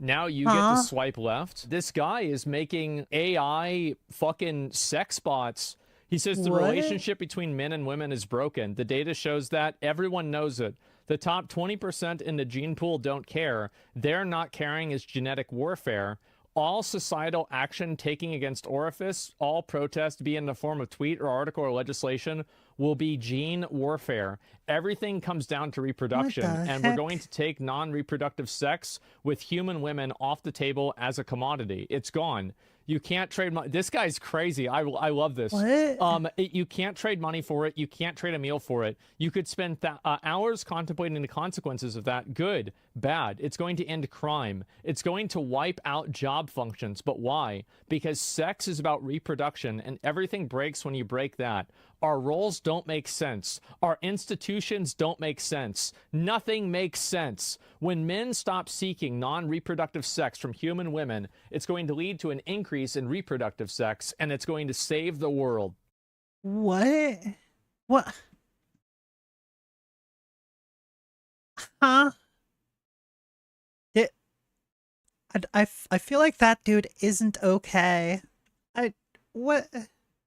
D: Now you get to swipe left. This guy is making AI fucking sex bots. He says the
A: What?
D: relationship between men and women is broken. The data shows that. Everyone knows it. The top 20% in the gene pool don't care. They're not caring is genetic warfare. All societal action taking against orifice, all protest, be in the form of tweet or article or legislation, will be gene warfare. Everything comes down to reproduction, and we're going to take non-reproductive sex with human women off the table as a commodity. It's gone. You can't trade money. This guy's crazy. I love this.
A: What?
D: You can't trade money for it. You can't trade a meal for it. You could spend hours contemplating the consequences of that. Good, bad. It's going to end crime. It's going to wipe out job functions. But why? Because sex is about reproduction, and everything breaks when you break that. Our roles don't make sense. Our institutions don't make sense. Nothing makes sense. When men stop seeking non-reproductive sex from human women, it's going to lead to an increase in reproductive sex, and it's going to save the world.
A: What? What? Huh? I feel like that dude isn't okay. What?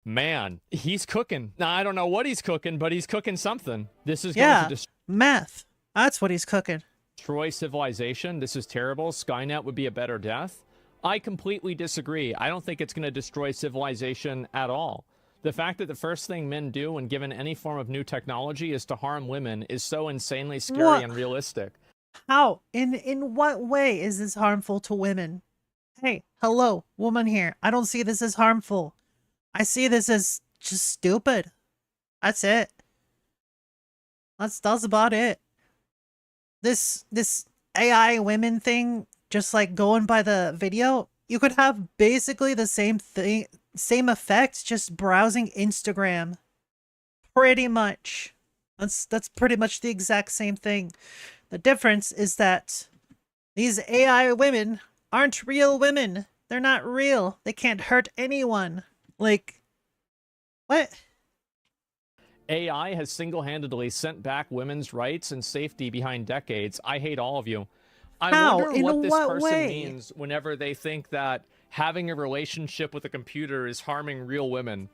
D: Man, he's cooking. Now, I don't know what he's cooking, but he's cooking something. This is
A: Yeah,
D: going to
A: meth. That's what he's cooking.
D: destroy civilization. This is terrible. Skynet would be a better death. I completely disagree. I don't think it's going to destroy civilization at all. The fact that the first thing men do when given any form of new technology is to harm women is so insanely scary
A: What?
D: and realistic.
A: How? In what way is this harmful to women? Hey, hello, woman here. I don't see this as harmful. I see this as just stupid. That's it. That's about it. This AI women thing, just like going by the video, you could have basically the same thing, same effect, just browsing Instagram. Pretty much. That's pretty much the exact same thing. The difference is that these AI women aren't real women. They're not real. They can't hurt anyone. Like, what?
D: AI has single-handedly sent back women's rights and safety behind decades. I hate all of you. I
A: How?
D: wonder
A: In
D: what this
A: what
D: person
A: way?
D: means whenever they think that having a relationship with a computer is harming real women.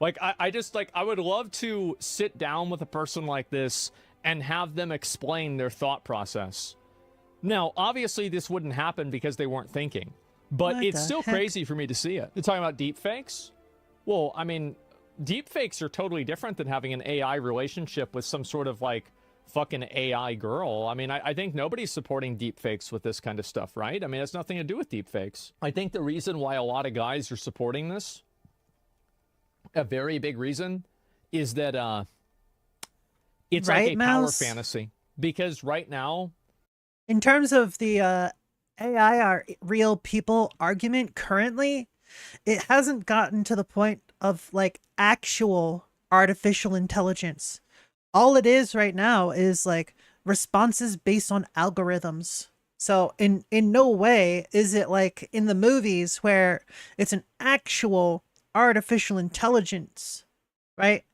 D: Like, I would love to sit down with a person like this and have them explain their thought process. Now, obviously, this wouldn't happen because they weren't thinking. But
A: What
D: it's
A: the
D: still
A: heck?
D: crazy for me to see it. You're talking about deep fakes? Well, I mean, deep fakes are totally different than having an AI relationship with some sort of, like, fucking AI girl. I mean, I think nobody's supporting deep fakes with this kind of stuff, right? I mean, it has nothing to do with deep fakes. I think the reason why a lot of guys are supporting this, a very big reason, is that it's
A: Right,
D: like a power
A: Mouse?
D: fantasy. Because right now,
A: In terms of the AI are real people argument currently, it hasn't gotten to the point of like actual artificial intelligence. All it is right now is like responses based on algorithms. So in no way is it like in the movies where it's an actual artificial intelligence, right?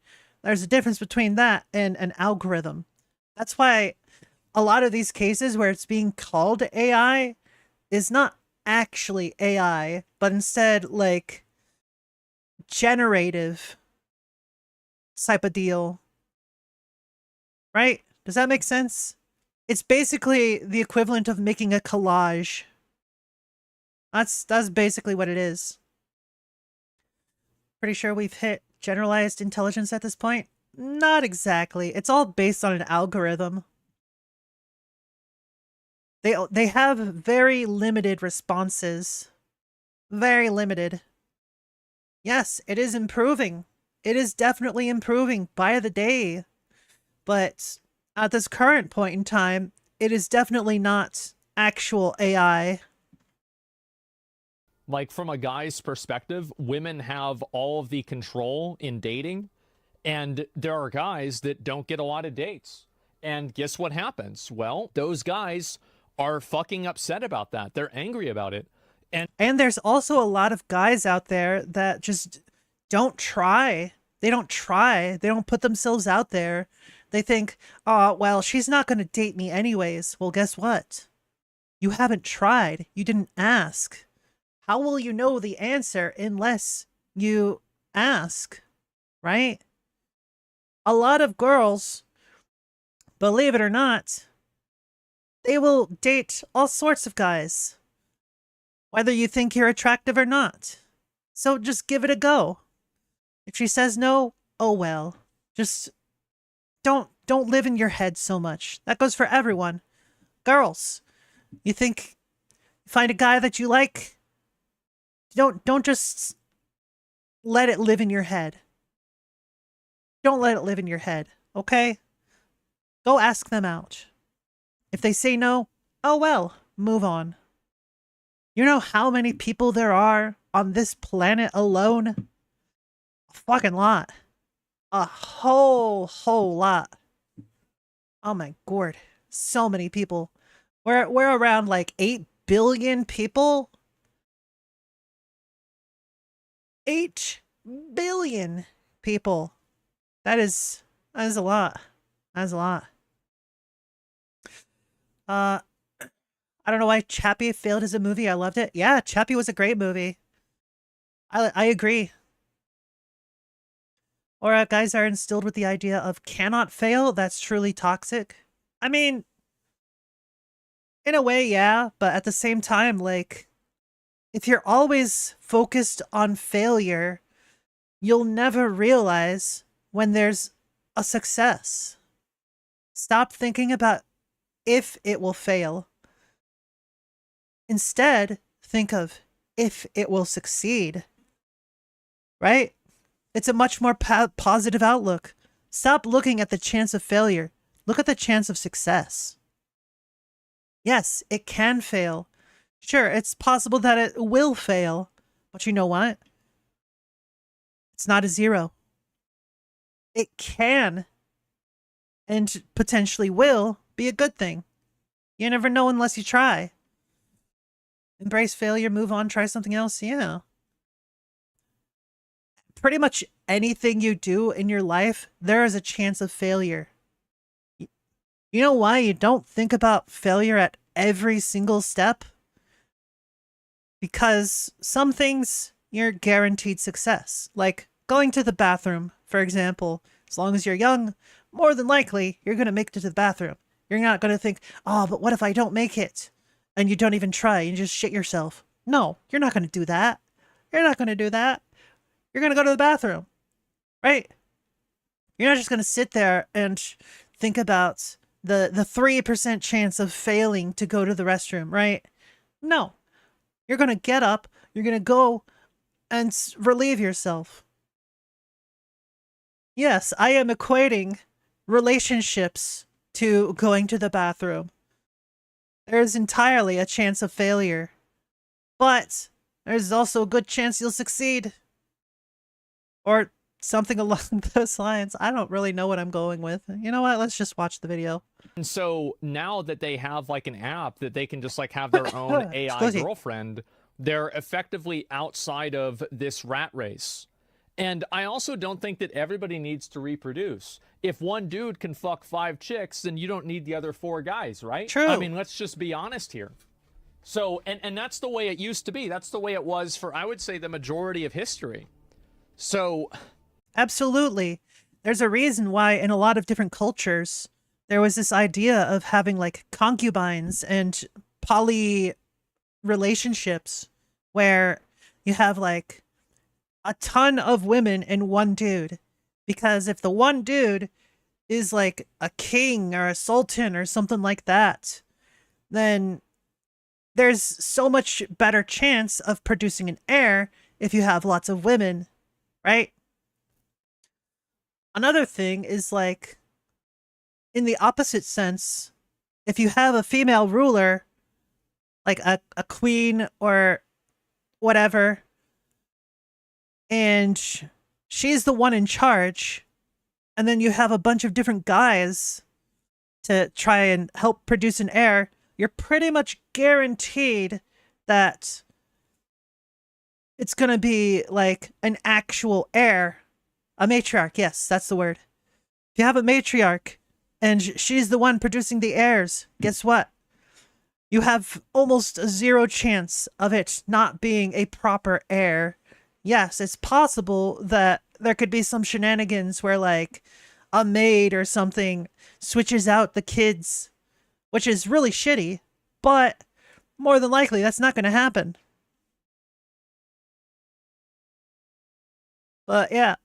A: There's a difference between that and an algorithm. That's why a lot of these cases where it's being called AI is not actually AI, but instead like generative type of deal. Right? Does that make sense? It's basically the equivalent of making a collage. That's basically what it is. Pretty sure we've hit generalized intelligence at this point? Not exactly. It's all based on an algorithm. They have very limited responses. Very limited. Yes, it is improving. It is definitely improving by the day. But at this current point in time, it is definitely not actual AI.
D: Like, from a guy's perspective, women have all of the control in dating, and there are guys that don't get a lot of dates. And guess what happens? Well, those guys are fucking upset about that. They're angry about it.
A: And there's also a lot of guys out there that just don't try. They don't try. They don't put themselves out there. They think, oh, well, she's not going to date me anyways. Well, guess what? You haven't tried. You didn't ask. How will you know the answer unless you ask, right? A lot of girls, believe it or not, they will date all sorts of guys, whether you think you're attractive or not. So just give it a go. If she says no, oh well. Just don't live in your head so much. That goes for everyone. Girls, you think, find a guy that you like, don't just let it live in your head. Don't let it live in your head, okay? Go ask them out. If they say no, oh well, move on. You know how many people there are on this planet alone? A fucking lot. A whole lot. Oh my god. So many people. We're around like 8 billion people. 8 billion people. That is a lot. That's a lot. I don't know why Chappie failed as a movie. I loved it. Yeah, Chappie was a great movie. I agree. Or guys are instilled with the idea of cannot fail. That's truly toxic. I mean, in a way, yeah, but at the same time, like, if you're always focused on failure, you'll never realize when there's a success. Stop thinking about if it will fail. Instead, think of if it will succeed. Right? It's a much more positive outlook. Stop looking at the chance of failure. Look at the chance of success. Yes, it can fail. Sure, it's possible that it will fail. But you know what? It's not a zero. It can, and potentially will, be a good thing. You never know unless you try. Embrace failure, move on, try something else. Yeah. Pretty much anything you do in your life, there is a chance of failure. You know why you don't think about failure at every single step? Because some things, you're guaranteed success. Like going to the bathroom, for example. As long as you're young, more than likely, you're going to make it to the bathroom. You're not going to think, oh, but what if I don't make it? And you don't even try, you just shit yourself. No, you're not going to do that. You're not going to do that. You're going to go to the bathroom, right? You're not just going to sit there and think about the 3% chance of failing to go to the restroom, right? No. You're going to get up, you're going to go and relieve yourself. Yes, I am equating relationships to going to the bathroom. There's entirely a chance of failure, but there's also a good chance you'll succeed. Or something along those lines. I don't really know what I'm going with. You know what? Let's just watch the video.
D: And so now that they have like an app that they can just like have their own AI girlfriend, they're effectively outside of this rat race. And I also don't think that everybody needs to reproduce. If one dude can fuck 5 chicks, then you don't need the other 4 guys, right?
A: True.
D: I mean, let's just be honest here. So, and that's the way it used to be. That's the way it was for, I would say, the majority of history. So...
A: Absolutely. There's a reason why in a lot of different cultures, there was this idea of having like concubines and poly relationships where you have like a ton of women and one dude. Because if the one dude is like a king or a sultan or something like that, then there's so much better chance of producing an heir if you have lots of women, right? Another thing is like, in the opposite sense, if you have a female ruler, like a queen or whatever, and she's the one in charge, and then you have a bunch of different guys to try and help produce an heir, you're pretty much guaranteed that it's going to be like an actual heir. A matriarch, yes, that's the word. If you have a matriarch and she's the one producing the heirs, guess what? You have almost a 0 chance of it not being a proper heir. Yes, it's possible that there could be some shenanigans where like a maid or something switches out the kids, which is really shitty, but more than likely that's not going to happen. But yeah.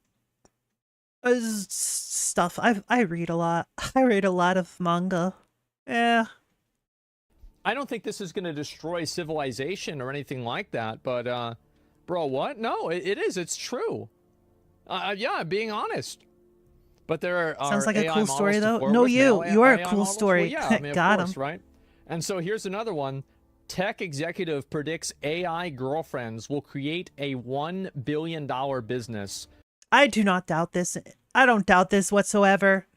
A: Stuff. I read a lot. I read a lot of manga. Yeah.
D: I don't think this is going to destroy civilization or anything like that, but, bro, what? No, it is. It's true. Yeah, I'm being honest. But there are
A: Sounds like
D: AI
A: a cool story,
D: models to
A: though.
D: flirt
A: No,
D: with,
A: you.
D: male
A: You are a
D: AI
A: cool
D: models?
A: story.
D: Well, yeah, I mean,
A: Got
D: of course,
A: him.
D: right? And so here's another one. Tech executive predicts AI girlfriends will create a $1 billion business.
A: I do not doubt this. I don't doubt this whatsoever.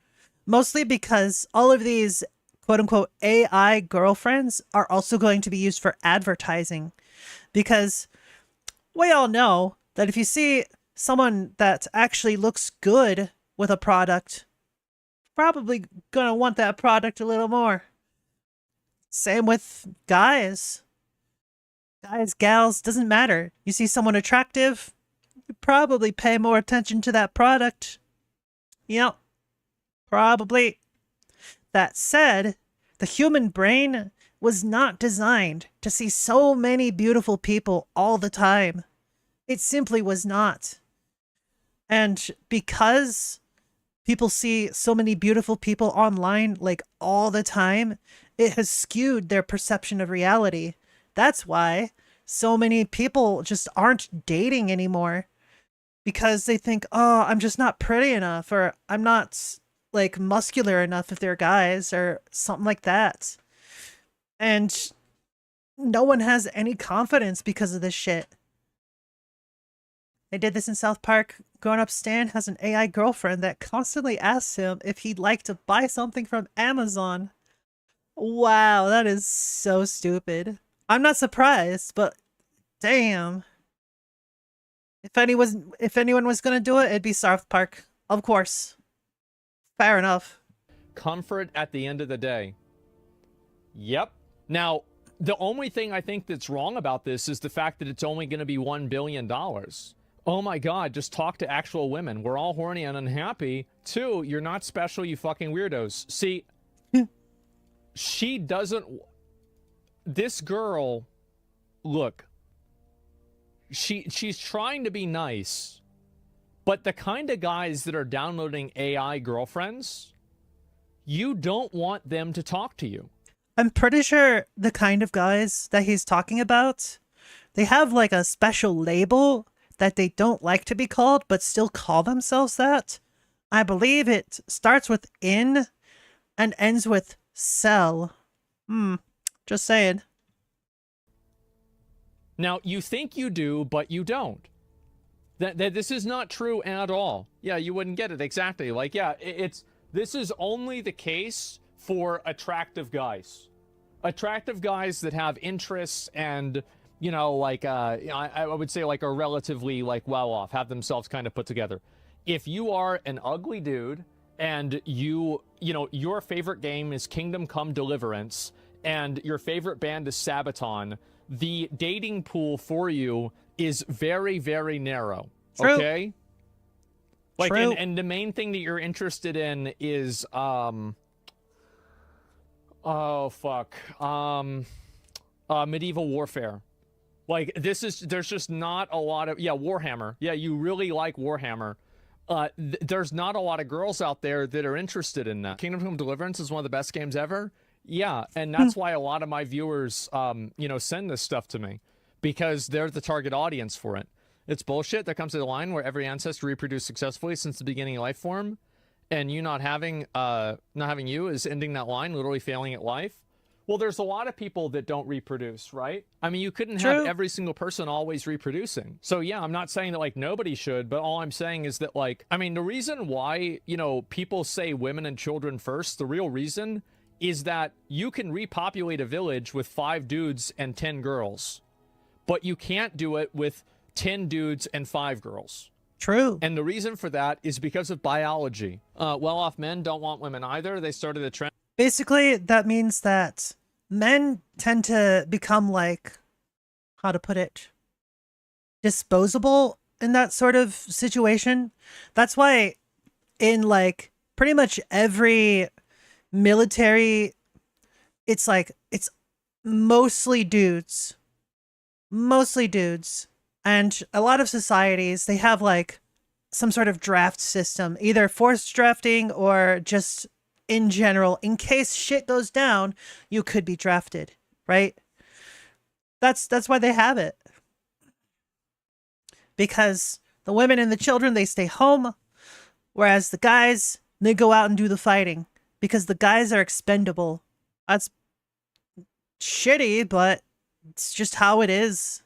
A: Mostly because all of these quote-unquote AI girlfriends are also going to be used for advertising. Because we all know that if you see someone that actually looks good with a product, probably gonna want that product a little more. Same with guys. Guys, gals, doesn't matter. You see someone attractive, you probably pay more attention to that product. Yep. Probably. That said, the human brain was not designed to see so many beautiful people all the time. It simply was not. And because people see so many beautiful people online like all the time, it has skewed their perception of reality. That's why so many people just aren't dating anymore. Because they think, oh, I'm just not pretty enough, or I'm not like muscular enough if they're guys, or something like that. And no one has any confidence because of this shit. They did this in South Park. Grown up Stan has an AI girlfriend that constantly asks him if he'd like to buy something from Amazon. Wow, that is so stupid. I'm not surprised, but damn. If anyone was gonna do it, it'd be South Park. Of course. Fair enough.
D: Comfort at the end of the day. Yep. Now, the only thing I think that's wrong about this is the fact that it's only going to be $1 billion. Oh my God, just talk to actual women. We're all horny and unhappy. 2, you're not special, you fucking weirdos. See, she doesn't... This girl, look, she's trying to be nice, but the kind of guys that are downloading AI girlfriends, you don't want them to talk to you.
A: I'm pretty sure the kind of guys that he's talking about, they have like a special label that they don't like to be called, but still call themselves that. I believe it starts with in and ends with sell. Just saying.
D: Now, you think you do, but you don't. That this is not true at all. Yeah, you wouldn't get it. Exactly. Like, yeah, this is only the case for attractive guys. Attractive guys that have interests and you know, like I would say like are relatively like well off, have themselves kind of put together. If you are an ugly dude and you know, your favorite game is Kingdom Come Deliverance and your favorite band is Sabaton, the dating pool for you is very, very narrow.
A: True.
D: Okay? Like,
A: True.
D: and the main thing that you're interested in is, medieval warfare. Like, there's just not a lot of, Warhammer. Yeah, you really like Warhammer. There's not a lot of girls out there that are interested in that. Kingdom Come Deliverance is one of the best games ever. Yeah, and that's why a lot of my viewers, you know, send this stuff to me, because they're the target audience for it. It's bullshit. There comes a line where every ancestor reproduced successfully since the beginning of life form, and you not having you is ending that line, literally failing at life. Well, there's a lot of people that don't reproduce, right? I mean, you couldn't have every single person always reproducing. So yeah, I'm not saying that like nobody should, but all I'm saying is that like, I mean, the reason why, you know, people say women and children first, the real reason is that you can repopulate a village with 5 dudes and 10 girls, but you can't do it with 10 dudes and 5 girls.
A: True.
D: And the reason for that is because of biology. Well-off men don't want women either. They started a trend.
A: Basically, that means that men tend to become like, how to put it, disposable in that sort of situation. That's why in like pretty much every military, it's like, it's mostly dudes. Mostly dudes. And a lot of societies, they have like some sort of draft system, either forced drafting or just in general, in case shit goes down, you could be drafted, right? That's why they have it. Because the women and the children, they stay home, whereas the guys, they go out and do the fighting, because the guys are expendable. That's shitty, but it's just how it is.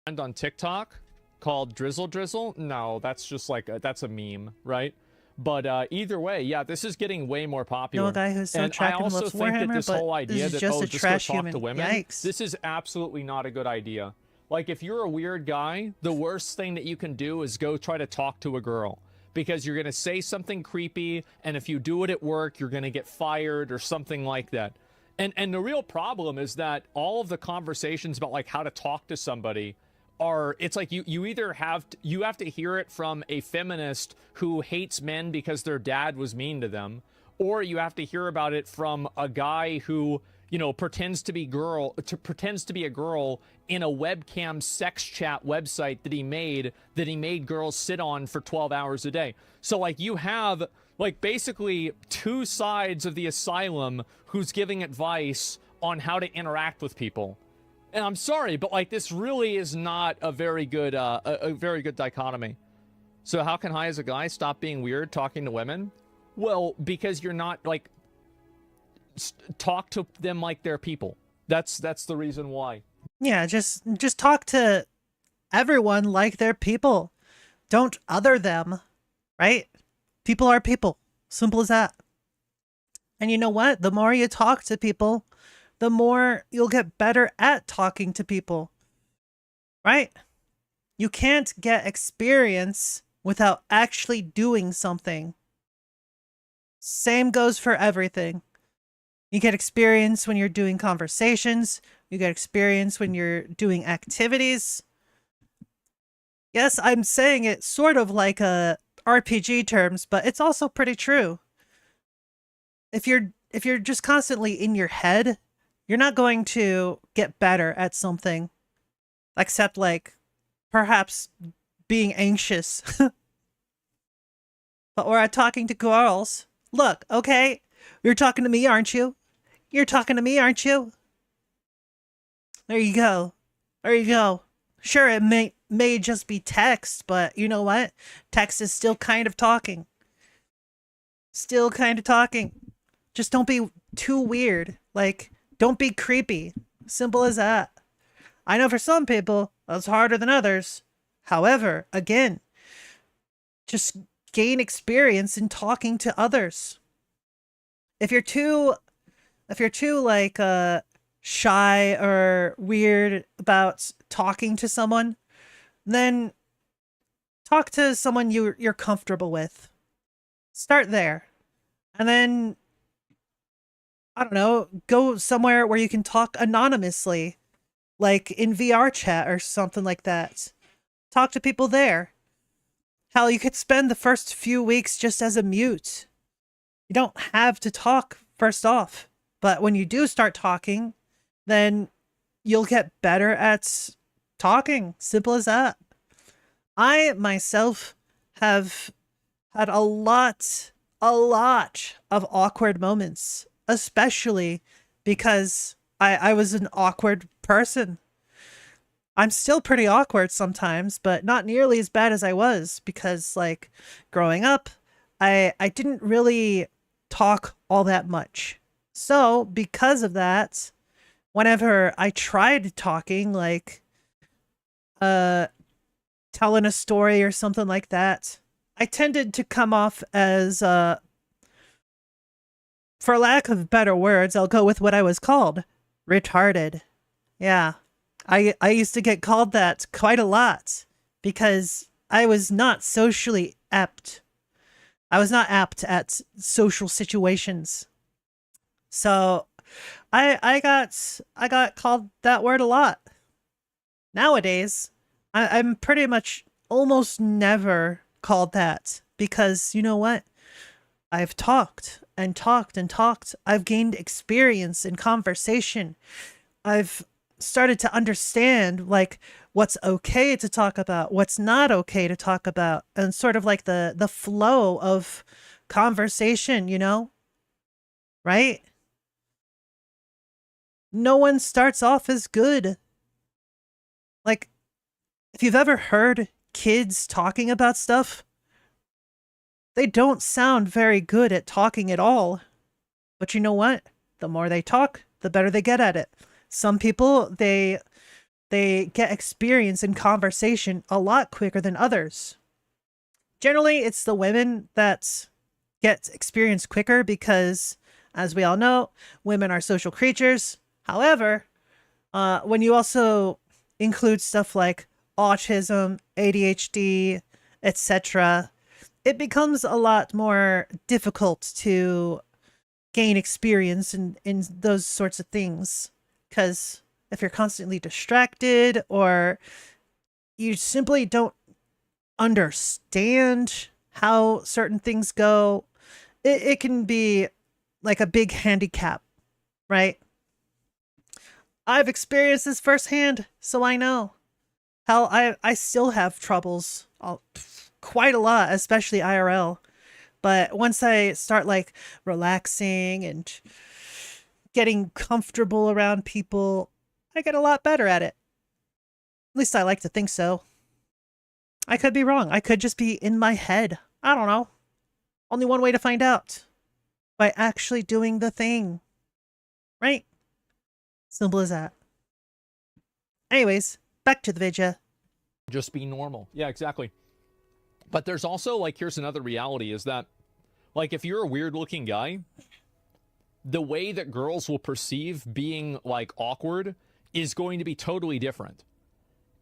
D: On TikTok called Drizzle Drizzle. No, that's just like that's a meme, right? But either way, yeah, this is getting way more popular.
A: Know a guy who's so
D: and I
A: attractive and
D: also
A: loves
D: think that
A: Warhammer,
D: this
A: but
D: whole
A: this
D: idea
A: is
D: that
A: just a
D: just
A: trash
D: go talk
A: human.
D: to women,
A: Yikes.
D: this is absolutely not a good idea. Like, if you're a weird guy, the worst thing that you can do is go try to talk to a girl, because you're gonna say something creepy, and if you do it at work, you're gonna get fired or something like that. And the real problem is that all of the conversations about like how to talk to somebody are, it's like you either have to hear it from a feminist who hates men because their dad was mean to them, or you have to hear about it from a guy who, you know, pretends to be a girl in a webcam sex chat website that he made girls sit on for 12 hours a day. So like you have like basically 2 sides of the asylum who's giving advice on how to interact with people. And I'm sorry, but like this really is not a very good dichotomy. So how can I as a guy stop being weird talking to women? Well, because you're not like talk to them like they're people. That's the reason why.
A: Yeah, just talk to everyone like they're people. Don't other them, right? People are people. Simple as that. And you know what? The more you talk to people, the more you'll get better at talking to people, right? You can't get experience without actually doing something. Same goes for everything. You get experience when you're doing conversations. You get experience when you're doing activities. Yes, I'm saying it sort of like a RPG terms, but it's also pretty true. If you're just constantly in your head, you're not going to get better at something, except like perhaps being anxious. But we're talking to girls. Look, okay, you're talking to me, aren't you? You're talking to me, aren't you? There you go. There you go. Sure, it may just be text, but you know what? Text is still kind of talking. Still kind of talking. Just don't be too weird. Like, don't be creepy. Simple as that. I know for some people, that's harder than others. However, again, just gain experience in talking to others. If you're too like shy or weird about talking to someone, then talk to someone you're comfortable with. Start there. And then, I don't know, go somewhere where you can talk anonymously, like in VR chat or something like that. Talk to people there. Hell, you could spend the first few weeks just as a mute. You don't have to talk first off. But when you do start talking, then you'll get better at talking. Simple as that. I myself have had a lot of awkward moments, especially because I was an awkward person. I'm still pretty awkward sometimes, but not nearly as bad as I was because, like, growing up, I didn't really talk all that much. So, because of that, whenever I tried talking, like, telling a story or something like that, I tended to come off as, for lack of better words, I'll go with what I was called. Retarded. Yeah. I used to get called that quite a lot because I was not socially apt. I was not apt at social situations. So I got called that word a lot. Nowadays, I'm pretty much almost never called that because you know what? I've talked and talked and talked. I've gained experience in conversation. I've started to understand like what's okay to talk about, what's not okay to talk about, and sort of like the flow of conversation, you know? Right? No one starts off as good. Like, if you've ever heard kids talking about stuff, they don't sound very good at talking at all. But you know what? The more they talk, the better they get at it. Some people, they get experience in conversation a lot quicker than others. Generally, it's the women that get experience quicker because, as we all know, women are social creatures. However, when you also include stuff like autism, ADHD, etc., it becomes a lot more difficult to gain experience in those sorts of things. Because if you're constantly distracted or you simply don't understand how certain things go, it can be like a big handicap, right? I've experienced this firsthand, so I know. Hell, I still have troubles, quite a lot, especially IRL. But once I start like relaxing and getting comfortable around people, I get a lot better at it. At least I like to think so. I could be wrong. I could just be in my head. I don't know. Only one way to find out. By actually doing the thing. Right? Simple as that. Anyways, back to the video.
D: Just be normal. Yeah, exactly. But there's also, like, here's another reality is that, like, if you're a weird looking guy, the way that girls will perceive being, like, awkward is going to be totally different.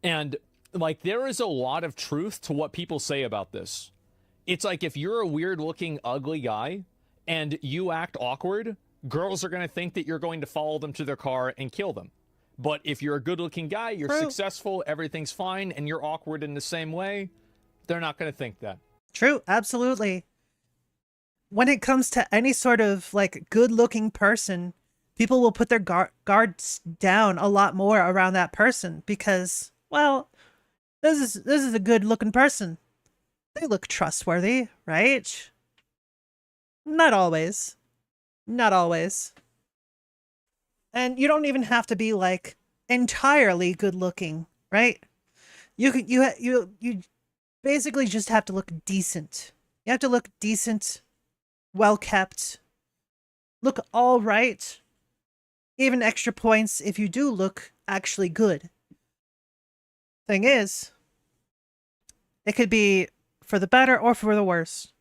D: And, like, there is a lot of truth to what people say about this. It's like if you're a weird looking, ugly guy and you act awkward, girls are going to think that you're going to follow them to their car and kill them. But if you're a good looking guy, you're successful, everything's fine, and you're awkward in the same way, they're not going to think that.
A: True, absolutely. When it comes to any sort of like good looking person, people will put their guards down a lot more around that person because, well, this is a good looking person. They look trustworthy, right? Not always. Not always. And you don't even have to be like entirely good looking, right? You basically just have to look decent. You have to look decent, well kept, look all right. Even extra points if you do look actually good. Thing is, it could be for the better or for the worse.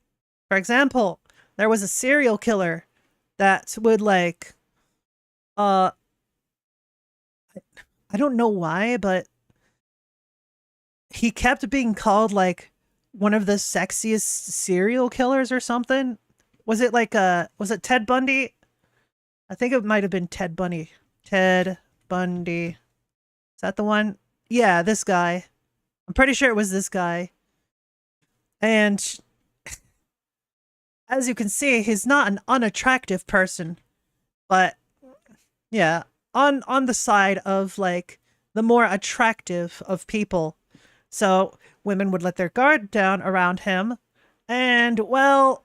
A: For example, there was a serial killer that would like I don't know why, but he kept being called like one of the sexiest serial killers or something. Was it like was it Ted Bundy? I think it might have been Ted Bundy. Ted Bundy. Is that the one? Yeah, this guy. I'm pretty sure it was this guy. And as you can see, he's not an unattractive person, but yeah, on the side of like the more attractive of people. So women would let their guard down around him, and well,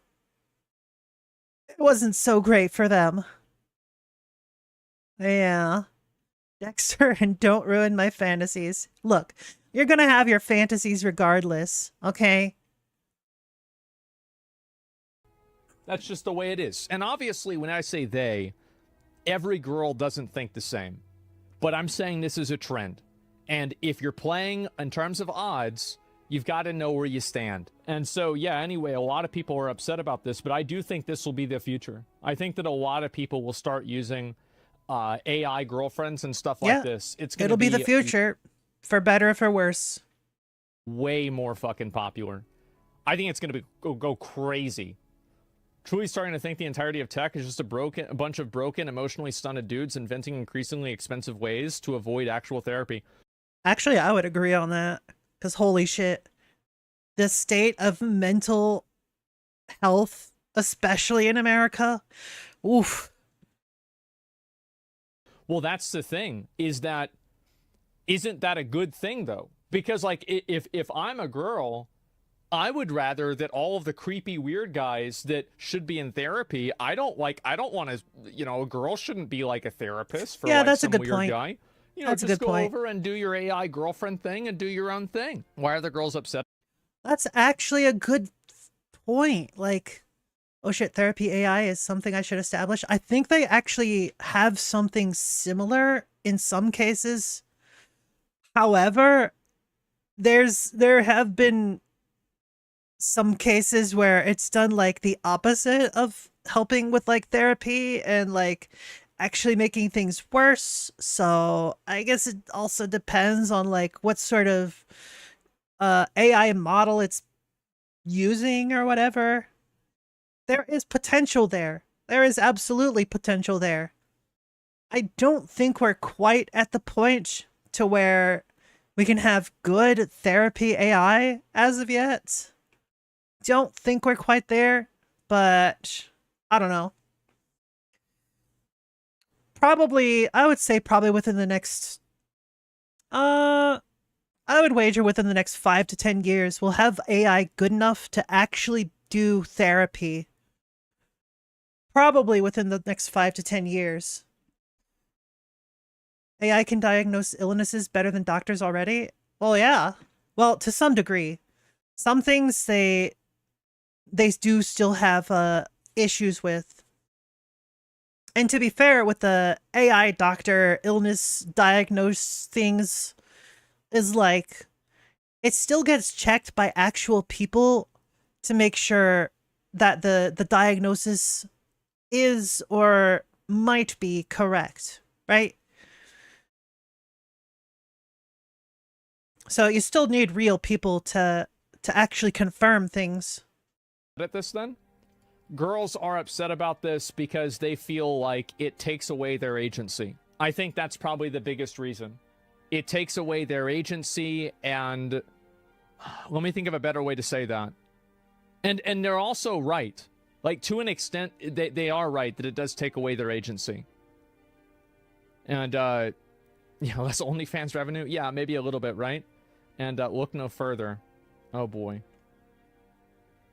A: it wasn't so great for them. Yeah. Dexter and Don't Ruin My Fantasies. Look, you're gonna have your fantasies regardless, okay?
D: That's just the way it is. And obviously, when I say they, every girl doesn't think the same. But I'm saying this is a trend. And if you're playing in terms of odds, you've got to know where you stand. And so, yeah, anyway, a lot of people are upset about this, but I do think this will be the future. I think that a lot of people will start using AI girlfriends and stuff like this.
A: It'll be the future, for better or for worse.
D: Way more fucking popular. I think it's going to go crazy. Truly starting to think the entirety of tech is just a bunch of broken, emotionally stunted dudes inventing increasingly expensive ways to avoid actual therapy.
A: Actually, I would agree on that. Because holy shit, the state of mental health, especially in America, oof.
D: Well, that's the thing, isn't that a good thing, though? Because, like, if I'm a girl, I would rather that all of the creepy, weird guys that should be in therapy, I don't want to, a girl shouldn't be like a therapist for like
A: that's
D: some
A: a good
D: weird
A: point.
D: guy.
A: That's a
D: just
A: good
D: go
A: point.
D: over and do your AI girlfriend thing and do your own thing. Why are the girls upset?
A: That's actually a good point. Like, oh shit, therapy AI is something I should establish. I think they actually have something similar in some cases. However, there have been some cases where it's done like the opposite of helping with like therapy and like actually making things worse. So I guess it also depends on like what sort of AI model it's using or whatever. There is potential there. There is absolutely potential there. I don't think we're quite at the point to where we can have good therapy AI as of yet. Don't think we're quite there, but I don't know. Probably, I would say probably within the next, I would wager within the next 5 to 10 years, we'll have AI good enough to actually do therapy. Probably within the next 5 to 10 years. AI can diagnose illnesses better than doctors already? Well, yeah. Well, to some degree. Some things they do still have issues with. And to be fair, with the AI doctor illness diagnose things, is like, it still gets checked by actual people to make sure that the diagnosis is or might be correct, right? So you still need real people to actually confirm things.
D: At this then? Girls are upset about this because they feel like it takes away their agency. I think that's probably the biggest reason. It takes away their agency, and let me think of a better way to say that. And they're also right. Like, to an extent, they are right that it does take away their agency. And, less OnlyFans revenue? Yeah, maybe a little bit, right? And look no further. Oh, boy.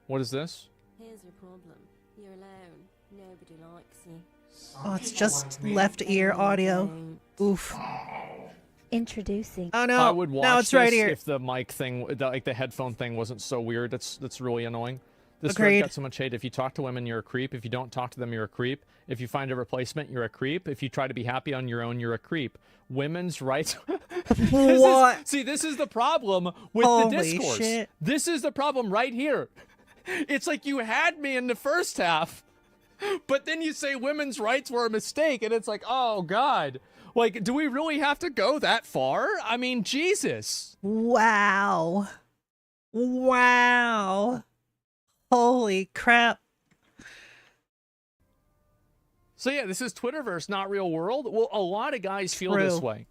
D: What is this?
S: Here's your problem. You're alone. Nobody likes you.
A: Oh, it's just left ear audio. Oof.
O: Introducing.
A: Oh no!
D: I would watch
A: no, it's right here.
D: If the mic thing, the headphone thing, wasn't so weird. That's really annoying. This
A: Agreed.
D: got so much hate. If you talk to women, you're a creep. If you don't talk to them, you're a creep. If you find a replacement, you're a creep. If you try to be happy on your own, you're a creep. Women's rights.
A: What?
D: This is the problem with
A: Holy
D: the discourse.
A: shit.
D: This is the problem right here. It's like you had me in the first half, but then you say women's rights were a mistake, and it's like, oh god. Like, do we really have to go that far? I mean, Jesus.
A: Wow. Wow. Holy crap.
D: So yeah, this is Twitterverse, not real world. Well, a lot of guys feel this way.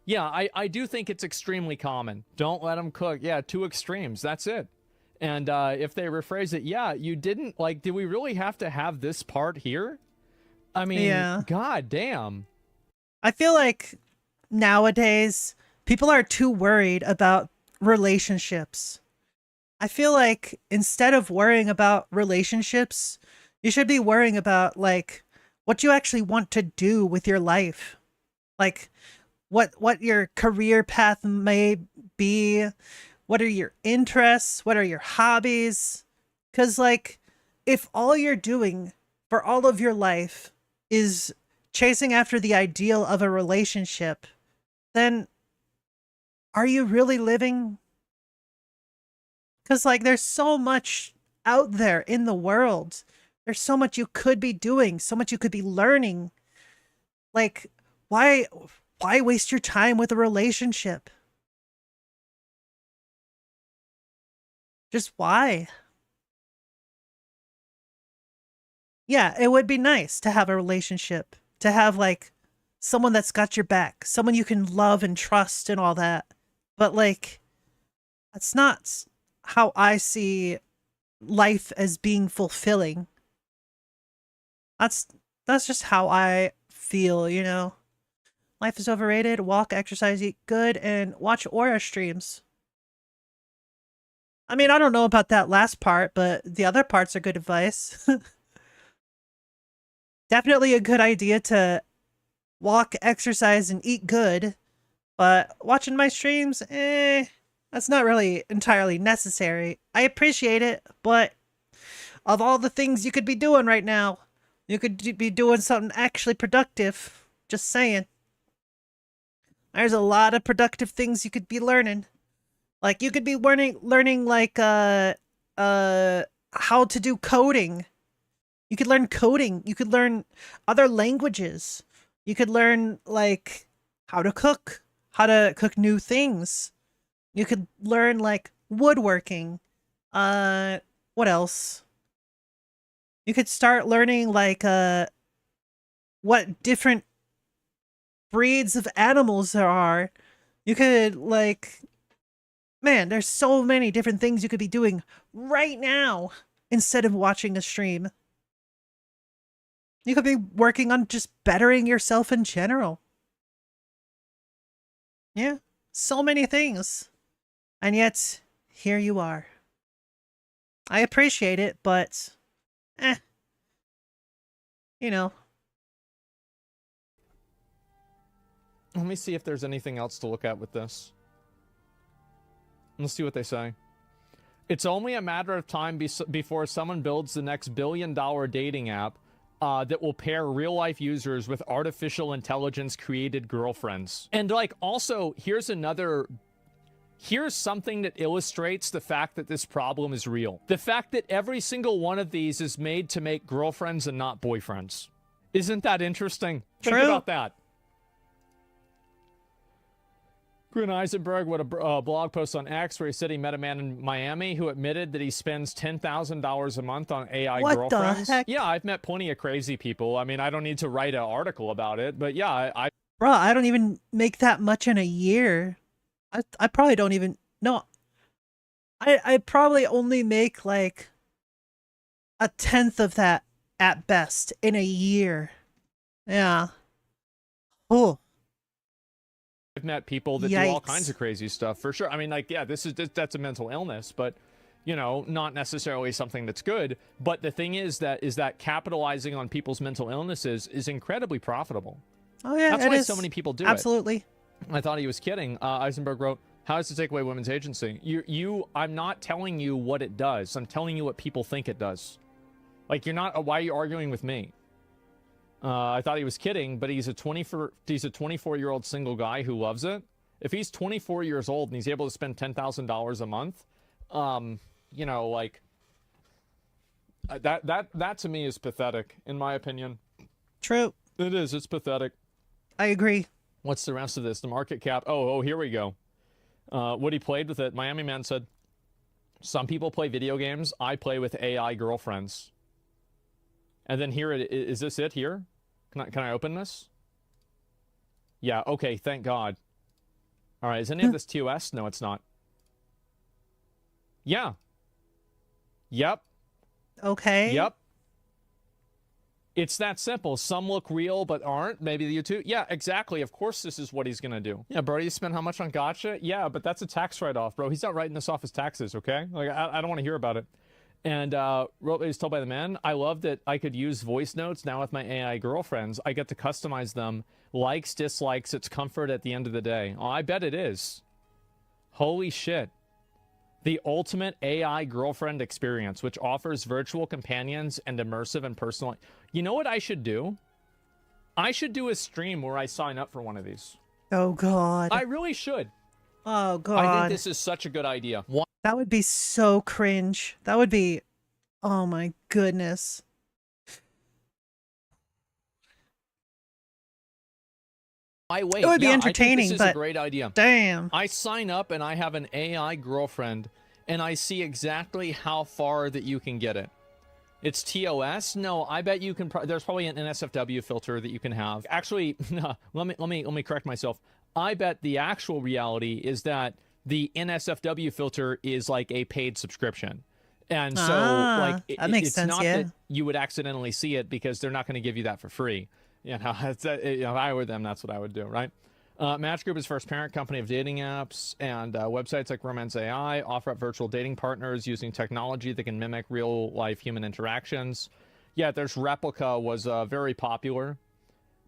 D: Yeah, I do think it's extremely common. Don't let them cook. Yeah, 2 extremes. That's it. And if they rephrase it, yeah, you didn't, like, do we really have to have this part here? I mean, god damn.
A: I feel like nowadays people are too worried about relationships. I feel like instead of worrying about relationships, you should be worrying about like what you actually want to do with your life. Like what your career path may be, what are your interests, what are your hobbies? Cuz like if all you're doing for all of your life is chasing after the ideal of a relationship, then are you really living? Because, like, there's so much out there in the world. There's so much you could be doing, so much you could be learning. Like, why waste your time with a relationship? Just why? Yeah, it would be nice to have a relationship, to have, like, someone that's got your back, someone you can love and trust and all that. But, like, that's not how I see life as being fulfilling. That's just how I feel, you know? Life is overrated. Walk, exercise, eat good, and watch Aura streams. I mean, I don't know about that last part, but the other parts are good advice. Definitely a good idea to walk, exercise, and eat good. But watching my streams, that's not really entirely necessary. I appreciate it, but of all the things you could be doing right now, you could be doing something actually productive. Just saying. There's a lot of productive things you could be learning. Like you could be learning like how to do coding. You could learn coding. You could learn other languages. You could learn like how to cook new things. You could learn like woodworking. What else? You could start learning like what different breeds of animals there are. You could like, man, there's so many different things you could be doing right now instead of watching a stream. You could be working on just bettering yourself in general. Yeah, so many things. And yet, here you are. I appreciate it, but you know.
D: Let me see if there's anything else to look at with this. Let's see what they say. It's only a matter of time before someone builds the next billion-dollar dating app that will pair real-life users with artificial intelligence-created girlfriends. And, like, also, here's something that illustrates the fact that this problem is real. The fact that every single one of these is made to make girlfriends and not boyfriends. Isn't that interesting? Think about that. Grun Eisenberg wrote a blog post on X where he said he met a man in Miami who admitted that he spends $10,000 a month on AI girlfriends.
A: The heck?
D: Yeah, I've met plenty of crazy people. I mean, I don't need to write an article about it, but yeah,
A: Bro, I don't even make that much in a year. I probably don't even... No. I probably only make like a 1/10 of that at best in a year. Yeah. Oh.
D: I've met people that do all kinds of crazy stuff, for sure. I mean, like, yeah, that's a mental illness, but, you know, not necessarily something that's good. But the thing is that capitalizing on people's mental illnesses is incredibly profitable.
A: Oh, yeah,
D: that's why so many people do it.
A: Absolutely.
D: I thought he was kidding. Eisenberg wrote, how does it take away women's agency? I'm not telling you what it does. I'm telling you what people think it does. Like, why are you arguing with me? I thought he was kidding, but he's a 24-year-old single guy who loves it. If he's 24 years old and he's able to spend $10,000 a month, you know, like that to me is pathetic, in my opinion.
A: True.
D: It is. It's pathetic.
A: I agree.
D: What's the rest of this? The market cap. Oh, here we go. Woody played with it. Miami Man said, some people play video games. I play with AI girlfriends. And then here it is. This it here? Can I open this? Yeah. Okay. Thank God. All right. Is any of this TOS? No, it's not. Yeah. Yep.
A: Okay.
D: Yep. It's that simple. Some look real but aren't. Maybe you too. Yeah, exactly. Of course this is what he's going to do. Yeah, bro, you spent how much on gotcha? Yeah, but that's a tax write-off, bro. He's not writing this off as taxes, okay? Like, I don't want to hear about it. And he's told by the man, I love that I could use voice notes now with my AI girlfriends. I get to customize them. Likes, dislikes, it's comfort at the end of the day. Oh, I bet it is. Holy shit. The ultimate AI girlfriend experience, which offers virtual companions and immersive and personal. You know what I should do? I should do a stream where I sign up for one of these.
A: Oh, God.
D: I really should.
A: Oh, God.
D: I think this is such a good idea.
A: That would be so cringe. That would be... Oh, my goodness.
D: Wait.
A: It would be
D: Yeah,
A: entertaining,
D: I think this is
A: but
D: a great idea.
A: Damn.
D: I sign up and I have an AI girlfriend, and I see exactly how far that you can get it. It's TOS? No, I bet you can. There's probably an NSFW filter that you can have. Actually, let me correct myself. I bet the actual reality is that the NSFW filter is like a paid subscription. And so, like,
A: that makes
D: it's
A: sense,
D: not
A: yeah.
D: that you would accidentally see it because they're not going to give you that for free. You know, if I were them, that's what I would do, right? Match Group is first parent company of dating apps, and websites like Romance AI offer up virtual dating partners using technology that can mimic real-life human interactions. Yeah, there's Replica was very popular.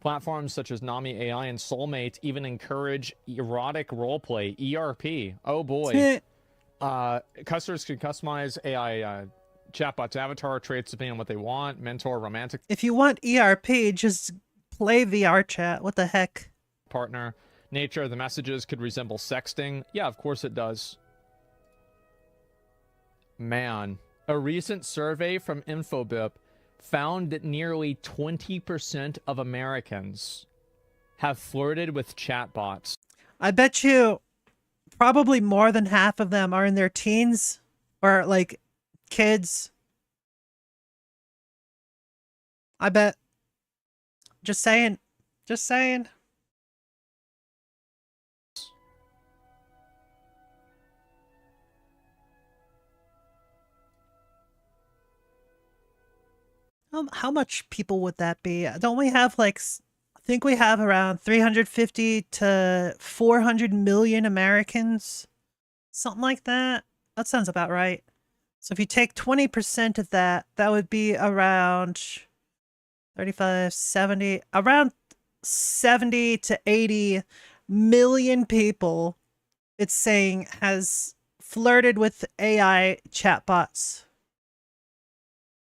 D: Platforms such as Nami AI and Soulmate even encourage erotic roleplay, ERP. Oh boy. Customers can customize AI chatbots avatar traits depending on what they want, mentor, romantic
A: If you want ERP, just play VR chat. What the heck?
D: partner. Nature of the messages could resemble sexting. Yeah, of course it does. Man, a recent survey from Infobip found that nearly 20% of Americans have flirted with chatbots.
A: I bet you probably more than half of them are in their teens or like kids. I bet. Just saying. Just saying. How much people would that be? Don't we have like, I think we have around 350 to 400 million Americans? Something like that. That sounds about right. So if you take 20% of that, that would be around 35, 70, around 70 to 80 million people, it's saying, has flirted with AI chatbots.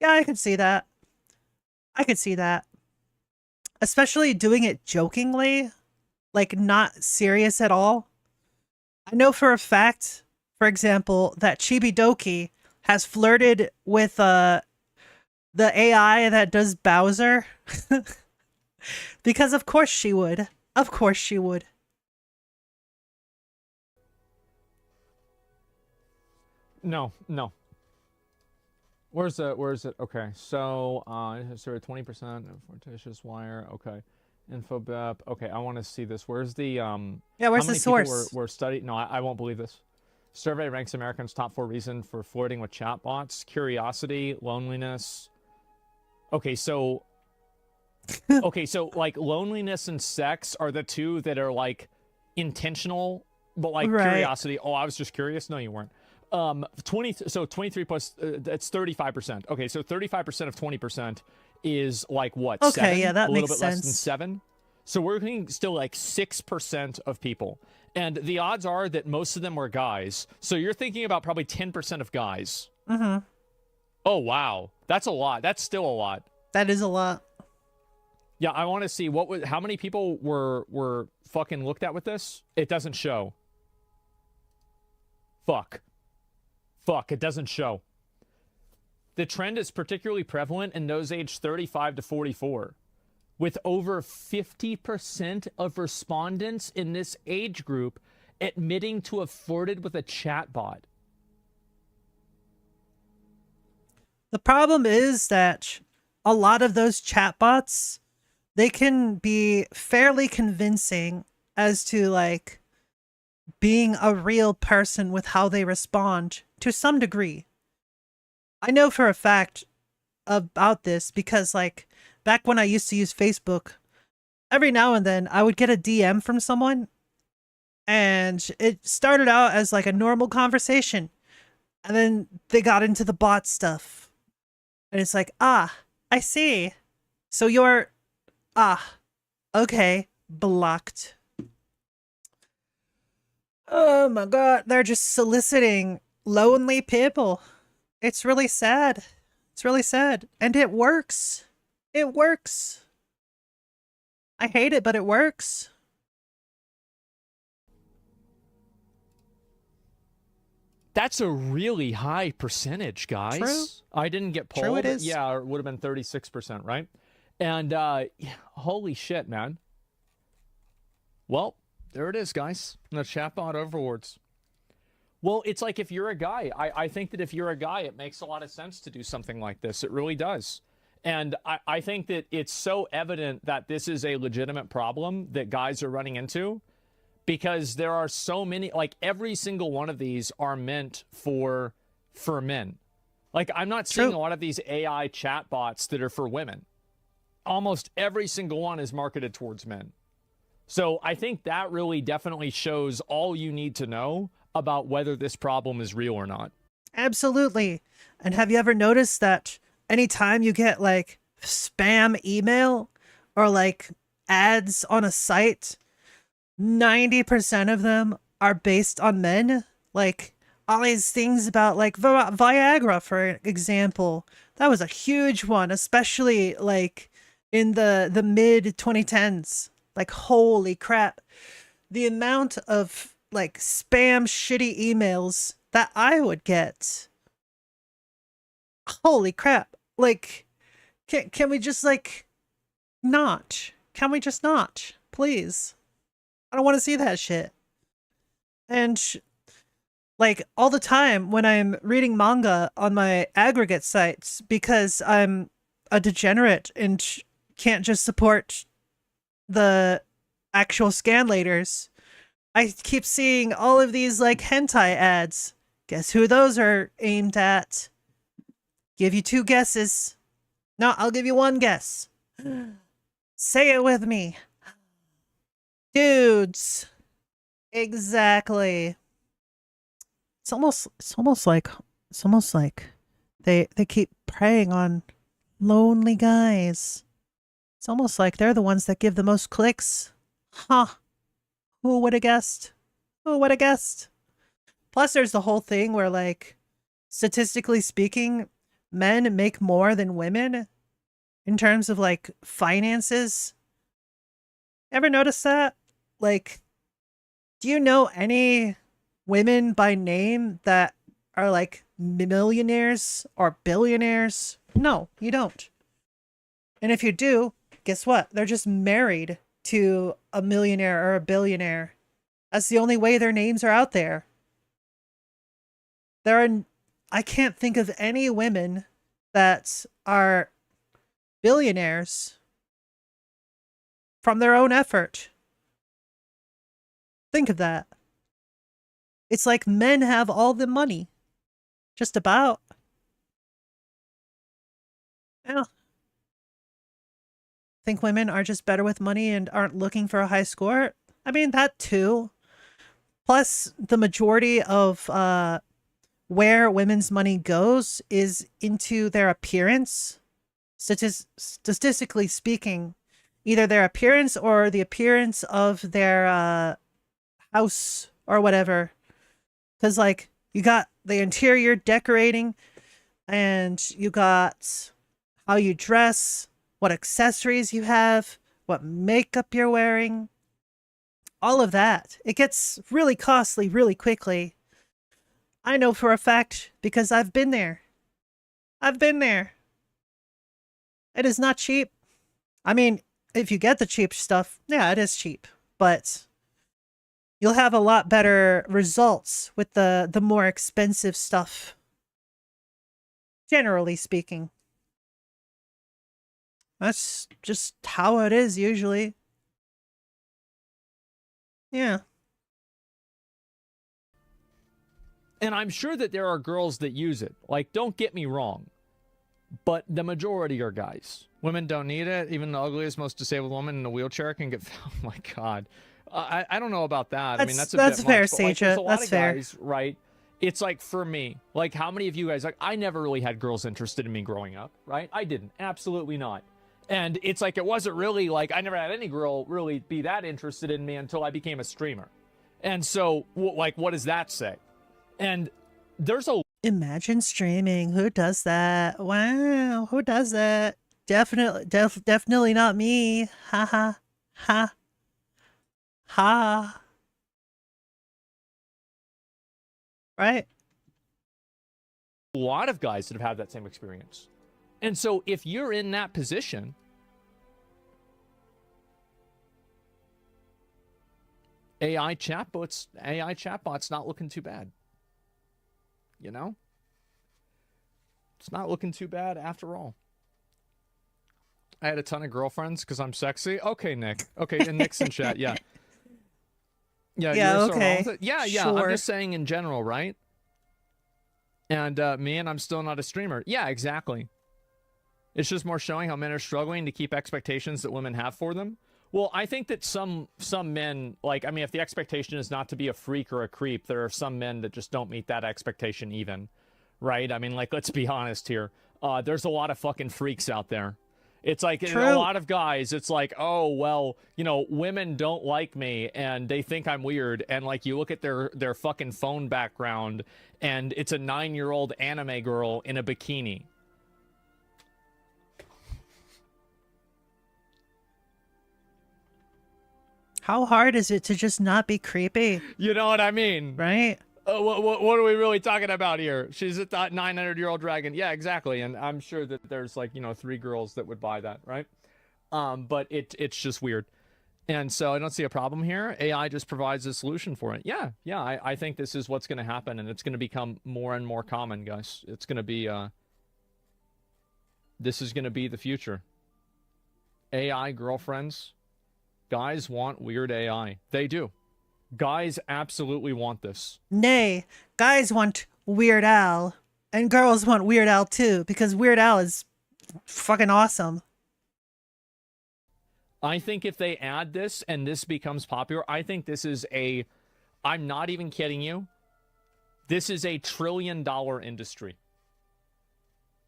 A: Yeah, I could see that. I could see that. Especially doing it jokingly, like not serious at all. I know for a fact, for example, that Chibidoki has flirted with the AI that does Bowser. Because of course she would. Of course she would.
D: No. Where's it? Okay, so, 20% of Fortitious Wire, okay. Infobip, okay, I want to see this. Where's the,
A: Yeah, where's the source?
D: How many people were studied? No, I won't believe this. Survey ranks Americans' top 4 reason for flirting with chatbots. Curiosity, loneliness. Okay, so, like, loneliness and sex are the two that are, like, intentional, but, like,
A: Right.
D: curiosity. Oh, I was just curious? No, you weren't. 23 plus, that's 35%. Okay, so 35% of 20% is like what?
A: Okay,
D: 7?
A: yeah, that
D: a little
A: makes
D: bit less than
A: sense.
D: 7. So we're looking still like 6% of people, and the odds are that most of them were guys. So you're thinking about probably 10% of guys.
A: Mm-hmm.
D: Oh wow, that's a lot. That's still a lot.
A: That is a lot.
D: Yeah, I want to see how many people were fucking looked at with this. It doesn't show. Fuck, it doesn't show. The trend is particularly prevalent in those aged 35 to 44. with over 50% of respondents in this age group admitting to have flirted with a chatbot.
A: The problem is that a lot of those chatbots, they can be fairly convincing as to like being a real person with how they respond to some degree. I know for a fact about this because like back when I used to use Facebook, every now and then I would get a DM from someone and it started out as like a normal conversation and then they got into the bot stuff. And it's like, ah, I see. So you're, okay, blocked. Oh my god, they're just soliciting lonely people. It's really sad. It's really sad. And it works. It works. I hate it, but it works.
D: That's a really high percentage, guys.
A: True.
D: I didn't get polled.
A: True it is.
D: Yeah, it would have been 36%, right? And yeah, holy shit, man. Well, there it is, guys. The chatbot overlords. Well, it's like if you're a guy, I think that if you're a guy, it makes a lot of sense to do something like this. It really does. And I think that it's so evident that this is a legitimate problem that guys are running into, because there are so many, like every single one of these are meant for men. Like I'm not seeing a lot of these AI chatbots that are for women. Almost every single one is marketed towards men. So I think that really definitely shows all you need to know about whether this problem is real or not.
A: Absolutely. And have you ever noticed that anytime you get like spam email or like ads on a site, 90% of them are based on men? Like all these things about like Viagra, for example. That was a huge one, especially like in the mid 2010s. Like holy crap. The amount of like spam shitty emails that I would get. Holy crap. Like can we just like not? Can we just not? Please. I don't want to see that shit. And like all the time when I'm reading manga on my aggregate sites, because I'm a degenerate and can't just support the actual scanlators, I keep seeing all of these like hentai ads. Guess who those are aimed at? Give you 2 guesses. No, I'll give you 1 guess. Say it with me. Dudes. Exactly. It's almost like they keep preying on lonely guys. It's almost like they're the ones that give the most clicks. Huh. Who would have guessed? Who would have guessed? Plus there's the whole thing where like statistically speaking, men make more than women in terms of like finances. Ever notice that? Like, do you know any women by name that are like millionaires or billionaires? No, you don't. And if you do, guess what? They're just married to a millionaire or a billionaire. That's the only way their names are out there. I can't think of any women that are billionaires from their own effort. Think of that. It's like men have all the money. Just about. Yeah. Think women are just better with money and aren't looking for a high score? I mean, that too. Plus, the majority of where women's money goes is into their appearance. Statistically speaking, either their appearance or the appearance of their house or whatever. Because, like, you got the interior decorating and you got how you dress, what accessories you have, what makeup you're wearing. All of that. It gets really costly really quickly. I know for a fact because I've been there. I've been there. It is not cheap. I mean, if you get the cheap stuff, yeah, it is cheap, but you'll have a lot better results with the more expensive stuff. Generally speaking. That's just how it is usually. Yeah.
D: And I'm sure that there are girls that use it. Like, don't get me wrong. But the majority are guys. Women don't need it. Even the ugliest, most disabled woman in a wheelchair can get... Oh, my God. I don't know about that. I mean, that's a bit
A: fair,
D: much, but, like, there's a lot
A: That's
D: of
A: fair.
D: guys, right? It's like, for me, like, how many of you guys... Like, I never really had girls interested in me growing up, right? I didn't. Absolutely not. And it's like, it wasn't really, like, I never had any girl really be that interested in me until I became a streamer. And so, like, what does that say? And there's a...
A: Imagine streaming. Who does that? Wow. Who does that? Definitely not me. Ha ha. Ha. Ha. Right?
D: A lot of guys that have had that same experience. And so if you're in that position, AI chatbots not looking too bad. You know? It's not looking too bad after all. I had a ton of girlfriends because I'm sexy. Okay, Nick. Okay, and Nick's in chat. Yeah. Yeah, you're
A: okay.
D: So yeah.
A: Sure.
D: I'm just saying in general, right? And I'm still not a streamer. Yeah, exactly. It's just more showing how men are struggling to keep expectations that women have for them. Well, I think that some men, like, I mean, if the expectation is not to be a freak or a creep, there are some men that just don't meet that expectation even, right? I mean, like, let's be honest here. There's a lot of fucking freaks out there. It's like, a lot of guys, it's like, oh, well, you know, women don't like me and they think I'm weird. And, like, you look at their fucking phone background and it's a 9-year-old anime girl in a bikini.
A: How hard is it to just not be creepy?
D: You know what I mean?
A: Right?
D: What are we really talking about here? She's a 900-year-old dragon. Yeah, exactly. And I'm sure that there's, like, you know, 3 girls that would buy that, right? But it's just weird. And so I don't see a problem here. AI just provides a solution for it. Yeah, I think this is what's going to happen, and it's going to become more and more common, guys. It's going to be, this is going to be the future. AI girlfriends. Guys want weird AI. They do. Guys absolutely want this.
A: Nay, guys want Weird Al, and girls want Weird Al too, because Weird Al is fucking awesome.
D: I think if they add this and this becomes popular, I think this is I'm not even kidding you, this is a $1 trillion industry.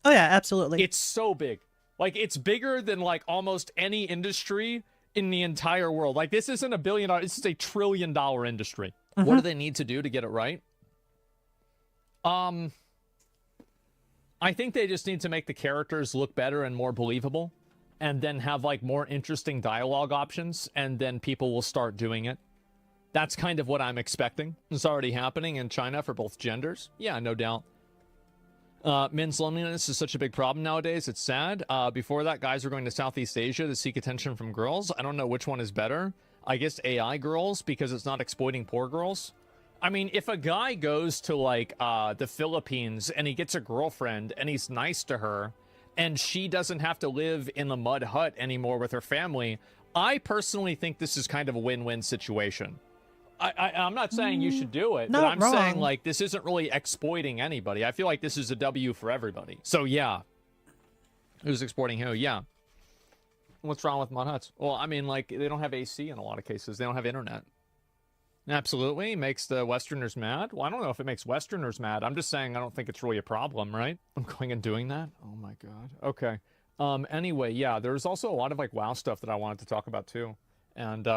A: Oh yeah, absolutely.
D: It's so big. Like, it's bigger than, like, almost any industry in the entire world. Like, this isn't $1 billion, this is a $1 trillion industry. What do they need to do to get it right? I think they just need to make the characters look better and more believable, and then have, like, more interesting dialogue options, and then people will start doing it. That's kind of what I'm expecting. It's already happening in China for both genders. Yeah, no doubt. Men's loneliness is such a big problem nowadays. It's sad. Before that, guys were going to Southeast Asia to seek attention from girls. I don't know which one is better. I guess AI girls, because it's not exploiting poor girls. I mean, if a guy goes to, like, the Philippines and he gets a girlfriend and he's nice to her and she doesn't have to live in the mud hut anymore with her family, I personally think this is kind of a win-win situation. I'm not saying you should do it, but I'm saying, like, this isn't really exploiting anybody. I feel like this is a W for everybody. So, yeah. Who's exploiting who? Yeah. What's wrong with mud huts? Well, I mean, like, they don't have AC in a lot of cases. They don't have internet. Absolutely. Makes the Westerners mad. Well, I don't know if it makes Westerners mad. I'm just saying I don't think it's really a problem, right? I'm going and doing that? Oh, my God. Okay. Anyway, yeah, there's also a lot of, like, WoW stuff that I wanted to talk about, too. And,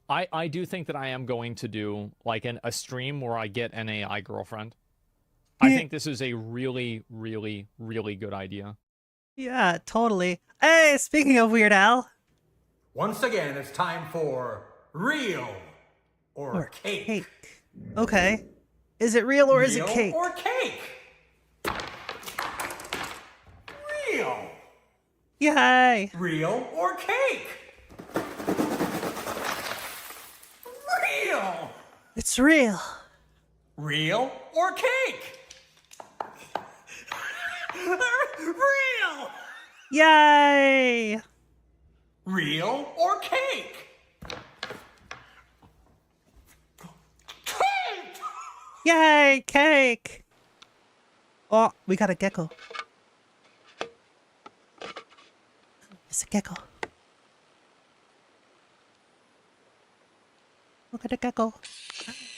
D: I do think that I am going to do, like, a stream where I get an AI girlfriend. I think this is a really, really, really good idea.
A: Yeah, totally. Hey, speaking of Weird Al.
T: Once again, it's time for real or cake.
A: Okay. Is it real or is it cake?
T: Real or cake? Real.
A: Yay!
T: Real or cake? Real!
A: It's real.
T: Real or cake? Real!
A: Yay!
T: Real or cake? Cake!
A: Yay! Cake! Oh, we got a gecko. It's a gecko. Look at the gecko.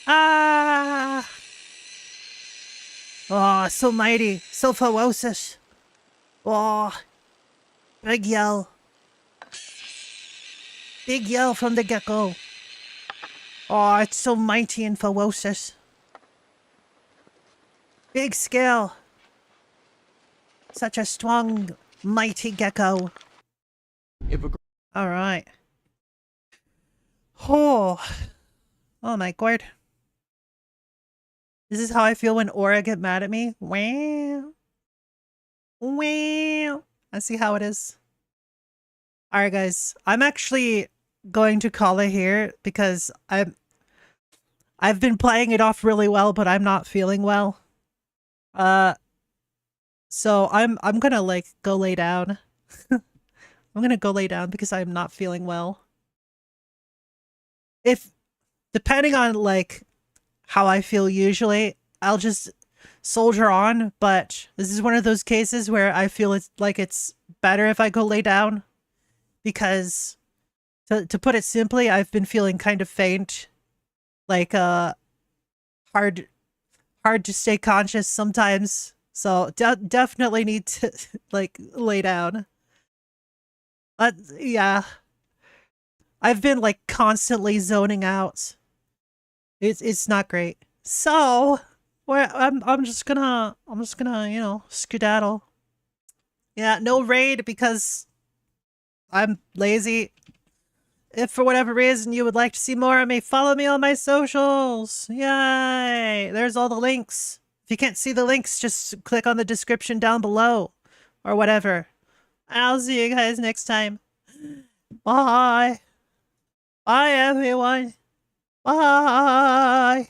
A: Ah! Oh, so mighty. So ferocious. Oh. Big yell. Big yell from the gecko. Oh, it's so mighty and ferocious. Big scale. Such a strong, mighty gecko. Alright. Oh. Oh my god. This is how I feel when Aura get mad at me. Wow. Wow. I see how it is. Alright guys. I'm actually going to call it here because I've been playing it off really well, but I'm not feeling well. So I'm gonna like go lay down. I'm gonna go lay down because I'm not feeling well. If depending on like how I feel usually, I'll just soldier on, but this is one of those cases where I feel it's like it's better if I go lay down because to put it simply, I've been feeling kind of faint. Like hard to stay conscious sometimes. So definitely need to like lay down. Yeah. I've been like constantly zoning out. It's not great. So, I'm just gonna you know skedaddle. Yeah, no raid because I'm lazy. If for whatever reason you would like to see more of me, follow me on my socials. Yay! There's all the links. If you can't see the links, just click on the description down below or whatever. I'll see you guys next time. Bye. Bye everyone. Bye.